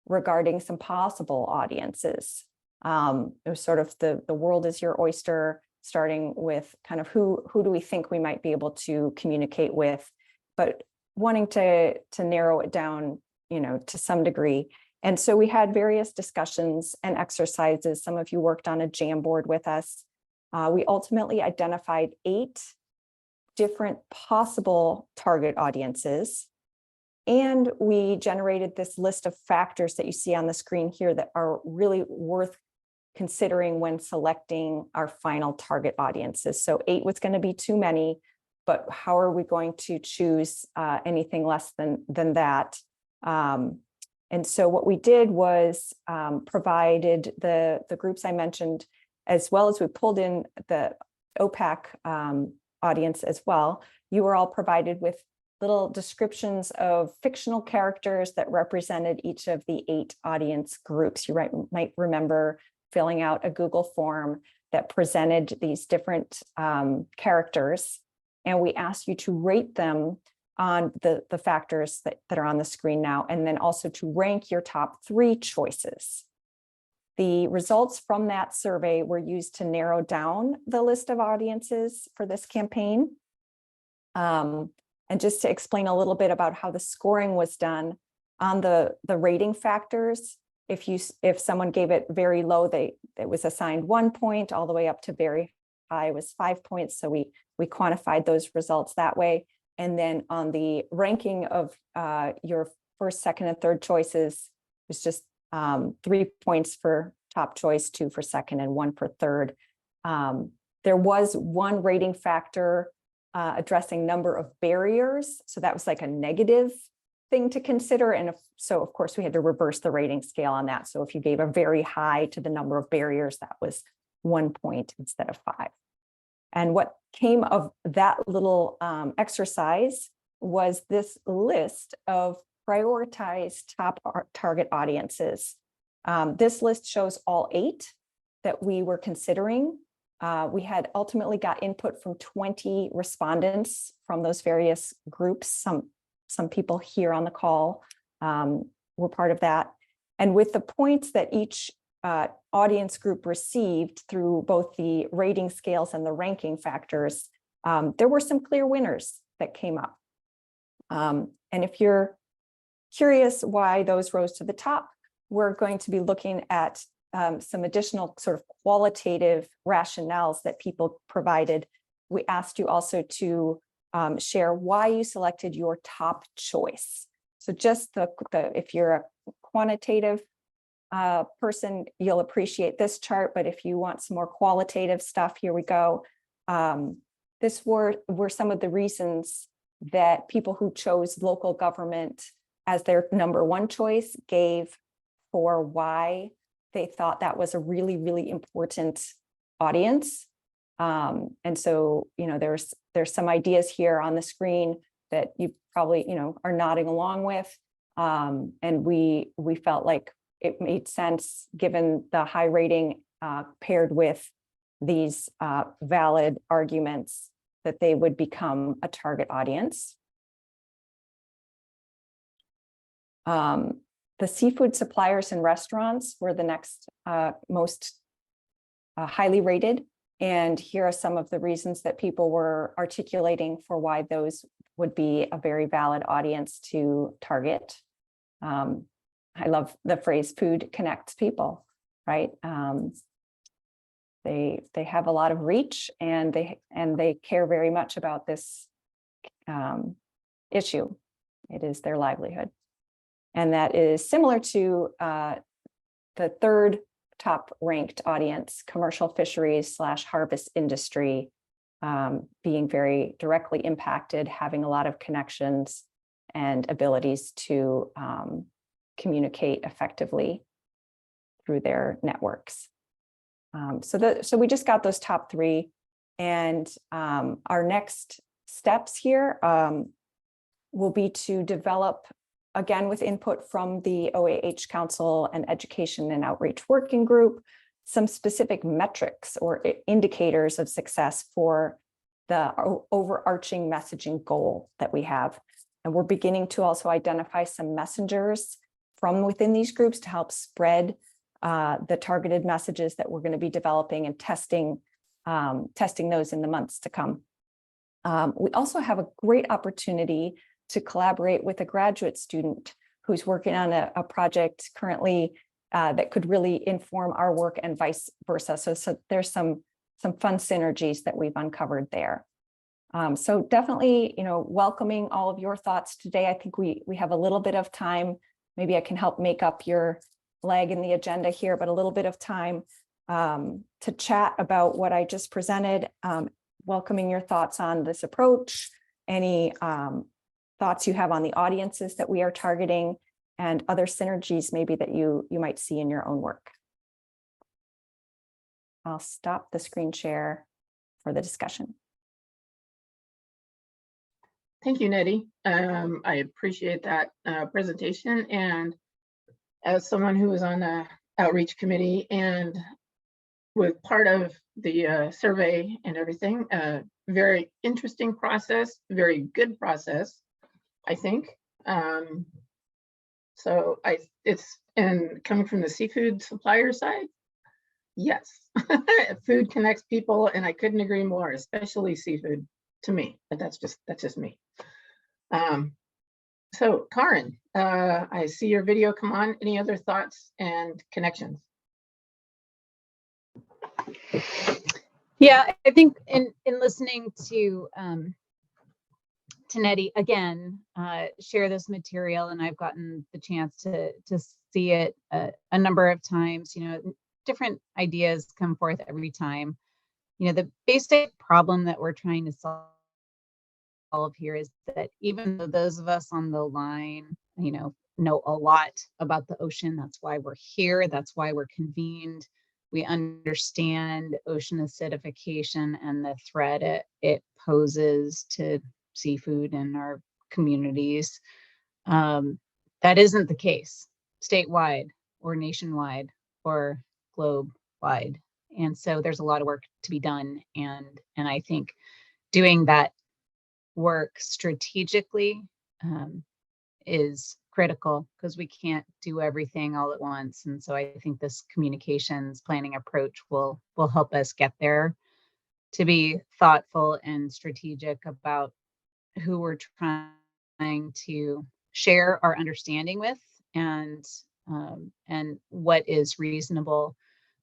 regarding some possible audiences. It was sort of the world is your oyster, starting with kind of who do we think we might be able to communicate with, but wanting to narrow it down, to some degree. And so we had various discussions and exercises. Some of you worked on a Jamboard with us. We ultimately identified 8 different possible target audiences. And we generated this list of factors that you see on the screen here that are really worth considering when selecting our final target audiences. So 8 was going to be too many, but how are we going to choose anything less than that? And so what we did was provided the groups I mentioned, as well as we pulled in the OPAC audience as well. You were all provided with little descriptions of fictional characters that represented each of the 8 audience groups. You might remember filling out a Google form that presented these different characters, and we asked you to rate them on the factors that are on the screen now, and then also to rank your top 3 choices. The results from that survey were used to narrow down the list of audiences for this campaign. And just to explain a little bit about how the scoring was done on the rating factors, if someone gave it very low, it was assigned 1 point, all the way up to very high was 5 points. So we quantified those results that way. And then on the ranking of your first, second, and third choices, it was just 3 points for top choice, 2 for second, and 1 for third. There was one rating factor addressing number of barriers. So that was like a negative thing to consider. And so of course we had to reverse the rating scale on that. So if you gave a very high to the number of barriers, that was 1 point instead of 5. And what came of that little exercise was this list of prioritized top target audiences. This list shows all 8 that we were considering. We had ultimately got input from 20 respondents from those various groups. Some people here on the call were part of that. And with the points that each audience group received through both the rating scales and the ranking factors, there were some clear winners that came up. And if you're curious why those rose to the top, we're going to be looking at some additional sort of qualitative rationales that people provided. We asked you also to share why you selected your top choice. So just if you're a quantitative person, you'll appreciate this chart, but if you want some more qualitative stuff, here we go. This were some of the reasons that people who chose local government as their number one choice gave for why they thought that was a really, really important audience. And so, there's some ideas here on the screen that you probably, are nodding along with. And we felt like it made sense given the high rating paired with these valid arguments that they would become a target audience. The seafood suppliers and restaurants were the next most highly rated. And here are some of the reasons that people were articulating for why those would be a very valid audience to target. I love the phrase "food connects people," right? They have a lot of reach, and they care very much about this issue. It is their livelihood. And that is similar to the third top ranked audience, commercial fisheries / harvest industry, being very directly impacted, having a lot of connections and abilities to communicate effectively through their networks. So we just got those top three, and our next steps here will be to develop, again, with input from the OAH Council and Education and Outreach Working Group, some specific metrics or indicators of success for the overarching messaging goal that we have. And we're beginning to also identify some messengers from within these groups to help spread the targeted messages that we're going to be developing and testing those in the months to come. We also have a great opportunity to collaborate with a graduate student who's working on a project currently that could really inform our work and vice versa. So there's some fun synergies that we've uncovered there. So definitely, welcoming all of your thoughts today. I think we have a little bit of time. Maybe I can help make up your lag in the agenda here, but a little bit of time to chat about what I just presented, welcoming your thoughts on this approach, any thoughts you have on the audiences that we are targeting, and other synergies maybe that you might see in your own work. I'll stop the screen share for the discussion. Thank you, Nettie. I appreciate that presentation. And as someone who was on the outreach committee and with part of the survey and everything, very interesting process, very good process, I think. So and coming from the seafood supplier side, yes, food connects people, and I couldn't agree more, especially seafood to me, but that's just me. So Karin, I see your video come on. Any other thoughts and connections? Yeah, I think in listening to Nettie again, share this material, and I've gotten the chance to see it a number of times. Different ideas come forth every time. The basic problem that we're trying to solve here is that even though those of us on the line, know a lot about the ocean, that's why we're here, that's why we're convened. We understand ocean acidification and the threat it poses to seafood in our communities. That isn't the case statewide or nationwide or globe wide. And so there's a lot of work to be done. And I think doing that work strategically is critical, because we can't do everything all at once. And so I think this communications planning approach will help us get there. to be thoughtful and strategic about who we're trying to share our understanding with, and what is reasonable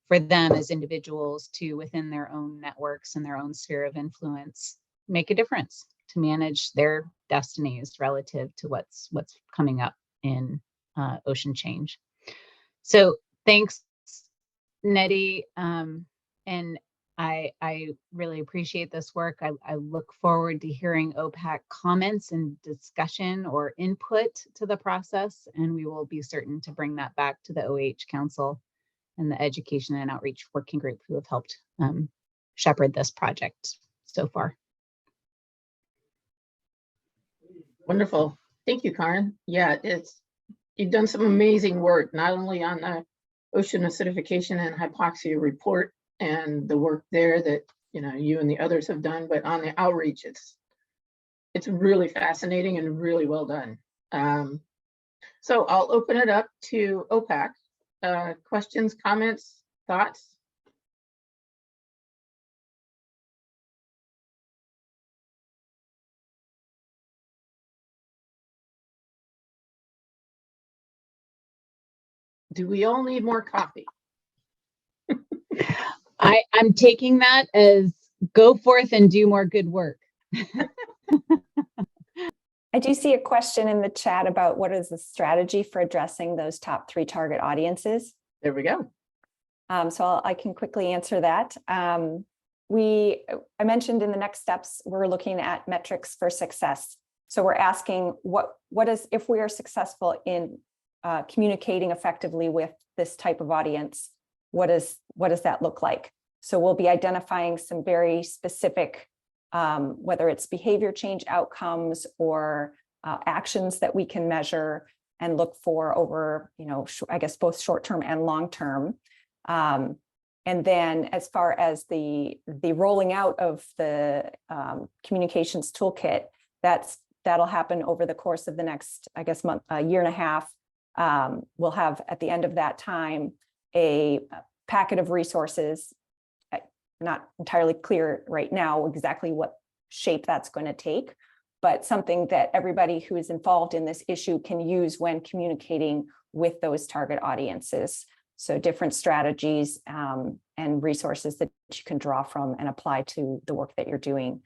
for them as individuals to, within their own networks and their own sphere of influence, make a difference to manage their destinies relative to what's coming up in ocean change. So thanks, Nettie. And I really appreciate this work. I look forward to hearing OPAC comments and discussion or input to the process, and we will be certain to bring that back to the OH Council and the Education and Outreach Working Group who have helped shepherd this project so far. Wonderful. Thank you, Karen. Yeah, you've done some amazing work, not only on the ocean acidification and hypoxia report and the work there that you and the others have done, but on the outreach, it's really fascinating and really well done. So I'll open it up to OPAC. Questions, comments, thoughts? Do we all need more coffee? I'm taking that as go forth and do more good work. I do see a question in the chat about what is the strategy for addressing those top 3 target audiences. There we go. So I can quickly answer that. I mentioned in the next steps, we're looking at metrics for success. So we're asking what is, if we are successful in communicating effectively with this type of audience, what does that look like? So we'll be identifying some very specific, whether it's behavior change outcomes or actions that we can measure and look for over, I guess both short-term and long-term. And then as far as the rolling out of the communications toolkit, that'll happen over the course of the next, I guess, month, year and a half. We'll have at the end of that time a packet of resources. Not entirely clear right now exactly what shape that's going to take, but something that everybody who is involved in this issue can use when communicating with those target audiences. So different strategies and resources that you can draw from and apply to the work that you're doing.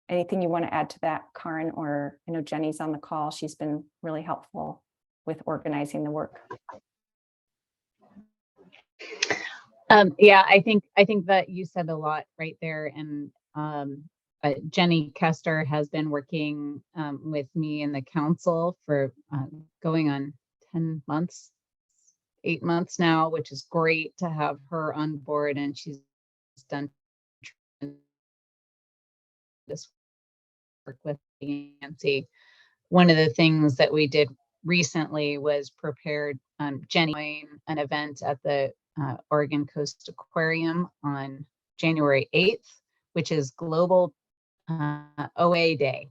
Anything you want to add to that, Karen? Or I know Jenny's on the call. She's been really helpful with organizing the work. Yeah, I think that you said a lot right there. And Jenny Kester has been working with me in the council for going on 10 months, 8 months now, which is great to have her on board. And she's done this work with Nancy. One of the things that we did recently was prepared Jenny an event at the Oregon Coast Aquarium on January 8th, which is Global OA Day.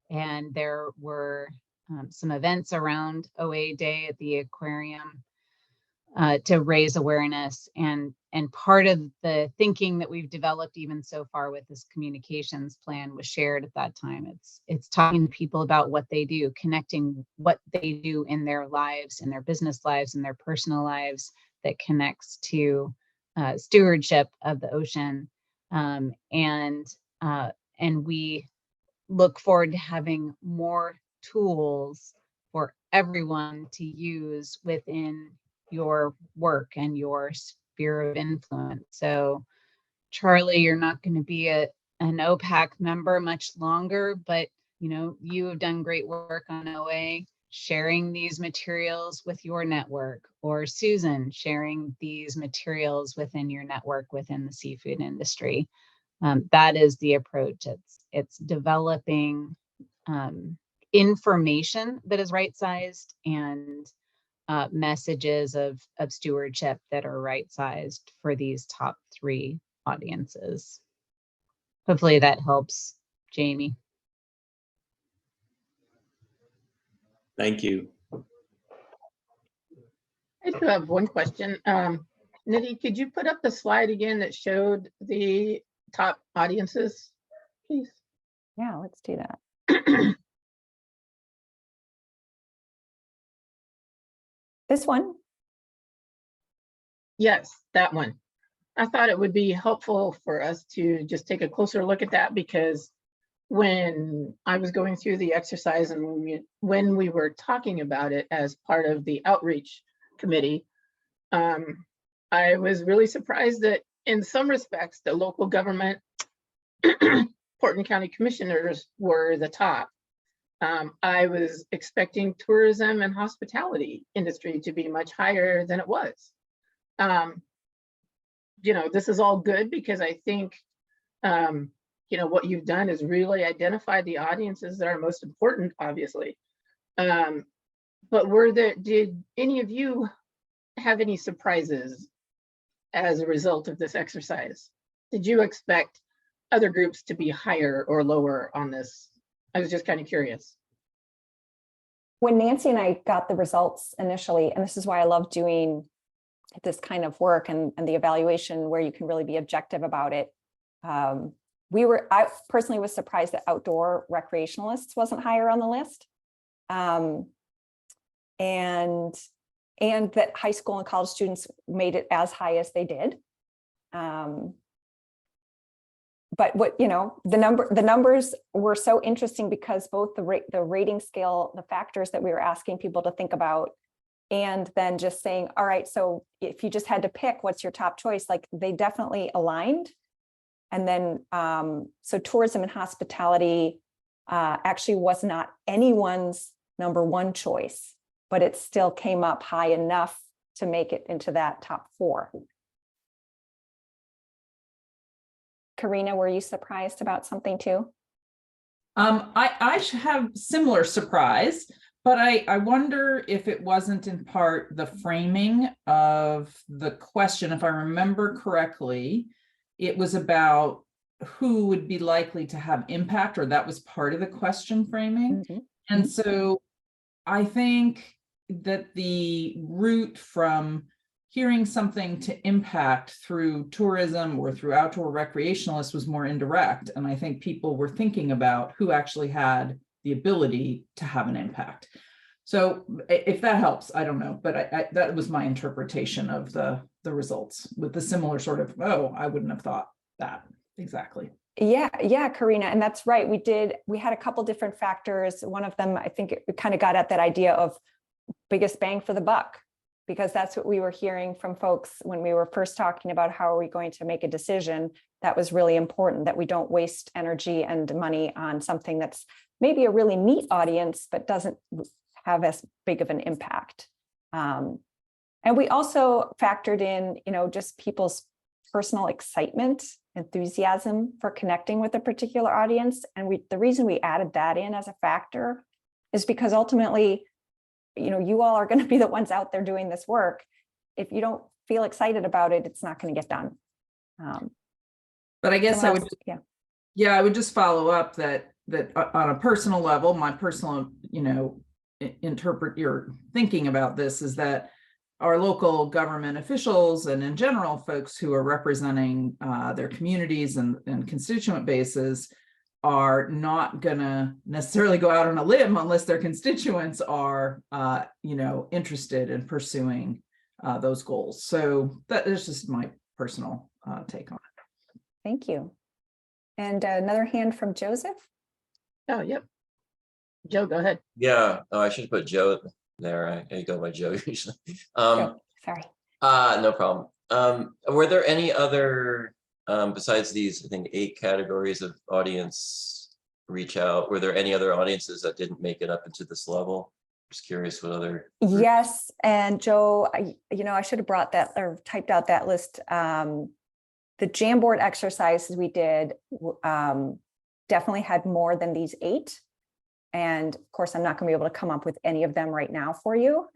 And there were some events around OA Day at the aquarium to raise awareness. And part of the thinking that we've developed even so far with this communications plan was shared at that time. It's talking to people about what they do, connecting what they do in their lives, in their business lives, in their personal lives, that connects to stewardship of the ocean. And we look forward to having more tools for everyone to use within your work and your sphere of influence. So Charlie, you're not going to be an OPAC member much longer, but you have done great work on OA, sharing these materials with your network, or Susan sharing these materials within your network within the seafood industry. That is the approach. It's developing information that is right-sized and messages of stewardship that are right-sized for these top 3 audiences. Hopefully that helps, Jamie. Thank you. I still have one question. Nidhi, could you put up the slide again that showed the top audiences, please? Yeah, let's do that. This one? Yes, that one. I thought it would be helpful for us to just take a closer look at that, because when I was going through the exercise and when we were talking about it as part of the outreach committee, I was really surprised that in some respects, the local government, Portland County Commissioners were the top. I was expecting tourism and hospitality industry to be much higher than it was. You know, this is all good because I think, you know, what you've done is really identify the audiences that are most important, obviously. But did any of you have any surprises as a result of this exercise? Did you expect other groups to be higher or lower on this? I was just kind of curious. When Nancy and I got the results initially, and this is why I love doing this kind of work and the evaluation where you can really be objective about it. I personally was surprised that outdoor recreationalists wasn't higher on the list. And that high school and college students made it as high as they did. But what, you know, the numbers were so interesting because both the rating scale, the factors that we were asking people to think about, and then just saying, all right, so if you just had to pick what's your top choice, like they definitely aligned. And then, so tourism and hospitality actually was not anyone's number one choice, but it still came up high enough to make it into that top 4. Karina, were you surprised about something too? I have similar surprise, but I wonder if it wasn't in part the framing of the question. If I remember correctly, it was about who would be likely to have impact, or that was part of the question framing. Mm-hmm. And so I think that the route from hearing something to impact through tourism or through outdoor recreationalists was more indirect. And I think people were thinking about who actually had the ability to have an impact. So if that helps, I don't know, but that was my interpretation of the results, with the similar sort of, oh, I wouldn't have thought that exactly. Yeah, Karina, and that's right. We had a couple different factors. One of them, I think it kind of got at that idea of biggest bang for the buck, because that's what we were hearing from folks when we were first talking about how are we going to make a decision. That was really important, that we don't waste energy and money on something that's maybe a really neat audience, but doesn't have as big of an impact. And we also factored in, you know, just people's personal excitement, enthusiasm for connecting with a particular audience. And the reason we added that in as a factor is because ultimately, you know, you all are going to be the ones out there doing this work. If you don't feel excited about it, it's not going to get done. But I guess I would, I would just follow up that on a personal level, my personal, you know, interpret your thinking about this is that our local government officials and in general folks who are representing their communities and constituent bases are not gonna necessarily go out on a limb unless their constituents are you know, interested in pursuing those goals. So that is just my personal take on it. Thank you. And another hand from Joseph. Oh, yep. Joe, go ahead. Yeah, I should put Joe there. I go by Joe usually. Joe, sorry. No problem. Were there any other, besides these, I think 8 categories of audience reach out, were there any other audiences that didn't make it up into this level? Just curious what other. Yes, and Joe, I should have brought that or typed out that list. The Jamboard exercises we did definitely had more than these 8. And of course, I'm not going to be able to come up with any of them right now for you,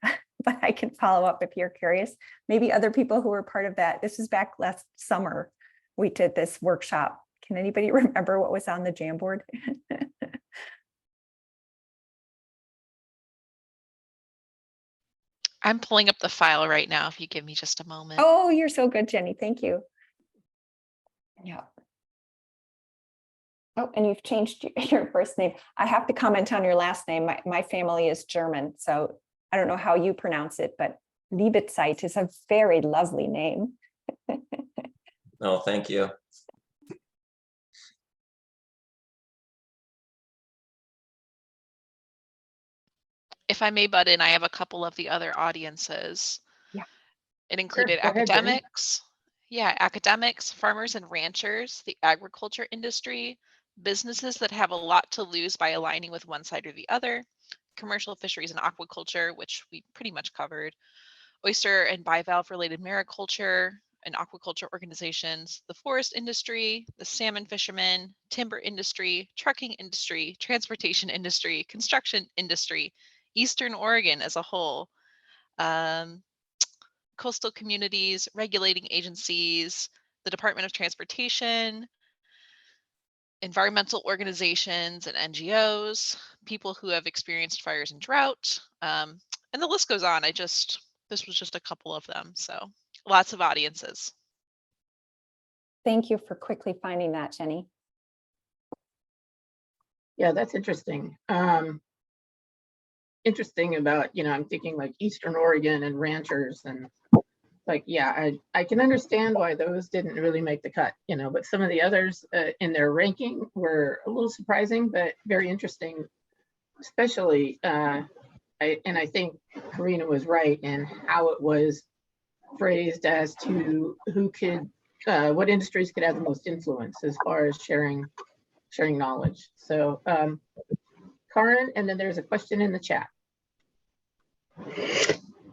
but I can follow up if you're curious. Maybe other people who were part of that. This was back last summer. We did this workshop. Can anybody remember what was on the Jamboard? I'm pulling up the file right now, if you give me just a moment. Oh, you're so good, Jenny. Thank you. Yeah. Oh, and you've changed your first name. I have to comment on your last name. My family is German, so I don't know how you pronounce it, but Liebetzeit is a very lovely name. Oh, thank you. If I may butt in, I have a couple of the other audiences. Yeah. It included go ahead, Jenny. academics. Yeah, academics, farmers and ranchers, the agriculture industry, businesses that have a lot to lose by aligning with one side or the other, commercial fisheries and aquaculture, which we pretty much covered, oyster and bivalve related mariculture and aquaculture organizations, the forest industry, the salmon fishermen, timber industry, trucking industry, transportation industry, construction industry, Eastern Oregon as a whole, coastal communities, regulating agencies, the Department of Transportation, environmental organizations and NGOs, people who have experienced fires and drought, and the list goes on. This was just a couple of them, so lots of audiences. Thank you for quickly finding that, Jenny. Yeah, that's interesting. Interesting about, I'm thinking like Eastern Oregon and ranchers and like, yeah, I can understand why those didn't really make the cut, but some of the others in their ranking were a little surprising, but very interesting, especially, I think Karina was right in how it was phrased as to who could, what industries could have the most influence as far as sharing knowledge. So Karin, and then there's a question in the chat.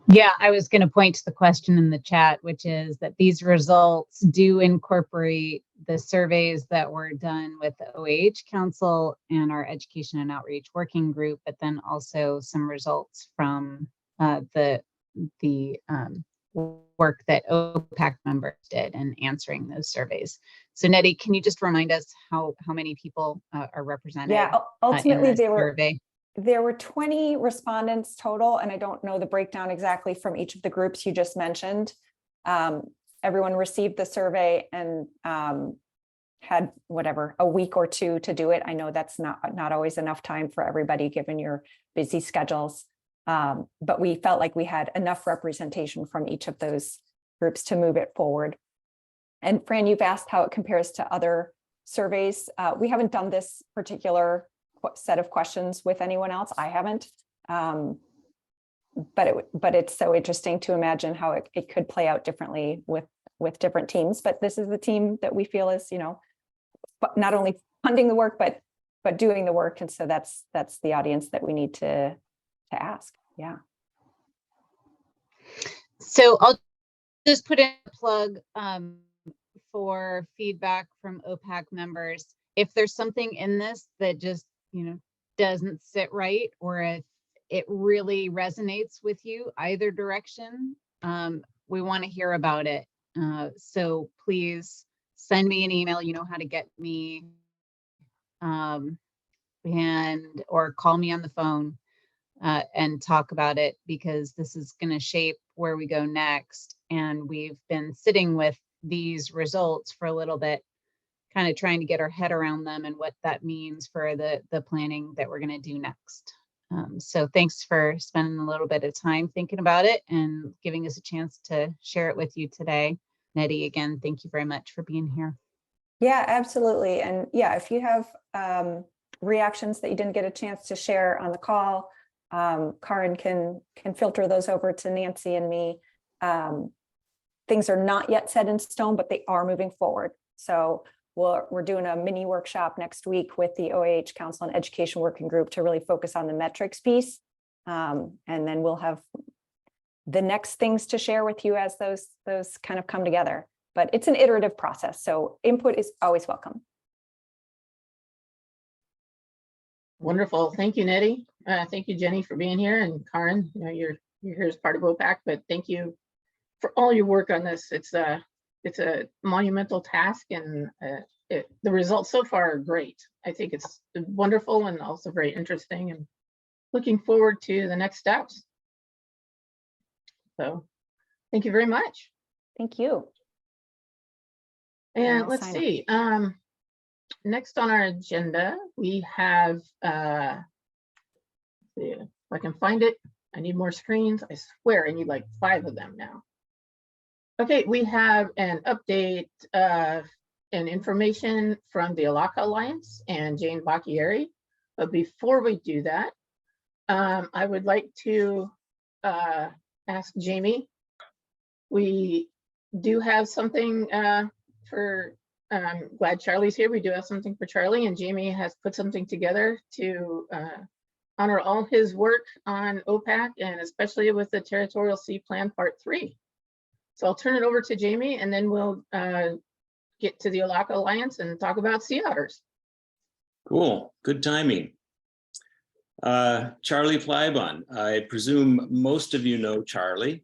Yeah, I was going to point to the question in the chat, which is that these results do incorporate the surveys that were done with the OAH Council and our Education and Outreach Working Group, but then also some results from the work that OPAC members did in answering those surveys. So Nettie, can you just remind us how many people are represented? Yeah, ultimately in this survey? There were 20 respondents total, and I don't know the breakdown exactly from each of the groups you just mentioned. Everyone received the survey and had a week or two to do it. I know that's not always enough time for everybody given your busy schedules, but we felt like we had enough representation from each of those groups to move it forward. And Fran, you've asked how it compares to other surveys. We haven't done this particular set of questions with anyone else. I haven't, but it's so interesting to imagine how it could play out differently with different teams. But this is the team that we feel is, not only funding the work, but doing the work. And so that's the audience that we need to ask. Yeah. So I'll just put in a plug for feedback from OPAC members. If there's something in this that just doesn't sit right, or if it really resonates with you either direction, we want to hear about it. So please send me an email. You know how to get me, or call me on the phone and talk about it, because this is going to shape where we go next. And we've been sitting with these results for a little bit, kind of trying to get our head around them and what that means for the planning that we're going to do next. So thanks for spending a little bit of time thinking about it and giving us a chance to share it with you today. Nettie, again, thank you very much for being here. Yeah, absolutely. And yeah, if you have reactions that you didn't get a chance to share on the call, Karin can filter those over to Nancy and me. Things are not yet set in stone, but they are moving forward. So we're doing a mini workshop next week with the OAH Council and Education Working Group to really focus on the metrics piece. And then we'll have the next things to share with you as those kind of come together. But it's an iterative process, so input is always welcome. Wonderful. Thank you, Nettie. Thank you, Jenny, for being here. And Karin, you're here as part of OPAC, but thank you for all your work on this. It's a monumental task, and the results so far are great. I think it's wonderful and also very interesting, and looking forward to the next steps. So thank you very much. Thank you. And I'll let's sign up. see, next on our agenda, we have, see if I can find it. I need more screens. I swear I need like 5 of them now. Okay, we have an update and information from the Alaka Alliance and Jane Bacchieri. But before we do that, I would like to ask Jamie. We do have something for, I'm glad Charlie's here. We do have something for Charlie, and Jamie has put something together to honor all his work on OPAC, and especially with the Territorial Sea Plan Part 3. So I'll turn it over to Jamie, and then we'll get to the Alaka Alliance and talk about sea otters. Cool, good timing. Charlie Plybon, I presume most of you know Charlie,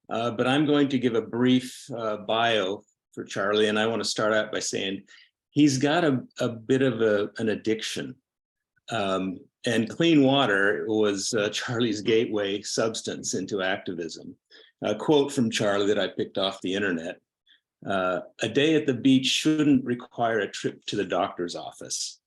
but I'm going to give a brief bio for Charlie, and I want to start out by saying he's got a bit of an addiction. And clean water was Charlie's gateway substance into activism. A quote from Charlie that I picked off the internet: "A day at the beach shouldn't require a trip to the doctor's office."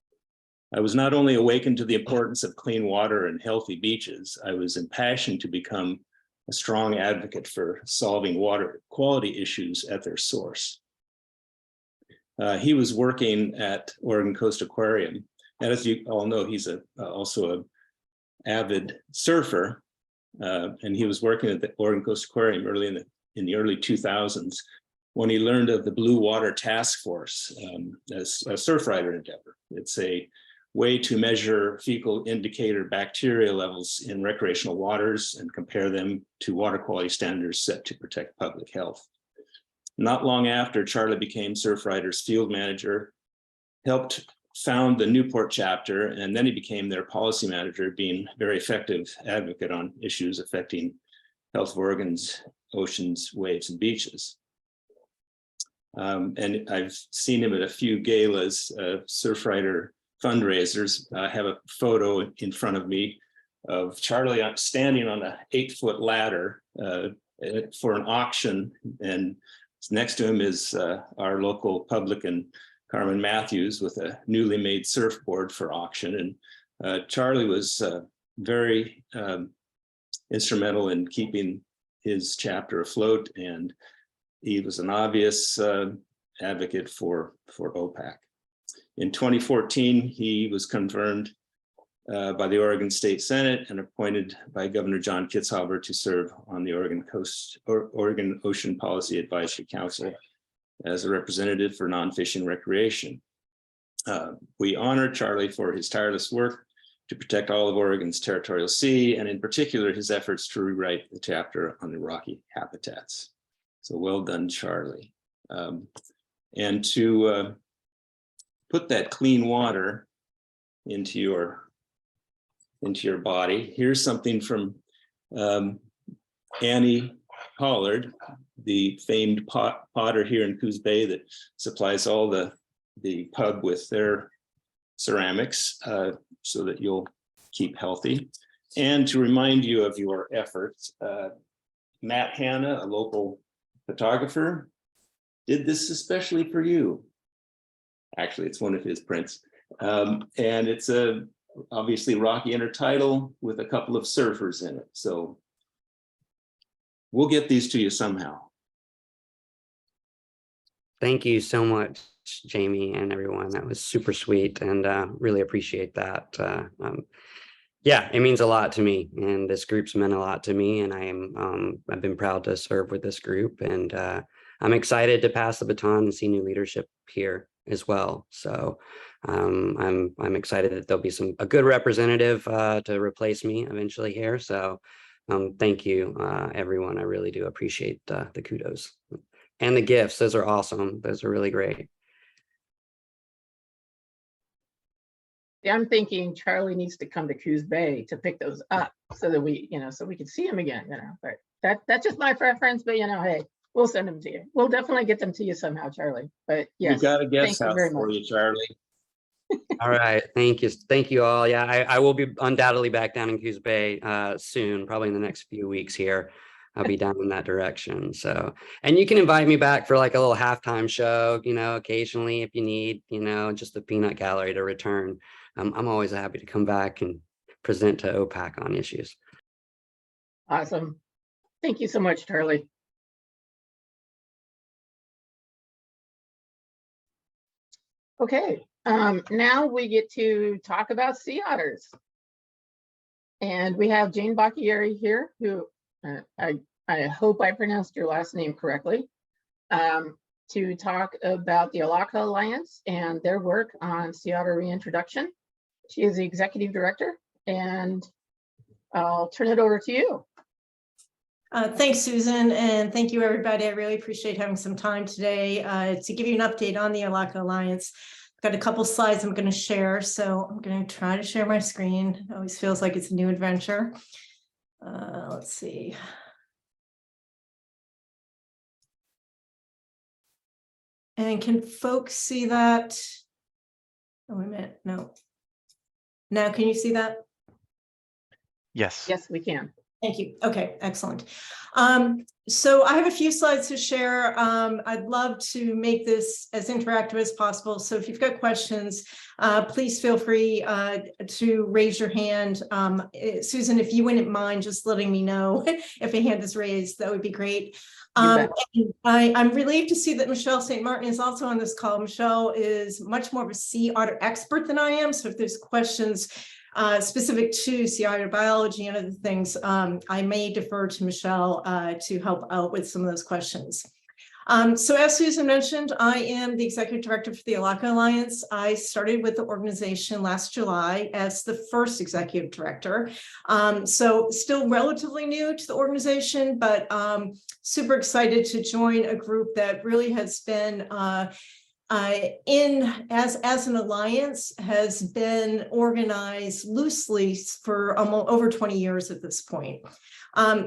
I was not only awakened to the importance of clean water and healthy beaches, I was impassioned to become a strong advocate for solving water quality issues at their source. He was working at Oregon Coast Aquarium, and as you all know, he's also an avid surfer, and he was working at the Oregon Coast Aquarium in the early 2000s when he learned of the Blue Water Task Force as a Surfrider endeavor. It's a way to measure fecal indicator bacteria levels in recreational waters and compare them to water quality standards set to protect public health. Not long after, Charlie became Surfrider's field manager, helped found the Newport chapter, and then he became their policy manager, being a very effective advocate on issues affecting health of Oregon's oceans, waves, and beaches. And I've seen him at a few galas, Surfrider fundraisers. I have a photo in front of me of Charlie standing on an 8-foot ladder for an auction, and next to him is our local publican, Carmen Matthews, with a newly made surfboard for auction. And Charlie was very instrumental in keeping his chapter afloat, and he was an obvious advocate for OPAC. In 2014, he was confirmed by the Oregon State Senate and appointed by Governor John Kitzhaber to serve on the Oregon Ocean Policy Advisory Council as a representative for non-fishing recreation. We honor Charlie for his tireless work to protect all of Oregon's territorial sea, and in particular, his efforts to rewrite the chapter on the rocky habitats. So well done, Charlie. And to put that clean water into your body, here's something from Annie Pollard, the famed potter here in Coos Bay that supplies all the pub with their ceramics so that you'll keep healthy. And to remind you of your efforts, Matt Hanna, a local photographer, did this especially for you. Actually, it's one of his prints. And it's obviously rocky intertidal with a couple of surfers in it. So we'll get these to you somehow. Thank you so much, Jamie and everyone. That was super sweet, and really appreciate that. Yeah, it means a lot to me, and this group's meant a lot to me, and I've been proud to serve with this group, and I'm excited to pass the baton and see new leadership here as well. So I'm excited that there'll be a good representative to replace me eventually here. So thank you, everyone. I really do appreciate the kudos and the gifts. Those are awesome. Those are really great. Yeah, I'm thinking Charlie needs to come to Coos Bay to pick those up so that we, so we can see him again, but that's just my preference, but hey, we'll send them to you. We'll definitely get them to you somehow, Charlie, but yes. We've got a guest thank house you very for much. you, Charlie. All right. Thank you. Thank you all. Yeah, I will be undoubtedly back down in Coos Bay soon, probably in the next few weeks here. I'll be down in that direction. So, and you can invite me back for like a little halftime show, occasionally if you need, just the peanut gallery to return. I'm always happy to come back and present to OPAC on issues. Awesome. Thank you so much, Charlie. Okay, now we get to talk about sea otters. And we have Jane Bacchieri here, who I hope I pronounced your last name correctly, to talk about the Alaka Alliance and their work on sea otter reintroduction. She is the executive director, and I'll turn it over to you. Thanks, Susan, and thank you, everybody. I really appreciate having some time today to give you an update on the Alaka Alliance. I've got a couple slides I'm going to share, so I'm going to try to share my screen. It always feels like it's a new adventure. Let's see. And can folks see that? Oh, wait a minute. No. Now, can you see that? Yes. Yes, we can. Thank you. Okay, excellent. So I have a few slides to share. I'd love to make this as interactive as possible. So if you've got questions, please feel free to raise your hand. Susan, if you wouldn't mind just letting me know if a hand is raised, that would be great. I'm relieved to see that Michelle St. Martin is also on this call. Michelle is much more of a sea otter expert than I am. So if there's questions specific to sea otter biology and other things, I may defer to Michelle to help out with some of those questions. So as Susan mentioned, I am the executive director for the Alaka Alliance. I started with the organization last July as the first executive director. So still relatively new to the organization, but super excited to join a group that really has been as an alliance, has been organized loosely for almost over 20 years at this point.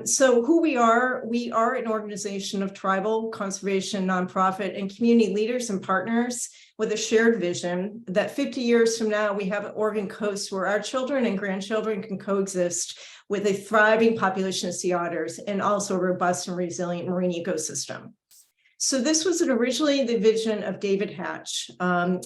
So who we are an organization of tribal conservation, nonprofit, and community leaders and partners with a shared vision that 50 years from now, we have an Oregon coast where our children and grandchildren can coexist with a thriving population of sea otters and also a robust and resilient marine ecosystem. So this was originally the vision of David Hatch.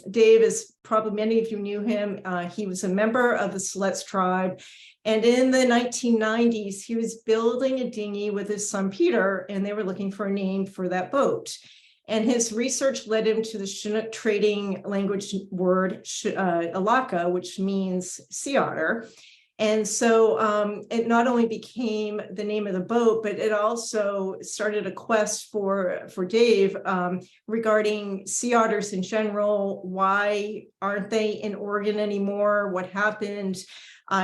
Dave is probably, many of you knew him. He was a member of the Siletz tribe. And in the 1990s, he was building a dinghy with his son, Peter, and they were looking for a name for that boat. And his research led him to the Chinook trading language word, Alaka, which means sea otter. And so it not only became the name of the boat, but it also started a quest for Dave regarding sea otters in general. Why aren't they in Oregon anymore? What happened?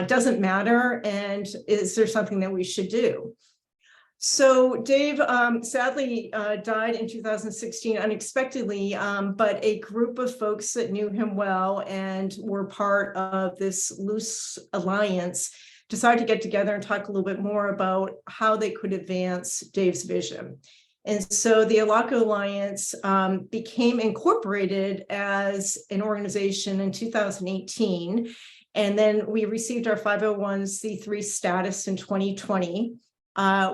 Doesn't matter. And is there something that we should do? So Dave sadly died in 2016 unexpectedly, but a group of folks that knew him well and were part of this loose alliance decided to get together and talk a little bit more about how they could advance Dave's vision. And so the Alaka Alliance became incorporated as an organization in 2018. And then we received our 501c3 status in 2020.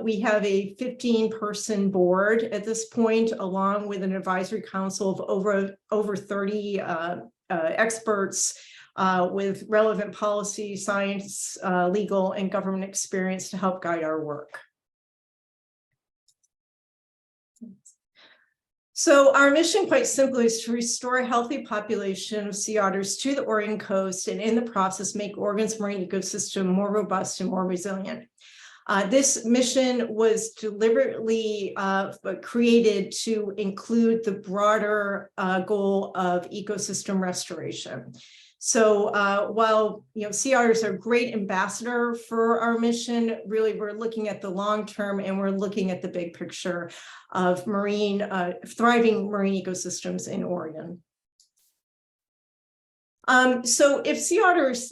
We have a 15-person board at this point, along with an advisory council of over 30 experts with relevant policy, science, legal, and government experience to help guide our work. So our mission, quite simply, is to restore a healthy population of sea otters to the Oregon coast, and in the process, make Oregon's marine ecosystem more robust and more resilient. This mission was deliberately created to include the broader goal of ecosystem restoration. So while sea otters are a great ambassador for our mission, really we're looking at the long term and we're looking at the big picture of thriving marine ecosystems in Oregon. So if sea otters,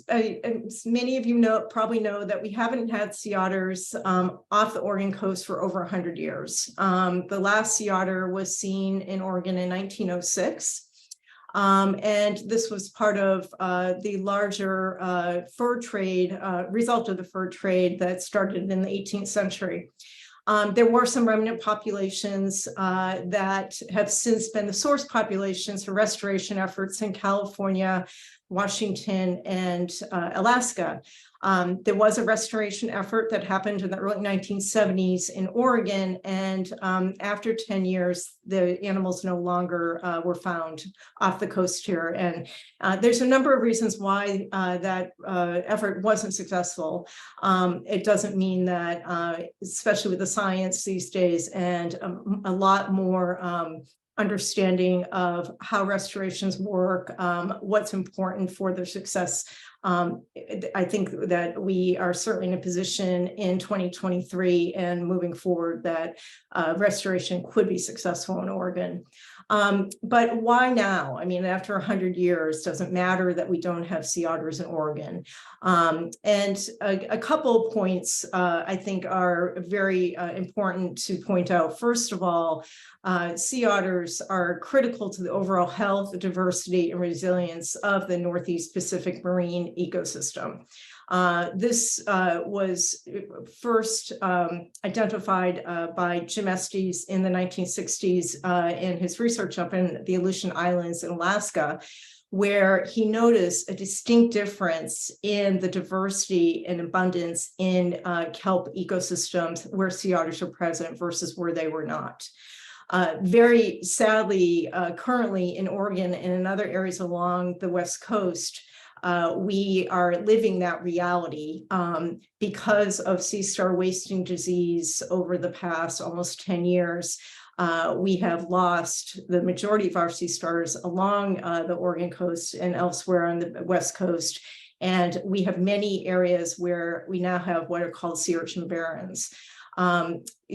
many of you probably know that we haven't had sea otters off the Oregon coast for over 100 years. The last sea otter was seen in Oregon in 1906. And this was part of the larger fur trade, result of the fur trade that started in the 18th century. There were some remnant populations that have since been the source populations for restoration efforts in California, Washington, and Alaska. There was a restoration effort that happened in the early 1970s in Oregon, and after 10 years, the animals no longer were found off the coast here. And there's a number of reasons why that effort wasn't successful. It doesn't mean that, especially with the science these days and a lot more understanding of how restorations work, what's important for their success. I think that we are certainly in a position in 2023 and moving forward that restoration could be successful in Oregon. But why now? I mean, after 100 years, doesn't matter that we don't have sea otters in Oregon. And a couple of points I think are very important to point out. First of all, sea otters are critical to the overall health, diversity, and resilience of the Northeast Pacific marine ecosystem. This was first identified by Jim Estes in the 1960s in his research up in the Aleutian Islands in Alaska, where he noticed a distinct difference in the diversity and abundance in kelp ecosystems where sea otters are present versus where they were not. Very sadly, currently in Oregon and in other areas along the West Coast, we are living that reality because of sea star wasting disease over the past almost 10 years. We have lost the majority of our sea stars along the Oregon coast and elsewhere on the West Coast. And we have many areas where we now have what are called sea urchin barrens.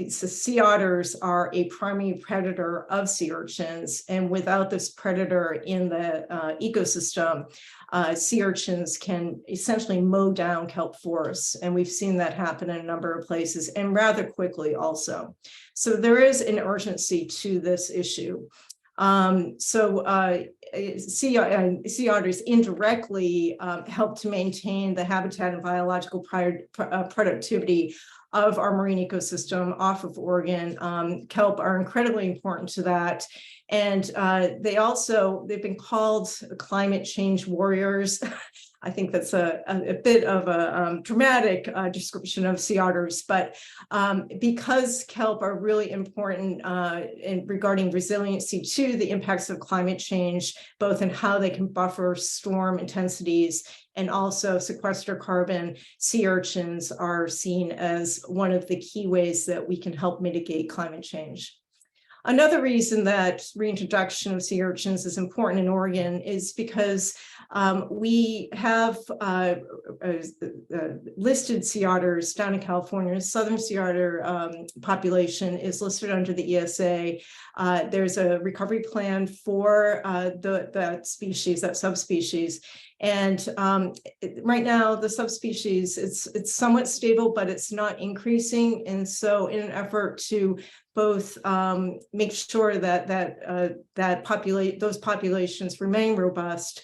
Sea otters are a primary predator of sea urchins, and without this predator in the ecosystem, sea urchins can essentially mow down kelp forests, and we've seen that happen in a number of places and rather quickly also. So there is an urgency to this issue. Sea otters indirectly help to maintain the habitat and biological productivity of our marine ecosystem off of Oregon. Kelp are incredibly important to that. And they've been called climate change warriors. I think that's a bit of a dramatic description of sea otters, but because kelp are really important regarding resiliency to the impacts of climate change, both in how they can buffer storm intensities and also sequester carbon, sea urchins are seen as one of the key ways that we can help mitigate climate change. Another reason that reintroduction of sea urchins is important in Oregon is because we have listed sea otters down in California. Southern sea otter population is listed under the ESA. There's a recovery plan for that species, that subspecies. And right now, the subspecies, it's somewhat stable, but it's not increasing. And so in an effort to both make sure that those populations remain robust,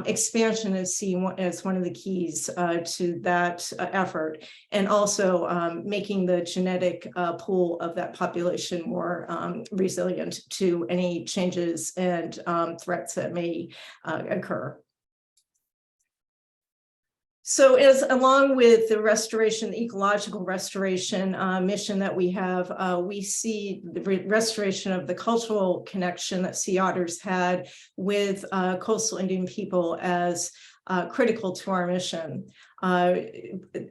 expansion is seen as one of the keys to that effort, and also making the genetic pool of that population more resilient to any changes and threats that may occur. So along with the restoration, the ecological restoration mission that we have, we see the restoration of the cultural connection that sea otters had with coastal Indian people as critical to our mission.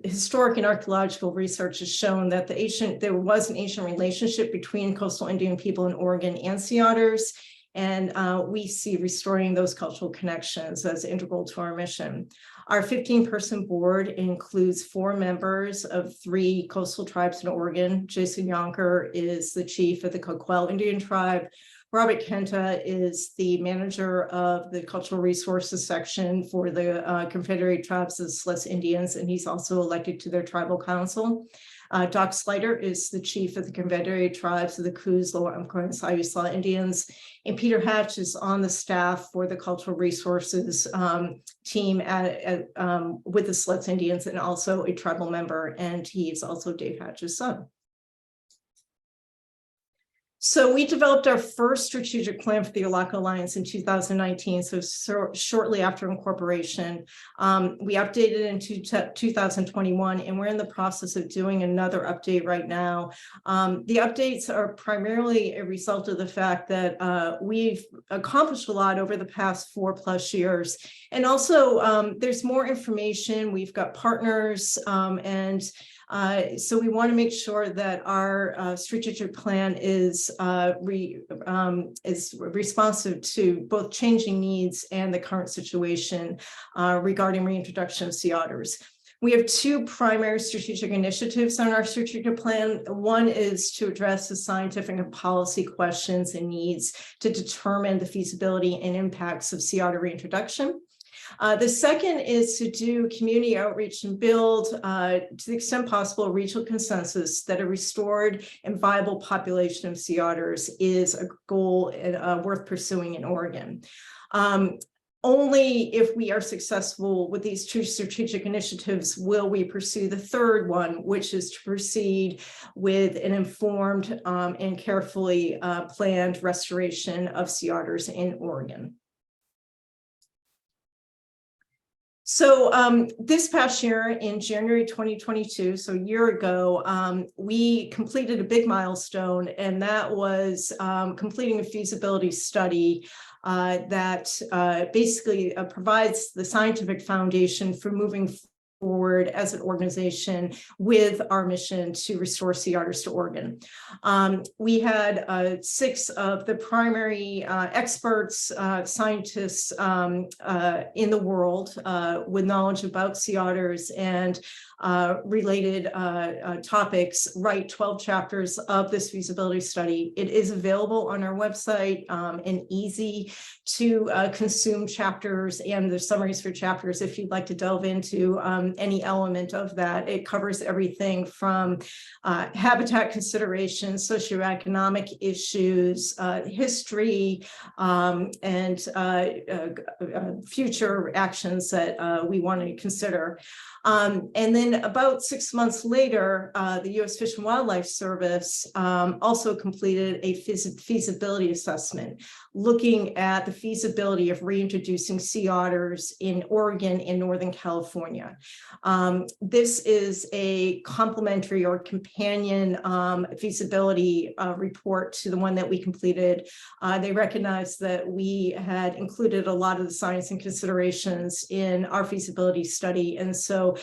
Historic and archaeological research has shown that there was an ancient relationship between coastal Indian people in Oregon and sea otters. And we see restoring those cultural connections as integral to our mission. Our 15-person board includes 4 members of 3 coastal tribes in Oregon. Jason Yonker is the chief of the Coquel Indian tribe. Robert Kenta is the manager of the cultural resources section for the Confederate tribes of the Siletz Indians, and he's also elected to their tribal council. Doc Slider is the chief of the Confederate tribes of the Coos, Lower Umpqua, and Siuslaw Indians. And Peter Hatch is on the staff for the cultural resources team with the Siletz Indians, and also a tribal member. And he is also Dave Hatch's son. So we developed our first strategic plan for the Alaka Alliance in 2019, so shortly after incorporation. We updated in 2021, and we're in the process of doing another update right now. The updates are primarily a result of the fact that we've accomplished a lot over the past 4+ years. And also there's more information. We've got partners so we want to make sure that our strategic plan is responsive to both changing needs and the current situation regarding reintroduction of sea otters. We have two primary strategic initiatives on our strategic plan. One is to address the scientific and policy questions and needs to determine the feasibility and impacts of sea otter reintroduction. The second is to do community outreach and build, to the extent possible, regional consensus that a restored and viable population of sea otters is a goal worth pursuing in Oregon. Only if we are successful with these two strategic initiatives will we pursue the third one, which is to proceed with an informed and carefully planned restoration of sea otters in Oregon. So this past year in January 2022, so a year ago, we completed a big milestone, and that was completing a feasibility study that basically provides the scientific foundation for moving forward as an organization with our mission to restore sea otters to Oregon. We had 6 of the primary experts, scientists in the world with knowledge about sea otters and related topics write 12 chapters of this feasibility study. It is available on our website and easy to consume chapters and the summaries for chapters if you'd like to delve into any element of that. It covers everything from habitat considerations, socioeconomic issues, history, and future actions that we want to consider. And then about 6 months later, the U.S. Fish and Wildlife Service also completed a feasibility assessment looking at the feasibility of reintroducing sea otters in Oregon and Northern California. This is a complementary or companion feasibility report to the one that we completed. They recognized that we had included a lot of the science and considerations in our feasibility study, and so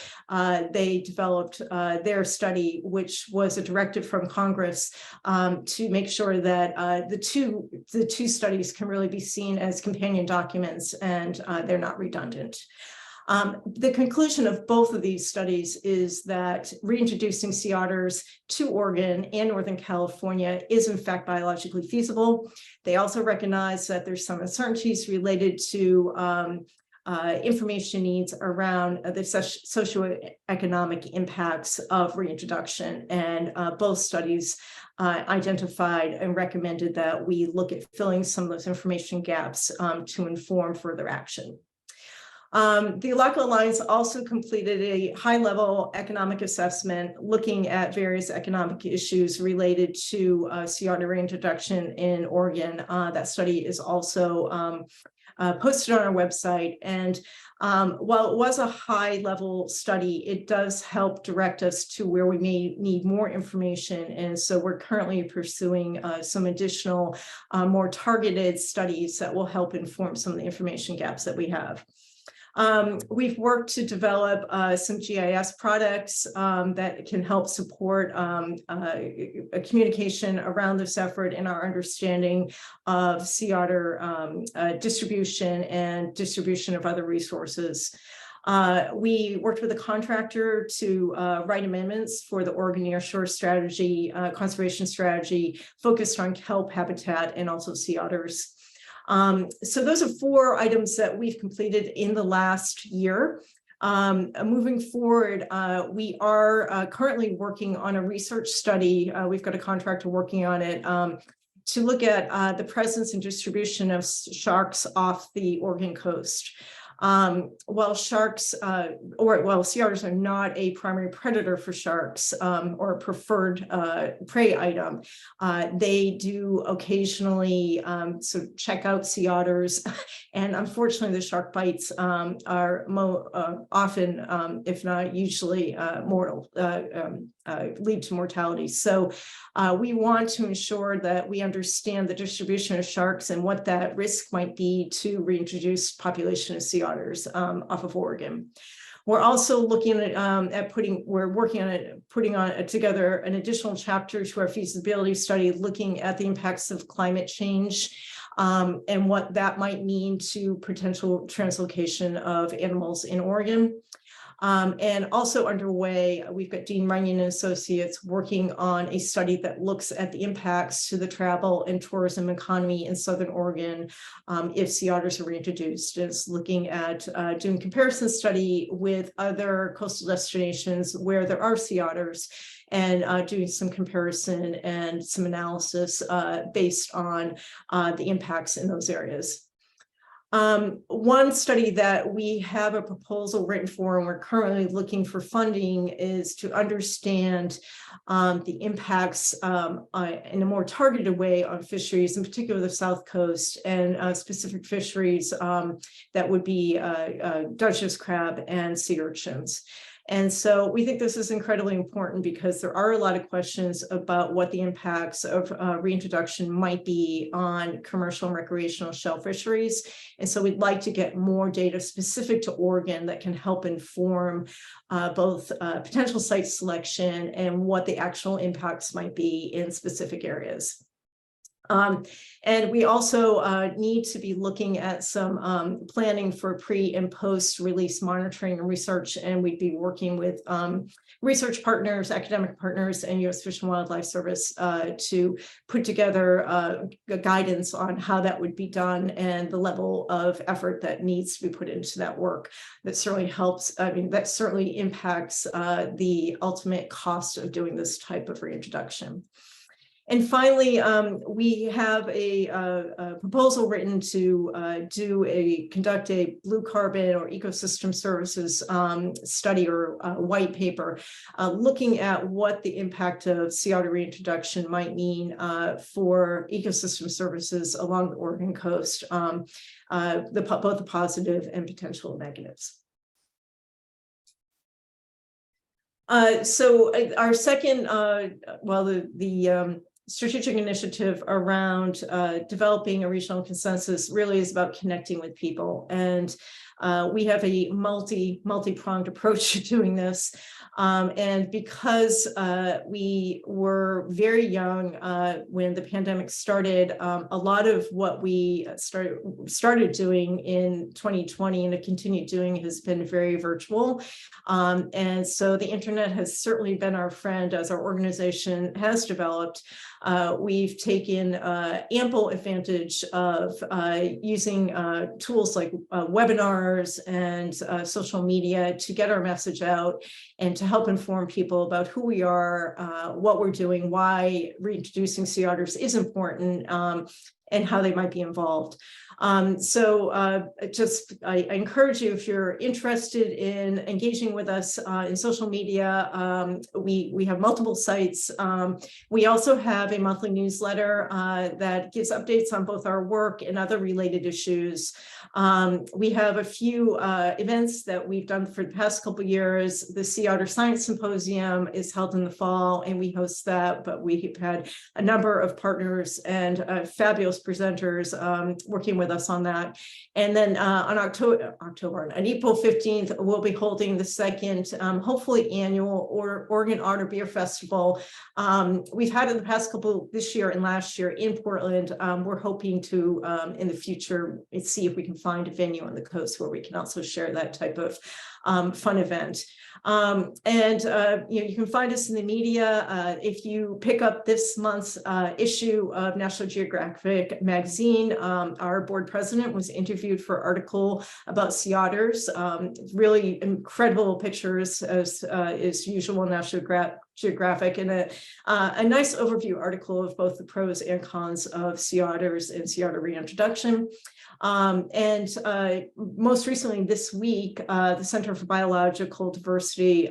they developed their study, which was a directive from Congress to make sure that the two studies can really be seen as companion documents and they're not redundant. The conclusion of both of these studies is that reintroducing sea otters to Oregon and Northern California is in fact biologically feasible. They also recognize that there's some uncertainties related to information needs around the socioeconomic impacts of reintroduction, and both studies identified and recommended that we look at filling some of those information gaps to inform further action. The Alaka Alliance also completed a high-level economic assessment looking at various economic issues related to sea otter reintroduction in Oregon. That study is also posted on our website. And while it was a high-level study, it does help direct us to where we may need more information. And so we're currently pursuing some additional, more targeted studies that will help inform some of the information gaps that we have. We've worked to develop some GIS products that can help support a communication around this effort and our understanding of sea otter distribution and distribution of other resources. We worked with a contractor to write amendments for the Oregon Nearshore Strategy, conservation strategy focused on kelp habitat and also sea otters. So those are 4 items that we've completed in the last year. Moving forward, we are currently working on a research study. We've got a contractor working on it to look at the presence and distribution of sharks off the Oregon coast. While sea otters are not a primary predator for sharks or a preferred prey item, they do occasionally sort of check out sea otters. And unfortunately, the shark bites are often, if not usually, mortal, lead to mortality. So we want to ensure that we understand the distribution of sharks and what that risk might be to reintroduce population of sea otters off of Oregon. We're also looking at putting together an additional chapter to our feasibility study, looking at the impacts of climate change and what that might mean to potential translocation of animals in Oregon. And also underway, we've got Dean Runyon and Associates working on a study that looks at the impacts to the travel and tourism economy in Southern Oregon if sea otters are reintroduced. It's looking at doing comparison study with other coastal destinations where there are sea otters and doing some comparison and some analysis based on the impacts in those areas. One study that we have a proposal written for and we're currently looking for funding is to understand the impacts in a more targeted way on fisheries, in particular the South Coast, and specific fisheries that would be Dutchess crab and sea urchins. And so we think this is incredibly important because there are a lot of questions about what the impacts of reintroduction might be on commercial and recreational shell fisheries. And so we'd like to get more data specific to Oregon that can help inform both potential site selection and what the actual impacts might be in specific areas. And we also need to be looking at some planning for pre and post release monitoring and research, and we'd be working with research partners, academic partners, and U.S. Fish and Wildlife Service to put together guidance on how that would be done and the level of effort that needs to be put into that work. That certainly helps, that certainly impacts the ultimate cost of doing this type of reintroduction. And finally, we have a proposal written to conduct a blue carbon or ecosystem services study or white paper, looking at what the impact of sea otter reintroduction might mean for ecosystem services along the Oregon coast, both the positive and potential negatives. So our second, the strategic initiative around developing a regional consensus really is about connecting with people. And we have a multi-pronged approach to doing this. And because we were very young when the pandemic started, a lot of what we started doing in 2020 and have continued doing has been very virtual. And so the internet has certainly been our friend as our organization has developed. We've taken ample advantage of using tools like webinars and social media to get our message out and to help inform people about who we are, what we're doing, why reintroducing sea otters is important, and how they might be involved. I encourage you, if you're interested in engaging with us in social media, we have multiple sites. We also have a monthly newsletter that gives updates on both our work and other related issues. We have a few events that we've done for the past couple of years. The Sea Otter Science Symposium is held in the fall, and we host that, but we've had a number of partners and fabulous presenters working with us on that. And then on April 15th, we'll be holding the second, hopefully annual Oregon Otter Beer Festival. We've had it the past couple this year and last year in Portland. We're hoping to, in the future, see if we can find a venue on the coast where we can also share that type of fun event. You can find us in the media. If you pick up this month's issue of National Geographic magazine, our board president was interviewed for an article about sea otters. Really incredible pictures as is usual in National geographic and a nice overview article of both the pros and cons of sea otters and sea otter reintroduction. Most recently this week, the Center for Biological Diversity,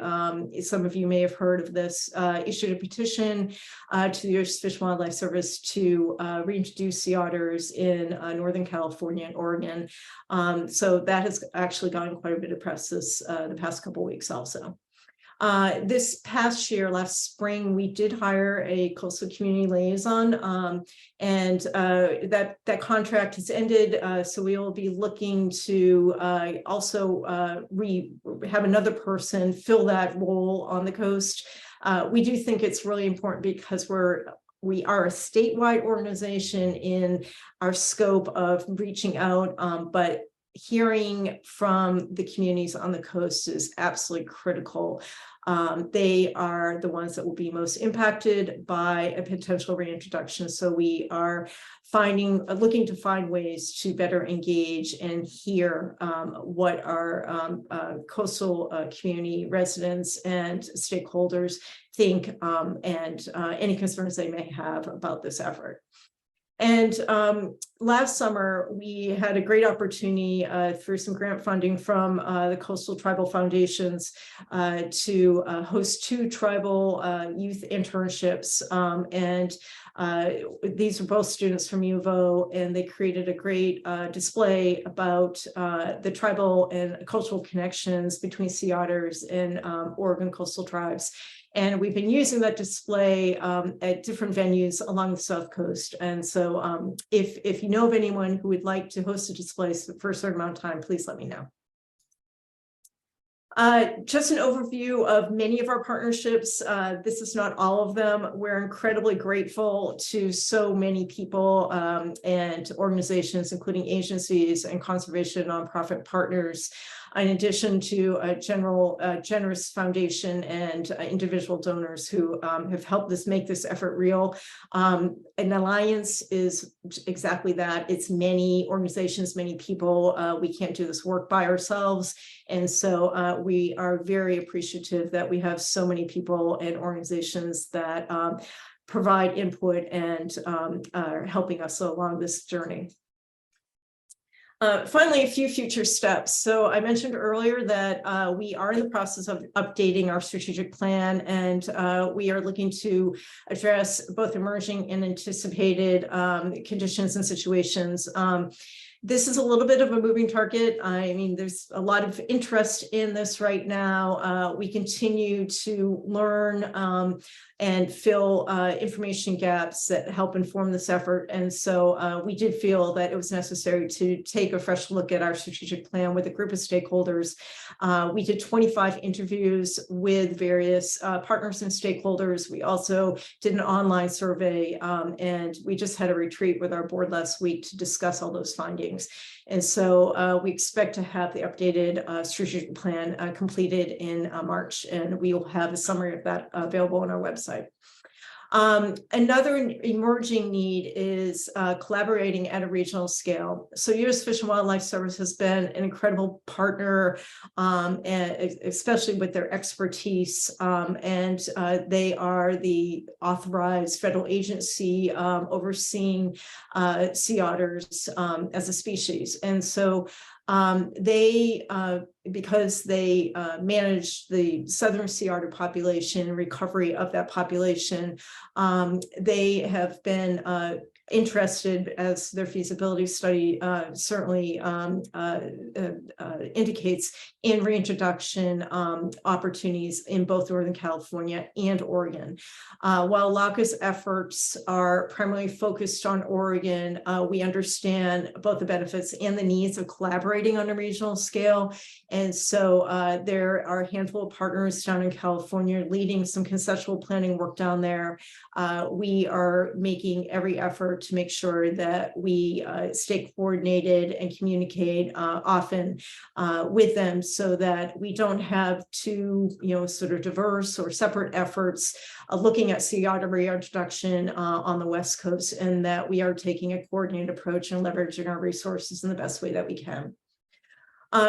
some of you may have heard of this, issued a petition to the U.S. Fish and Wildlife Service to reintroduce sea otters in Northern California and Oregon. So that has actually gotten quite a bit of press the past couple of weeks also. This past year, last spring, we did hire a coastal community liaison, and that contract has ended. So we will be looking to also have another person fill that role on the coast. We do think it's really important because we are a statewide organization in our scope of reaching out, but hearing from the communities on the coast is absolutely critical. They are the ones that will be most impacted by a potential reintroduction. So we are looking to find ways to better engage and hear what our coastal community residents and stakeholders think and any concerns they may have about this effort. And last summer, we had a great opportunity through some grant funding from the Coastal Tribal Foundations to host 2 tribal youth internships. These are both students from U of O, and they created a great display about the tribal and cultural connections between sea otters and Oregon coastal tribes. And we've been using that display at different venues along the South Coast. And so if you know of anyone who would like to host a display for a certain amount of time, please let me know. Just an overview of many of our partnerships. This is not all of them. We're incredibly grateful to so many people and organizations, including agencies and conservation nonprofit partners, in addition to a generous foundation and individual donors who have helped us make this effort real. An alliance is exactly that. It's many organizations, many people. We can't do this work by ourselves. And so we are very appreciative that we have so many people and organizations that provide input and are helping us along this journey. Finally, a few future steps. So I mentioned earlier that we are in the process of updating our strategic plan, and we are looking to address both emerging and anticipated conditions and situations. This is a little bit of a moving target. I mean, there's a lot of interest in this right now. We continue to learn and fill information gaps that help inform this effort. And so we did feel that it was necessary to take a fresh look at our strategic plan with a group of stakeholders. We did 25 interviews with various partners and stakeholders. We also did an online survey, and we just had a retreat with our board last week to discuss all those findings. And so we expect to have the updated strategic plan completed in March, and we will have a summary of that available on our website. Another emerging need is collaborating at a regional scale. So U.S. Fish and Wildlife Service has been an incredible partner, and especially with their expertise. They are the authorized federal agency overseeing sea otters as a species. And so because they manage the southern sea otter population, recovery of that population, they have been interested, as their feasibility study certainly indicates, in reintroduction opportunities in both Northern California and Oregon. While LACA's efforts are primarily focused on Oregon, we understand both the benefits and the needs of collaborating on a regional scale. And so there are a handful of partners down in California leading some conceptual planning work down there. We are making every effort to make sure that we stay coordinated and communicate often with them, so that we don't have two, sort of diverse or separate efforts looking at sea otter reintroduction on the West Coast, and that we are taking a coordinated approach and leveraging our resources in the best way that we can.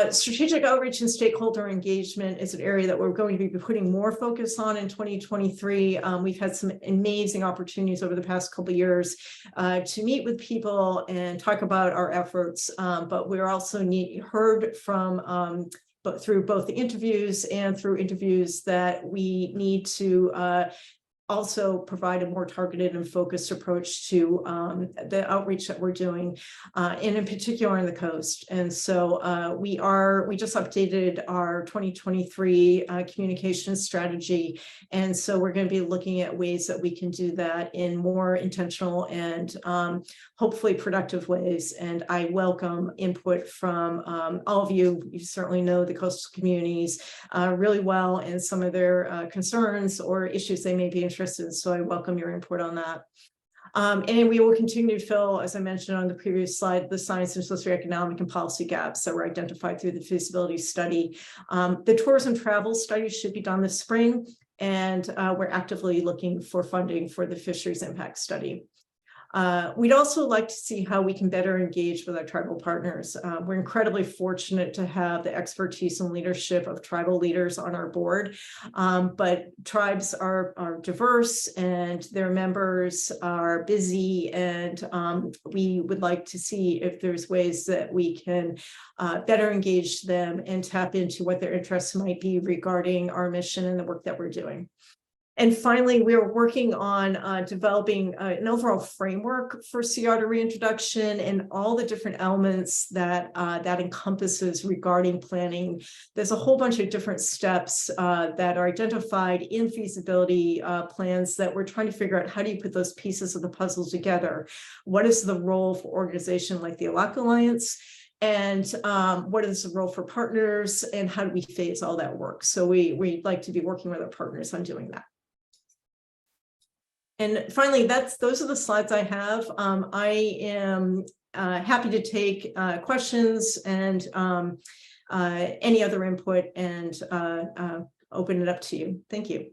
Strategic outreach and stakeholder engagement is an area that we're going to be putting more focus on in 2023. We've had some amazing opportunities over the past couple of years to meet with people and talk about our efforts, but we're also heard from but through both the interviews and through interviews that we need to also provide a more targeted and focused approach to the outreach that we're doing, and in particular on the coast. And so we just updated our 2023 communication strategy. And so we're going to be looking at ways that we can do that in more intentional and hopefully productive ways. And I welcome input from all of you. You certainly know the coastal communities really well and some of their concerns or issues they may be interested in. So I welcome your input on that. And we will continue to fill, as I mentioned on the previous slide, the science and socioeconomic and policy gaps that were identified through the feasibility study. The tourism travel study should be done this spring, and we're actively looking for funding for the fisheries impact study. We'd also like to see how we can better engage with our tribal partners. We're incredibly fortunate to have the expertise and leadership of tribal leaders on our board, but tribes are diverse and their members are busy, and we would like to see if there's ways that we can better engage them and tap into what their interests might be regarding our mission and the work that we're doing. And finally, we are working on developing an overall framework for sea otter reintroduction and all the different elements that that encompasses regarding planning. There's a whole bunch of different steps that are identified in feasibility plans that we're trying to figure out, how do you put those pieces of the puzzle together? What is the role for organization like the ALAC Alliance? And what is the role for partners, and how do we phase all that work? So we'd like to be working with our partners on doing that. And finally, those are the slides I have. I am happy to take questions and any other input, and open it up to you. Thank you.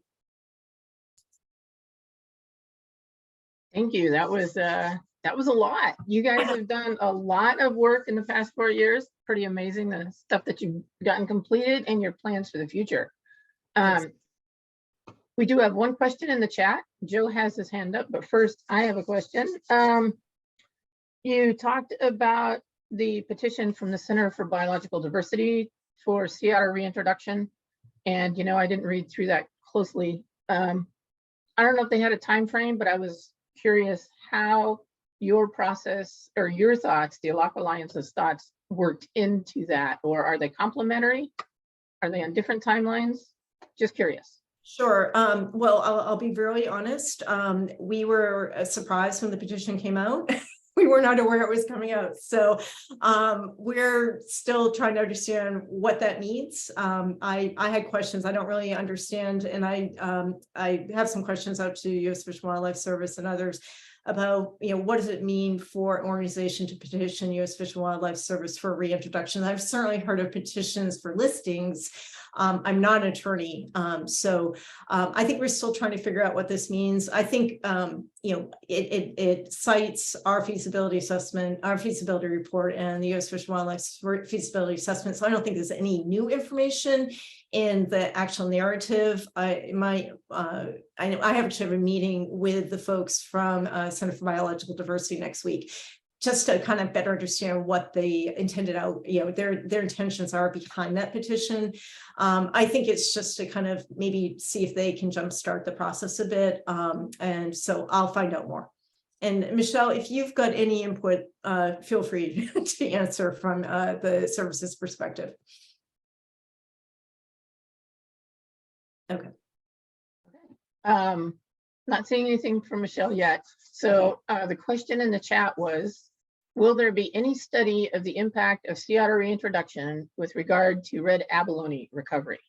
Thank you. That was a lot. You guys have done a lot of work in the past 4 years. Pretty amazing, the stuff that you've gotten completed and your plans for the future. We do have one question in the chat. Joe has his hand up, but first I have a question. You talked about the petition from the Center for Biological Diversity for sea otter reintroduction. And, you know, I didn't read through that closely. I don't know if they had a time frame, but I was curious how your process or your thoughts, the ALAC Alliance's thoughts, worked into that, or are they complementary? Are they on different timelines? Just curious. Sure. Well, I'll be very honest. We were surprised when the petition came out. We were not aware it was coming out. So we're still trying to understand what that means. I had questions I don't really understand, and I have some questions out to U.S. Fish and Wildlife Service and others about, you know, what does it mean for an organization to petition U.S. Fish and Wildlife Service for reintroduction? I've certainly heard of petitions for listings. I'm not an attorney, so I think we're still trying to figure out what this means. I think you know, it cites our feasibility assessment, our feasibility report, and the U.S. Fish and Wildlife feasibility assessment. So I don't think there's any new information in the actual narrative. I actually have a meeting with the folks from Center for Biological Diversity next week, just to kind of better understand what they intended out, you know, their intentions are behind that petition. I think it's just to kind of maybe see if they can jumpstart the process a bit. And so I'll find out more. And Michelle, if you've got any input, feel free to answer from the services perspective. Okay. Not seeing anything from Michelle yet. So the question in the chat was, will there be any study of the impact of sea otter reintroduction with regard to red abalone recovery?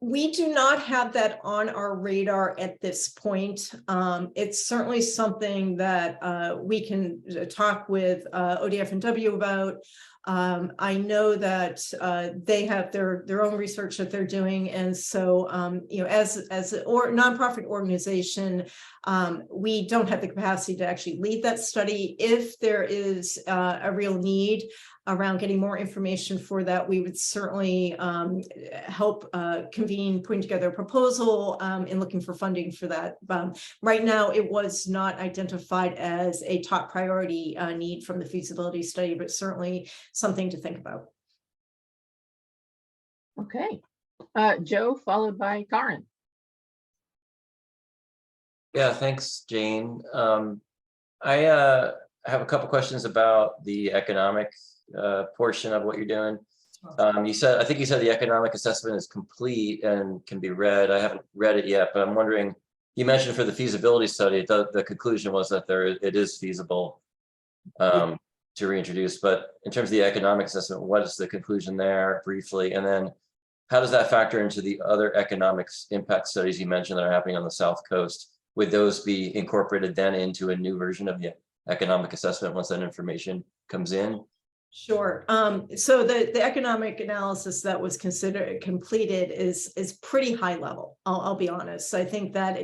We do not have that on our radar at this point. It's certainly something that we can talk with ODF&W about. I know that they have their own research that they're doing, and so as a nonprofit organization, we don't have the capacity to actually lead that study. If there is a real need around getting more information for that, we would certainly help convene putting together a proposal and looking for funding for that. Right now, it was not identified as a top priority need from the feasibility study, but certainly something to think about. Okay, Joe, followed by Karen. Yeah, thanks, Jane. I have a couple questions about the economic portion of what you're doing. I think you said the economic assessment is complete and can be read. I haven't read it yet, but I'm wondering, you mentioned for the feasibility study, the conclusion was that it is feasible to reintroduce, but in terms of the economic assessment, what is the conclusion there briefly? And then how does that factor into the other economics impact studies you mentioned that are happening on the South Coast? Would those be incorporated then into a new version of the economic assessment once that information comes in? Sure. So the economic analysis that was completed is pretty high level. I'll be honest. So I think that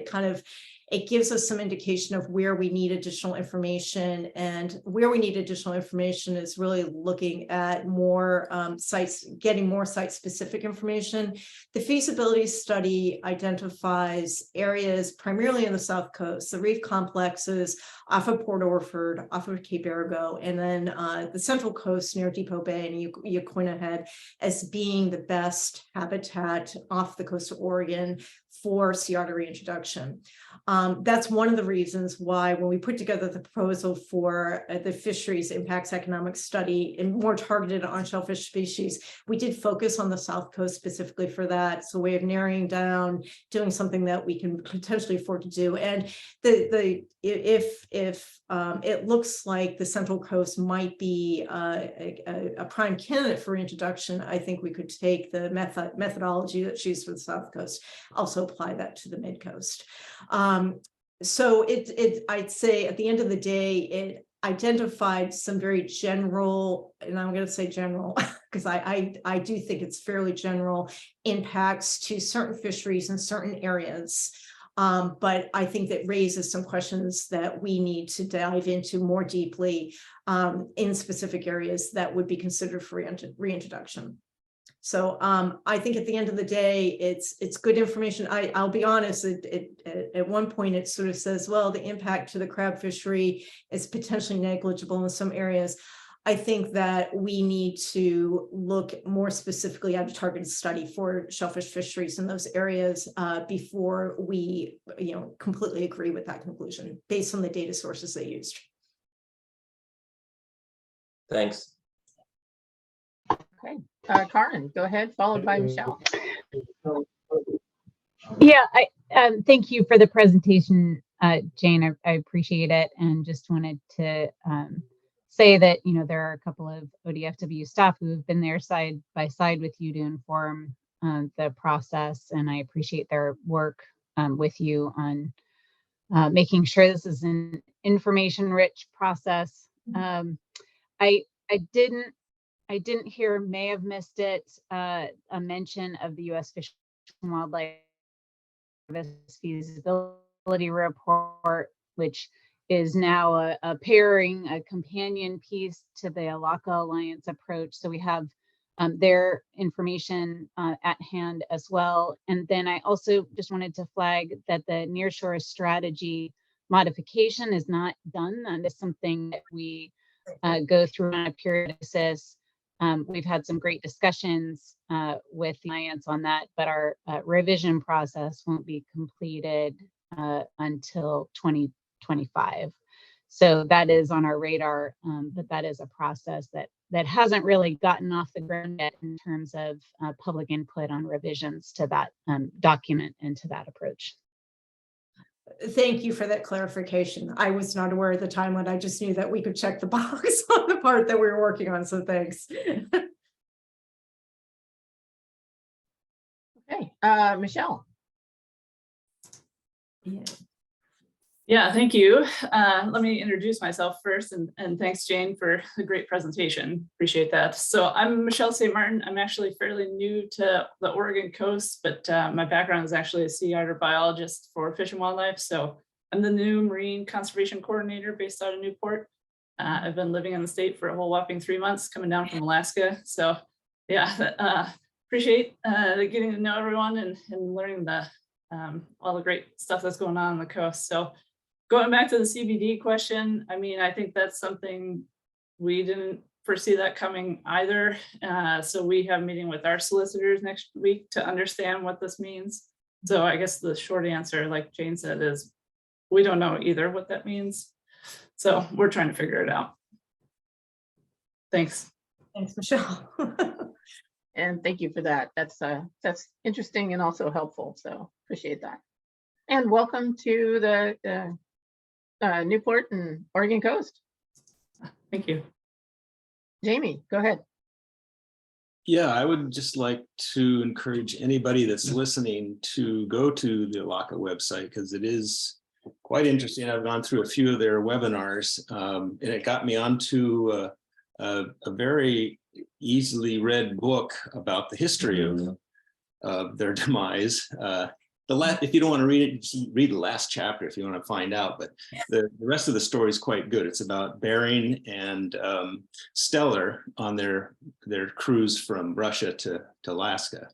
it gives us some indication of where we need additional information, and where we need additional information is really looking at more sites, getting more site-specific information. The feasibility study identifies areas primarily in the South Coast, the reef complexes off of Port Orford, off of Cape Arago, and then the Central Coast near Depot Bay and Yaquina Head as being the best habitat off the coast of Oregon for sea otter reintroduction. That's one of the reasons why when we put together the proposal for the fisheries impacts economic study and more targeted on shellfish species, we did focus on the South Coast specifically for that. It's a way of narrowing down, doing something that we can potentially afford to do. And if it looks like the Central Coast might be a prime candidate for introduction, I think we could take the methodology that's used for the South Coast, also apply that to the Mid Coast. So I'd say at the end of the day, it identified some very general, and I'm going to say general because I do think it's fairly general impacts to certain fisheries in certain areas. But I think that raises some questions that we need to dive into more deeply in specific areas that would be considered for reintroduction. So I think at the end of the day, it's good information. I'll be honest, at one point it sort of says, well, the impact to the crab fishery is potentially negligible in some areas. I think that we need to look more specifically at a targeted study for shellfish fisheries in those areas before we completely agree with that conclusion based on the data sources they used. Thanks. Okay, Karen, go ahead, followed by Michelle. Yeah, thank you for the presentation, Jane. I appreciate it, and just wanted to say that there are a couple of ODFW staff who have been there side by side with you to inform the process, and I appreciate their work with you on making sure this is an information-rich process. I didn't hear, may have missed it, a mention of the U.S. Fish and Wildlife Service feasibility report, which is now a pairing, a companion piece to the Alaka Alliance approach. So we have their information at hand as well. And then I also just wanted to flag that the nearshore strategy modification is not done. That is something that we go through on a periodic basis. We've had some great discussions with the Alliance on that, but our revision process won't be completed until 2025. So that is on our radar, but that is a process that hasn't really gotten off the ground yet in terms of public input on revisions to that document and to that approach. Thank you for that clarification. I was not aware of the timeline. I just knew that we could check the box on the part that we were working on. So thanks. Okay, Michelle. Yeah. Yeah, thank you. Let me introduce myself first, and thanks, Jane, for the great presentation. Appreciate that. So I'm Michelle St. Martin. I'm actually fairly new to the Oregon coast, but my background is actually a sea otter biologist for Fish and Wildlife. So I'm the new Marine Conservation Coordinator based out of Newport. I've been living in the state for a whole whopping 3 months, coming down from Alaska. So yeah, appreciate getting to know everyone and learning all the great stuff that's going on the coast. So going back to the CBD question, I mean, I think that's something we didn't foresee that coming either. So we have a meeting with our solicitors next week to understand what this means. So I guess the short answer, like Jane said, is we don't know either what that means. So we're trying to figure it out. Thanks. Thanks, Michelle. And thank you for that. That's interesting and also helpful. So appreciate that. And welcome to the Newport and Oregon coast. Thank you. Jamie, go ahead. Yeah, I would just like to encourage anybody that's listening to go to the ALACA website because it is quite interesting. I've gone through a few of their webinars and it got me onto a very easily read book about the history of their demise. If you don't want to read it, just read the last chapter if you want to find out. But the rest of the story is quite good. It's about Bering and Stellar on their cruise from Russia to Alaska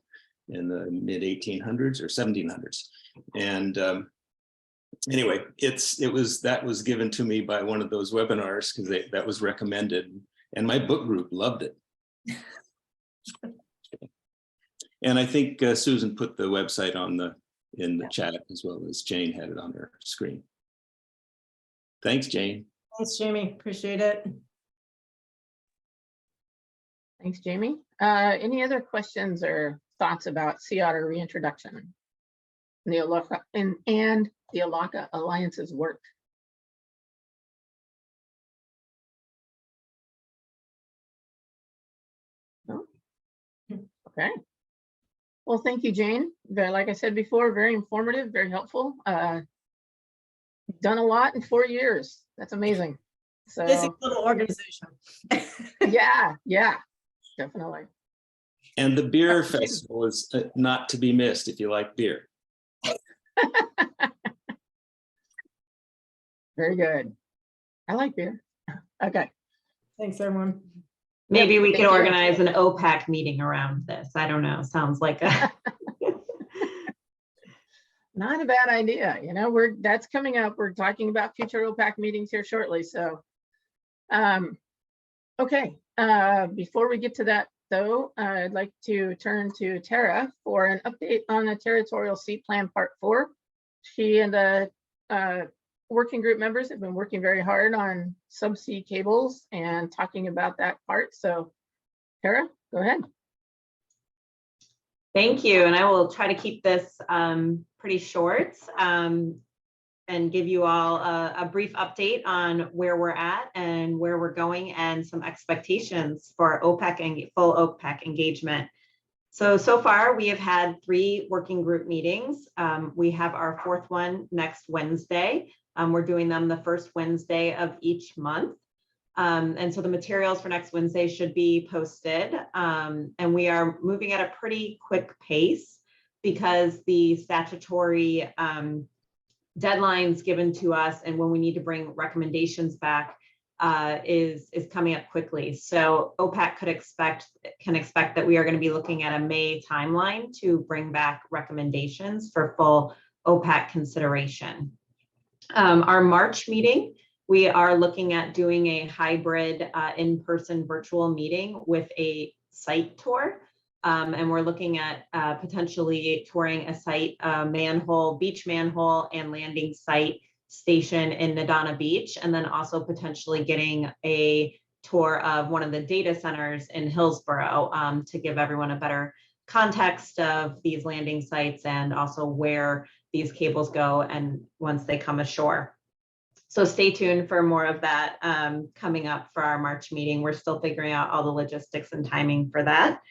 in the mid 1800s or 1700s. And anyway, that was given to me by one of those webinars because that was recommended, and my book group loved it. And I think Susan put the website in the chat as well as Jane had it on her screen. Thanks, Jane. Thanks, Jamie. Appreciate it. Thanks, Jamie. Any other questions or thoughts about sea otter reintroduction and the ALACA Alliance's work? No? Okay. Well, thank you, Jane. Like I said before, very informative, very helpful. Done a lot in 4 years. That's amazing. So Busy little organization. yeah, definitely. And the beer festival is not to be missed if you like beer. Very good. I like beer. Okay. Thanks, everyone. Maybe we thank could you. organize an OPAC meeting around this. I don't know. Sounds like a Not a bad idea. You know, that's coming up. We're talking about future OPAC meetings here shortly. So, okay. Before we get to that, though, I'd like to turn to Tara for an update on the Territorial Sea Plan Part 4. She and the working group members have been working very hard on subsea cables and talking about that part. So, Tara, go ahead. Thank you. And I will try to keep this pretty short and give you all a brief update on where we're at and where we're going and some expectations for OPAC and full OPAC engagement. So far we have had 3 working group meetings. We have our 4th one next Wednesday. We're doing them the first Wednesday of each month. And so the materials for next Wednesday should be posted. And we are moving at a pretty quick pace because the statutory deadlines given to us and when we need to bring recommendations back is coming up quickly. So OPAC can expect that we are going to be looking at a May timeline to bring back recommendations for full OPAC consideration. Our March meeting, we are looking at doing a hybrid in-person virtual meeting with a site tour. And we're looking at potentially touring a site, beach manhole and landing site station in Nadana Beach, and then also potentially getting a tour of one of the data centers in Hillsborough to give everyone a better context of these landing sites and also where these cables go and once they come ashore. So stay tuned for more of that coming up for our March meeting. We're still figuring out all the logistics and timing for that.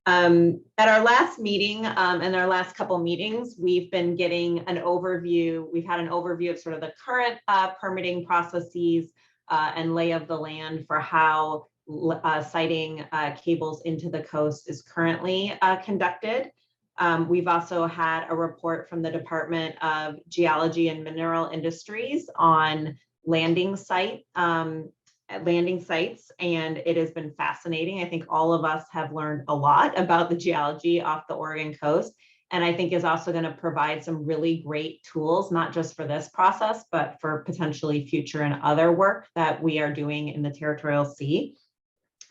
At our last meeting and our last couple meetings, we've been getting an overview. We've had an overview of sort of the current permitting processes and lay of the land for how siting cables into the coast is currently conducted. We've also had a report from the Department of Geology and Mineral Industries on landing sites, and it has been fascinating. I think all of us have learned a lot about the geology off the Oregon coast, and I think is also going to provide some really great tools, not just for this process, but for potentially future and other work that we are doing in the Territorial Sea.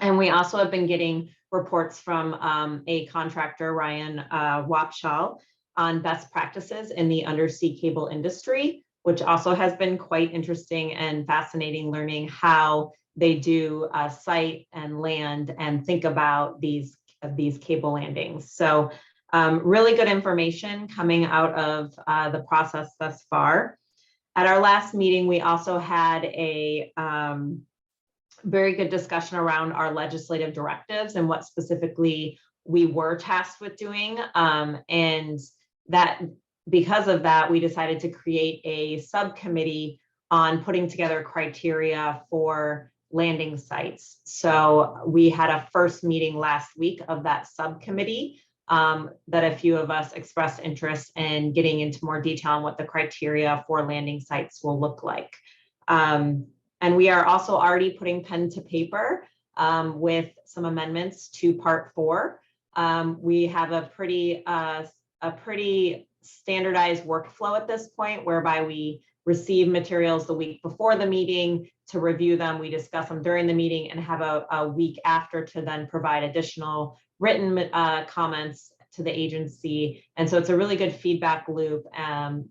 And we also have been getting reports from a contractor, Ryan Wapshall, on best practices in the undersea cable industry, which also has been quite interesting and fascinating, learning how they do site and land and think about these cable landings. So really good information coming out of the process thus far. At our last meeting, we also had a very good discussion around our legislative directives and what specifically we were tasked with doing. And that because of that, we decided to create a subcommittee on putting together criteria for landing sites. So we had a first meeting last week of that subcommittee that a few of us expressed interest in getting into more detail on what the criteria for landing sites will look like. And we are also already putting pen to paper with some amendments to Part 4. We have a pretty standardized workflow at this point, whereby we receive materials the week before the meeting to review them. We discuss them during the meeting and have a week after to then provide additional written comments to the agency. And so it's a really good feedback loop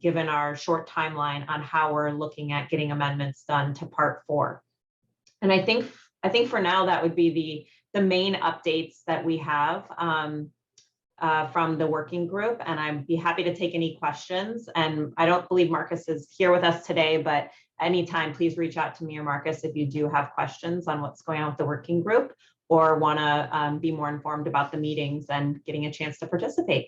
given our short timeline on how we're looking at getting amendments done to Part 4. And I think for now that would be the main updates that we have from the working group, and I'd be happy to take any questions. And I don't believe Marcus is here with us today, but anytime, please reach out to me or Marcus if you do have questions on what's going on with the working group or want to be more informed about the meetings and getting a chance to participate.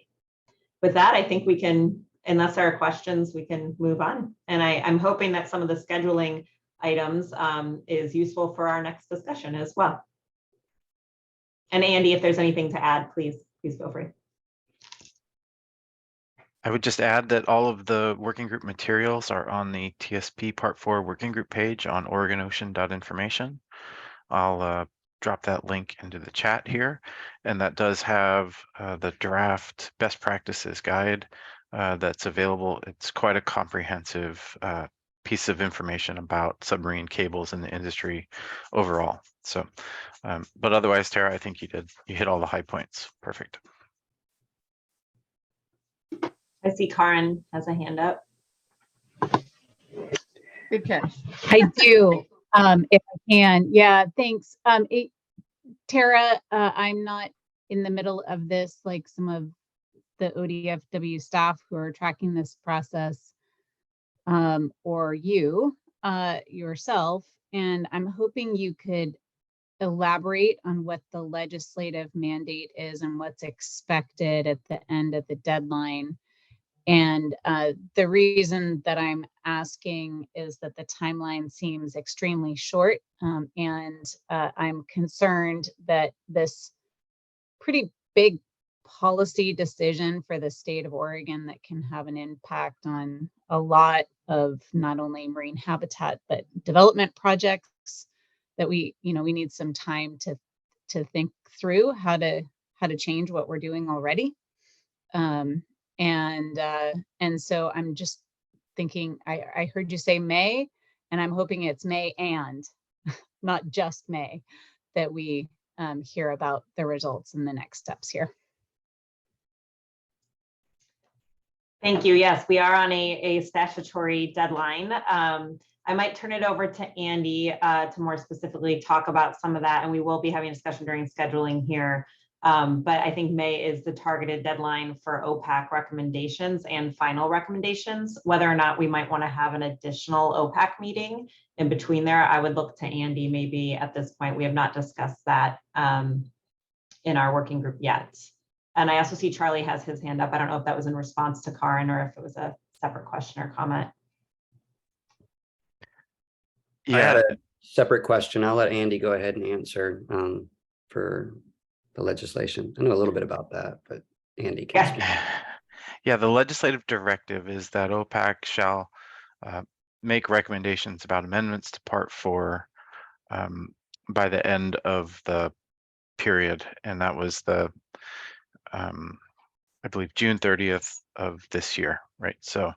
With that, I think we can, unless there are questions, we can move on. And I'm hoping that some of the scheduling items is useful for our next discussion as well. And Andy, if there's anything to add, please feel free. I would just add that all of the working group materials are on the TSP Part 4 working group page on OregonOcean.information. I'll drop that link into the chat here, and that does have the draft best practices guide that's available. It's quite a comprehensive piece of information about submarine cables in the industry overall. So, but otherwise, Tara, I think you hit all the high points. Perfect. I see Karen has a hand up. Good catch. I do, if I can. Yeah, thanks. Tara, I'm not in the middle of this like some of the ODFW staff who are tracking this process, or you yourself, and I'm hoping you could elaborate on what the legislative mandate is and what's expected at the end of the deadline. And the reason that I'm asking is that the timeline seems extremely short, and I'm concerned that this pretty big policy decision for the state of Oregon that can have an impact on a lot of not only marine habitat, but development projects that we need some time to think through how to change what we're doing already. And so I'm just thinking, I heard you say May, and I'm hoping it's May and not just May that we hear about the results and the next steps here. Thank you. Yes, we are on a statutory deadline. I might turn it over to Andy to more specifically talk about some of that, and we will be having a discussion during scheduling here. But I think May is the targeted deadline for OPAC recommendations and final recommendations. Whether or not we might want to have an additional OPAC meeting in between there, I would look to Andy maybe at this point. We have not discussed that in our working group yet. And I also see Charlie has his hand up. I don't know if that was in response to Karin or if it was a separate question or comment. I had a separate question. I'll let Andy go ahead and answer for the legislation. I know a little bit about that, but Andy can speak. Yeah, the legislative directive is that OPAC shall make recommendations about amendments to Part 4 by the end of the period, and that was the I believe June 30th of this year, right? So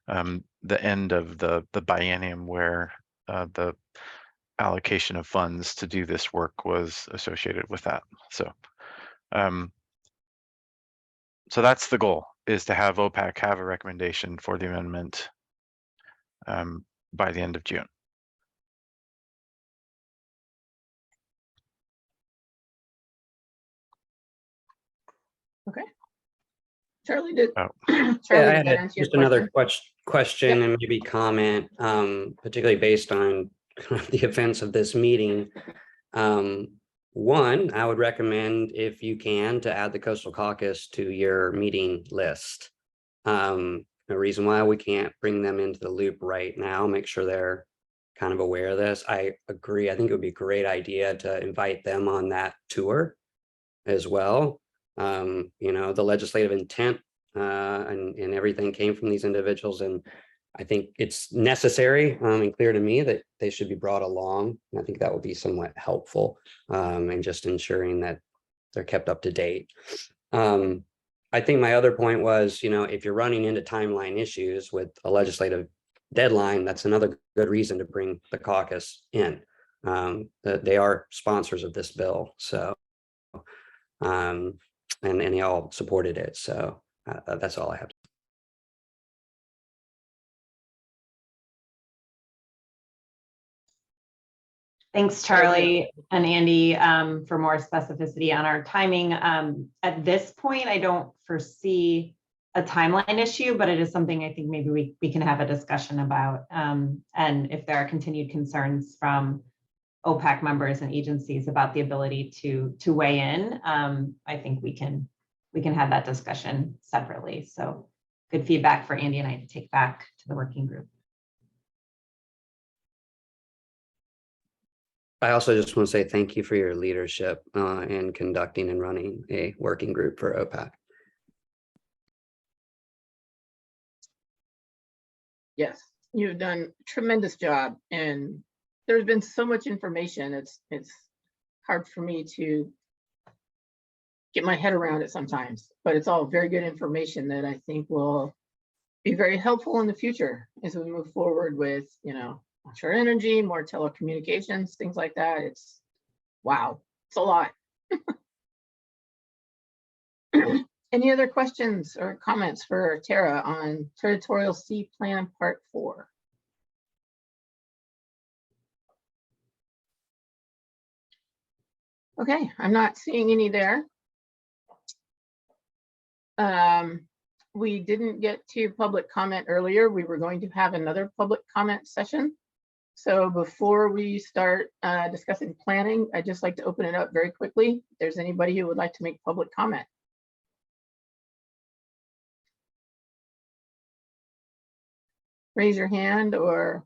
the end of the biennium where the allocation of funds to do this work was associated with that. So so that's the goal, is to have OPAC have a recommendation for the amendment by the end of June. Okay. Charlie, did Oh. Charlie, Yeah, I did had that answer your just another question? question and maybe comment, particularly based on the events of this meeting. One, I would recommend, if you can, to add the Coastal Caucus to your meeting list. The reason why we can't bring them into the loop right now, make sure they're kind of aware of this. I agree. I think it would be a great idea to invite them on that tour as well. You know, the legislative intent and everything came from these individuals, and I think it's necessary and clear to me that they should be brought along. And I think that would be somewhat helpful in just ensuring that they're kept up to date. I think my other point was, you know, if you're running into timeline issues with a legislative deadline, that's another good reason to bring the caucus in. That they are sponsors of this bill, so and they all supported it. So that's all I have. Thanks, Charlie and Andy, for more specificity on our timing. At this point, I don't foresee a timeline issue, but it is something I think maybe we can have a discussion about. And if there are continued concerns from OPAC members and agencies about the ability to weigh in, I think we can have that discussion separately. So good feedback for Andy and I to take back to the working group. I also just want to say thank you for your leadership in conducting and running a working group for OPAC. Yes, you've done a tremendous job, and there's been so much information. It's hard for me to get my head around it sometimes, but it's all very good information that I think will be very helpful in the future as we move forward with, you know, offshore energy, more telecommunications, things like that. It's wow, it's a lot. Any other questions or comments for Tara on Territorial Sea Plan Part 4? Okay, I'm not seeing any there. We didn't get to public comment earlier. We were going to have another public comment session. So before we start discussing planning, I'd just like to open it up very quickly. If there's anybody who would like to make public comment. Raise your hand or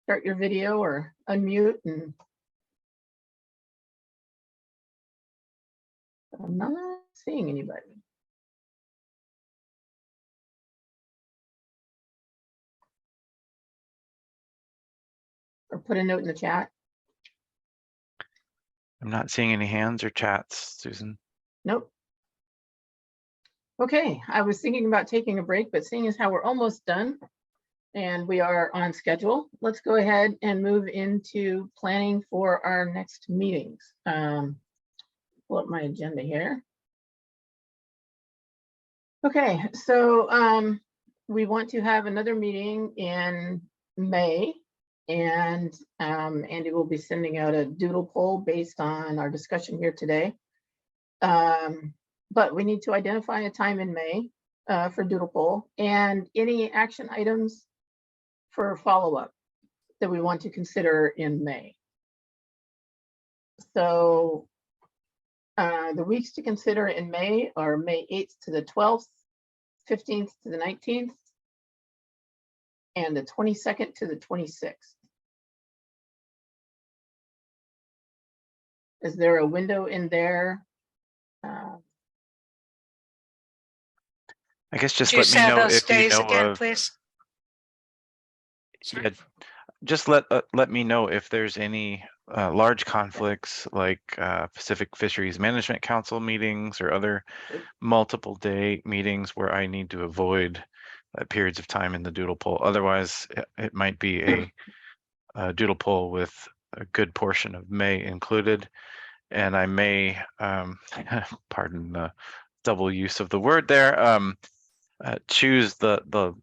start your video or unmute. And I'm not seeing anybody. Or put a note in the chat. I'm not seeing any hands or chats, Susan. Nope. Okay, I was thinking about taking a break, but seeing as how we're almost done and we are on schedule, let's go ahead and move into planning for our next meetings. Pull up my agenda here. Okay, so we want to have another meeting in May, and Andy will be sending out a doodle poll based on our discussion here today. But we need to identify a time in May for doodle poll and any action items for follow-up that we want to consider in May. So The weeks to consider in May are May 8th to the 12th, 15th to the 19th, and the 22nd to the 26th. Is there a window in there? I guess just Do you let me say know those if you days know again, of, please? yeah, just let me know if there's any large conflicts like Pacific Fisheries Management Council meetings or other multiple day meetings where I need to avoid periods of time in the doodle poll. Otherwise, it might be a doodle poll with a good portion of May included, and I may, pardon the double use of the word there, choose the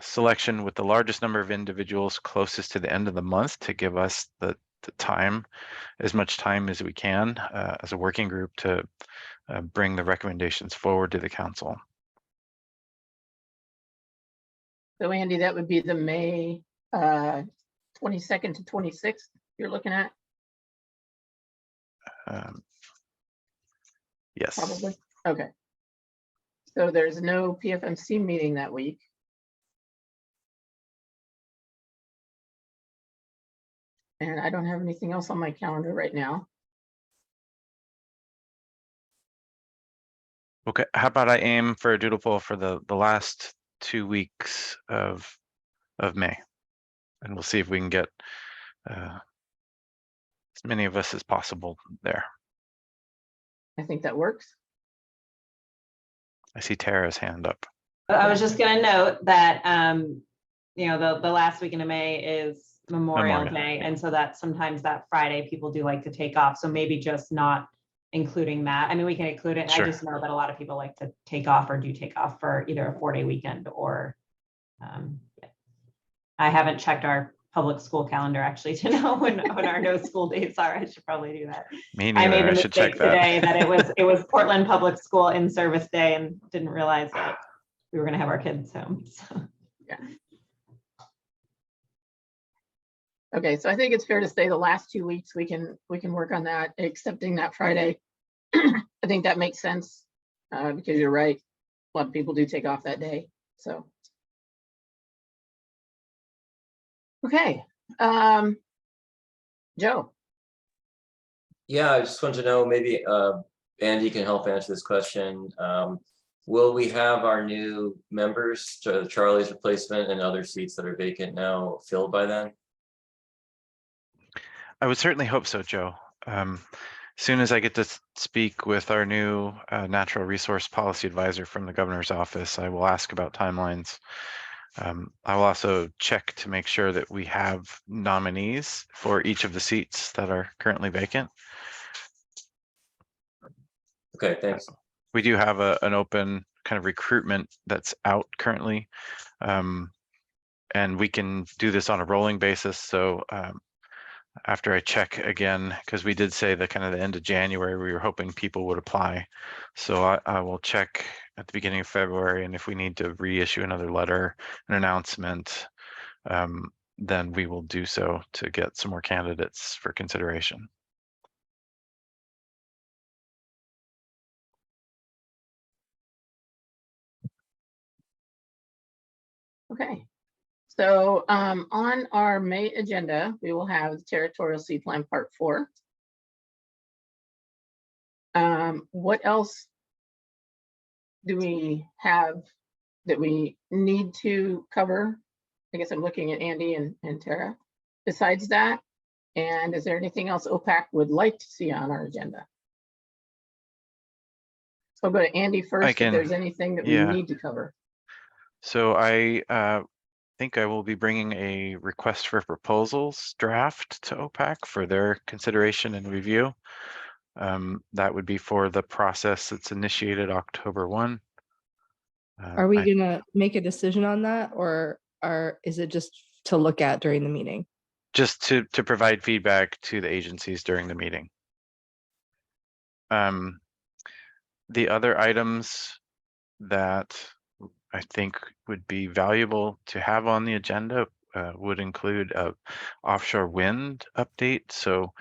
selection with the largest number of individuals closest to the end of the month to give us the time, as much time as we can as a working group to bring the recommendations forward to the council. So Andy, that would be the May 22nd to 26th you're looking at? Yes. Probably. Okay. So there's no PFMC meeting that week. And I don't have anything else on my calendar right now. Okay, how about I aim for a doodle poll for the last 2 weeks of May, and we'll see if we can get as many of us as possible there. I think that works. I see Tara's hand up. I was just gonna note that, you know, the last weekend of May is Memorial Day. And so that sometimes that Friday, people do like to take off. So maybe just not including that. I mean, we can include it. Sure. I just know that a lot of people like to take off or do take off for either a 4-day weekend or, yeah. I haven't checked our public school calendar actually to know when our no school dates are. I should probably do that. Me I made neither. the I should check mistake today that. that it was Portland Public School in service day and didn't realize that we were gonna have our kids home. So. Yeah. Okay, so I think it's fair to say the last 2 weeks we can work on that, accepting that Friday. I think that makes sense because you're right. A lot of people do take off that day. So. Okay. Joe. Yeah, I just want to know, maybe Andy can help answer this question. Will we have our new members, Charlie's replacement and other seats that are vacant now filled by then? I would certainly hope so, Joe. As soon as I get to speak with our new natural resource policy advisor from the governor's office, I will ask about timelines. I will also check to make sure that we have nominees for each of the seats that are currently vacant. Okay, thanks. We do have an open kind of recruitment that's out currently. And we can do this on a rolling basis. So after I check again, because we did say that kind of the end of January, we were hoping people would apply. So I will check at the beginning of February, and if we need to reissue another letter, an announcement, then we will do so to get some more candidates for consideration. Okay. So on our May agenda, we will have the Territorial Sea Plan Part 4. What else do we have that we need to cover? I guess I'm looking at Andy and Tara. Besides that, and is there anything else OPAC would like to see on our agenda? So I'll go to Andy first if there's anything that we need to cover. So I think I will be bringing a request for proposals draft to OPAC for their consideration and review. That would be for the process that's initiated October 1. Are we gonna make a decision on that, or is it just to look at during the meeting? Just to provide feedback to the agencies during the meeting. The other items that I think would be valuable to have on the agenda would include a offshore wind update. So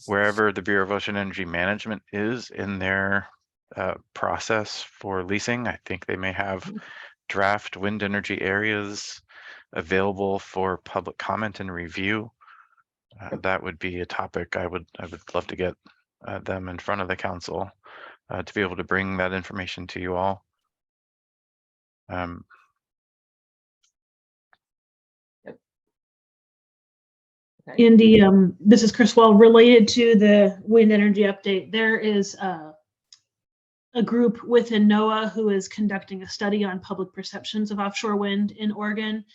wherever the Bureau of Ocean Energy Management is in their process for leasing, I think they may have draft wind energy areas available for public comment and review. That would be a topic I would love to get them in front of the council to be able to bring that information to you all. Andy, this is Chris Wall. Related to the wind energy update, there is a group within NOAA who is conducting a study on public perceptions of offshore wind in Oregon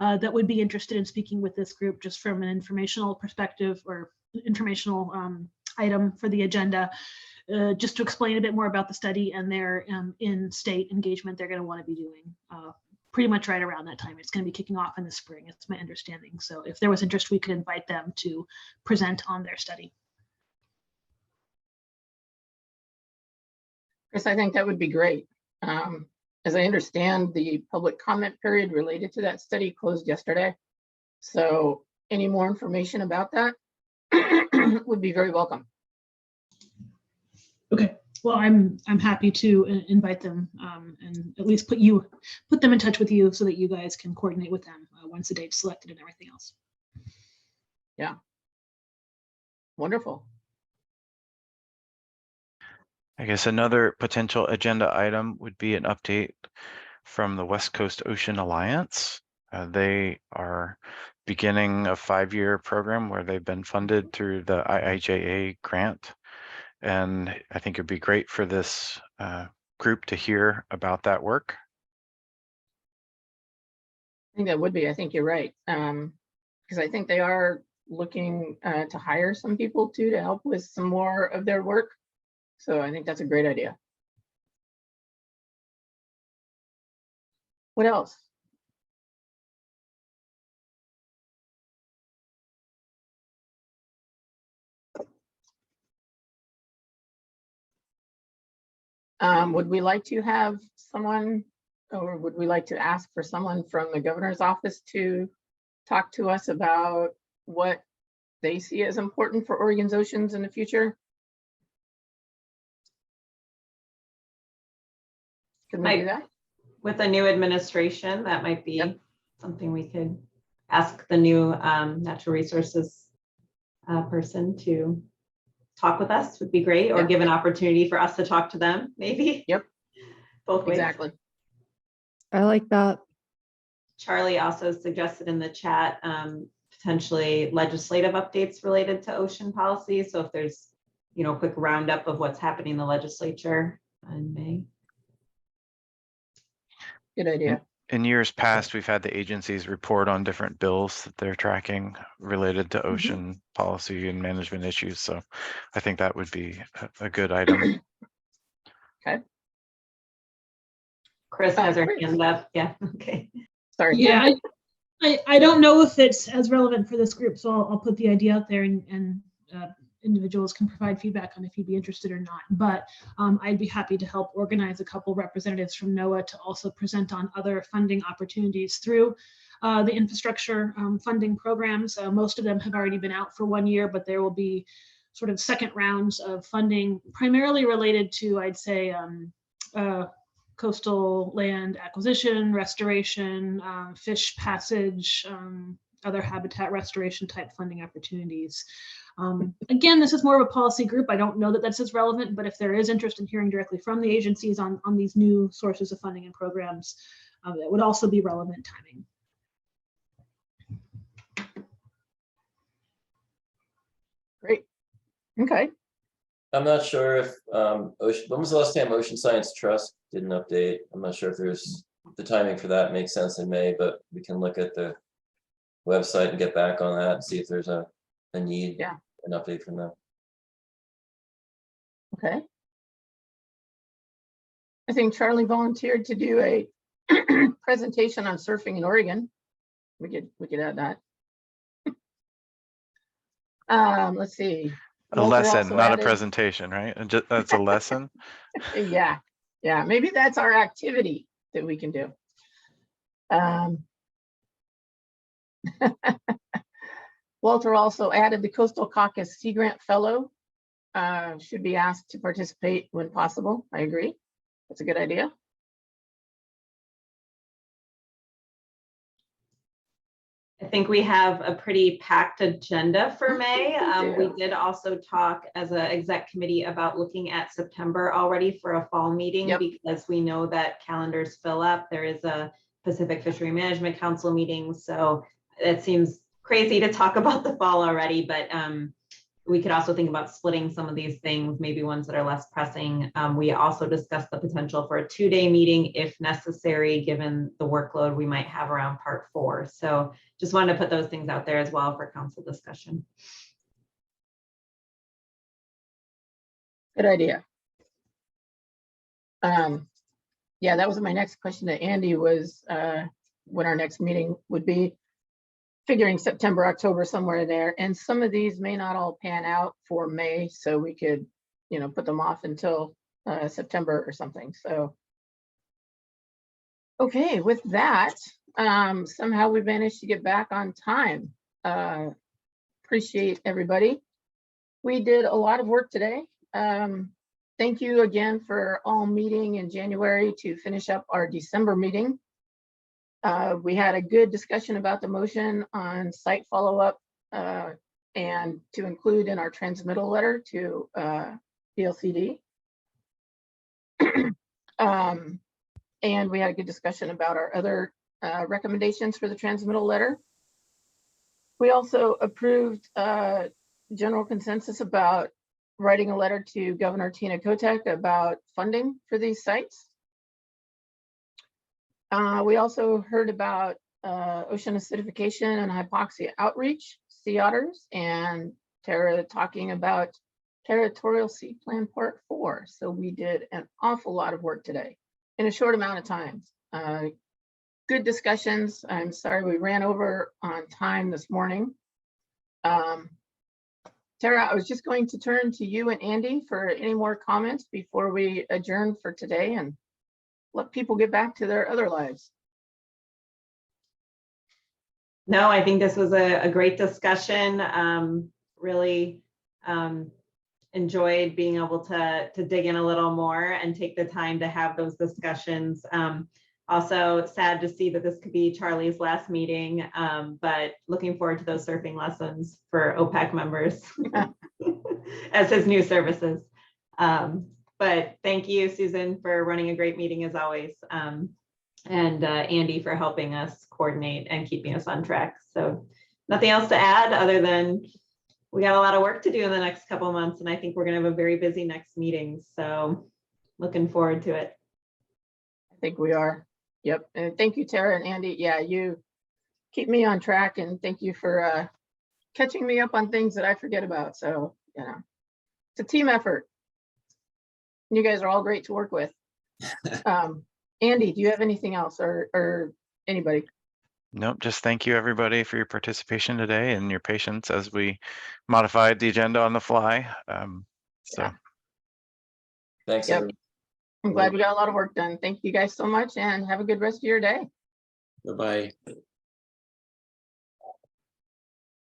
that would be interested in speaking with this group just from an informational perspective or informational item for the agenda, just to explain a bit more about the study and their in-state engagement they're going to want to be doing pretty much right around that time. It's going to be kicking off in the spring, it's my understanding. So if there was interest, we could invite them to present on their study. Chris, I think that would be great. As I understand, the public comment period related to that study closed yesterday. So any more information about that would be very welcome. Okay, well, I'm happy to invite them and at least put them in touch with you so that you guys can coordinate with them once the date's selected and everything else. Yeah. Wonderful. I guess another potential agenda item would be an update from the West Coast Ocean Alliance. They are beginning a 5-year program where they've been funded through the IIJA grant. And I think it'd be great for this group to hear about that work. I think that would be, I think you're right. Because I think they are looking to hire some people too to help with some more of their work. So I think that's a great idea. What else? Would we like to have someone, or would we like to ask for someone from the governor's office to talk to us about what they see as important for Oregon's oceans in the future? Can we do that? With the new administration, that might be something we could ask the new natural resources person to talk with us would be great, or give an opportunity for us to talk to them, maybe. Yep. Both ways. Exactly. I like that. Charlie also suggested in the chat potentially legislative updates related to ocean policy. So if there's, a quick roundup of what's happening in the legislature in May. Good idea. In years past, we've had the agencies report on different bills that they're tracking related to ocean policy and management issues. So I think that would be a good item. Okay. Chris has her hand up. Yeah. Okay. Sorry. Yeah, I don't know if it's as relevant for this group, so I'll put the idea out there and individuals can provide feedback on if you'd be interested or not. But I'd be happy to help organize a couple representatives from NOAA to also present on other funding opportunities through the infrastructure funding programs. Most of them have already been out for 1 year, but there will be sort of second rounds of funding primarily related to, I'd say, coastal land acquisition, restoration, fish passage, other habitat restoration type funding opportunities. Again, this is more of a policy group. I don't know that that's as relevant, but if there is interest in hearing directly from the agencies on these new sources of funding and programs, that would also be relevant timing. Great. Okay. I'm not sure if when was the last time Ocean Science Trust did an update? I'm not sure if there's the timing for that makes sense in May, but we can look at the website and get back on that and see if there's a need, an update from them. Okay. I think Charlie volunteered to do a presentation on surfing in Oregon. We could add that. Let's see. A lesson, not a presentation, right? And just, that's a lesson. Yeah. Maybe that's our activity that we can do. Walter also added the Coastal Caucus Sea Grant Fellow should be asked to participate when possible. I agree. That's a good idea. I think we have a pretty packed agenda for May. We do. did also talk as an exec committee about looking at September already for a fall meeting because we know that calendars fill up. There is a Pacific Fishery Management Council meeting, so it seems crazy to talk about the fall already, but we could also think about splitting some of these things, maybe ones that are less pressing. We also discussed the potential for a 2-day meeting if necessary, given the workload we might have around part 4. So just wanted to put those things out there as well for council discussion. Good idea. Yeah, that was my next question to Andy was when our next meeting would be. Figuring September, October, somewhere there. And some of these may not all pan out for May, so we could, you know, put them off until September or something. So, okay, with that, somehow we managed to get back on time. Appreciate everybody. We did a lot of work today. Thank you again for all meeting in January to finish up our December meeting. We had a good discussion about the motion on site follow-up and to include in our transmittal letter to PLCD. And we had a good discussion about our other recommendations for the transmittal letter. We also approved general consensus about writing a letter to Governor Tina Kotek about funding for these sites. We also heard about ocean acidification and hypoxia outreach, sea otters, and Tara talking about territorial sea plan part 4. So we did an awful lot of work today in a short amount of time. Good discussions. I'm sorry we ran over on time this morning. Tara, I was just going to turn to you and Andy for any more comments before we adjourn for today and let people get back to their other lives. No, I think this was a great discussion. Really enjoyed being able to dig in a little more and take the time to have those discussions. Also sad to see that this could be Charlie's last meeting, but looking forward to those surfing lessons for OPAC members as his new services. But thank you, Susan, for running a great meeting as always. And Andy for helping us coordinate and keeping us on track. So nothing else to add other than we got a lot of work to do in the next couple of months. And I think we're gonna have a very busy next meeting. So looking forward to it. I think we are. Yep. And thank you, Tara and Andy. Yeah, you keep me on track and thank you for catching me up on things that I forget about. So, you know, it's a team effort. You guys are all great to work with. Andy, do you have anything else or anybody? Nope, just thank you everybody for your participation today and your patience as we modified the agenda on the fly. So Thanks. Yep. Everyone. I'm glad we got a lot of work done. Thank you guys so much and have a good rest of your day. Bye-bye.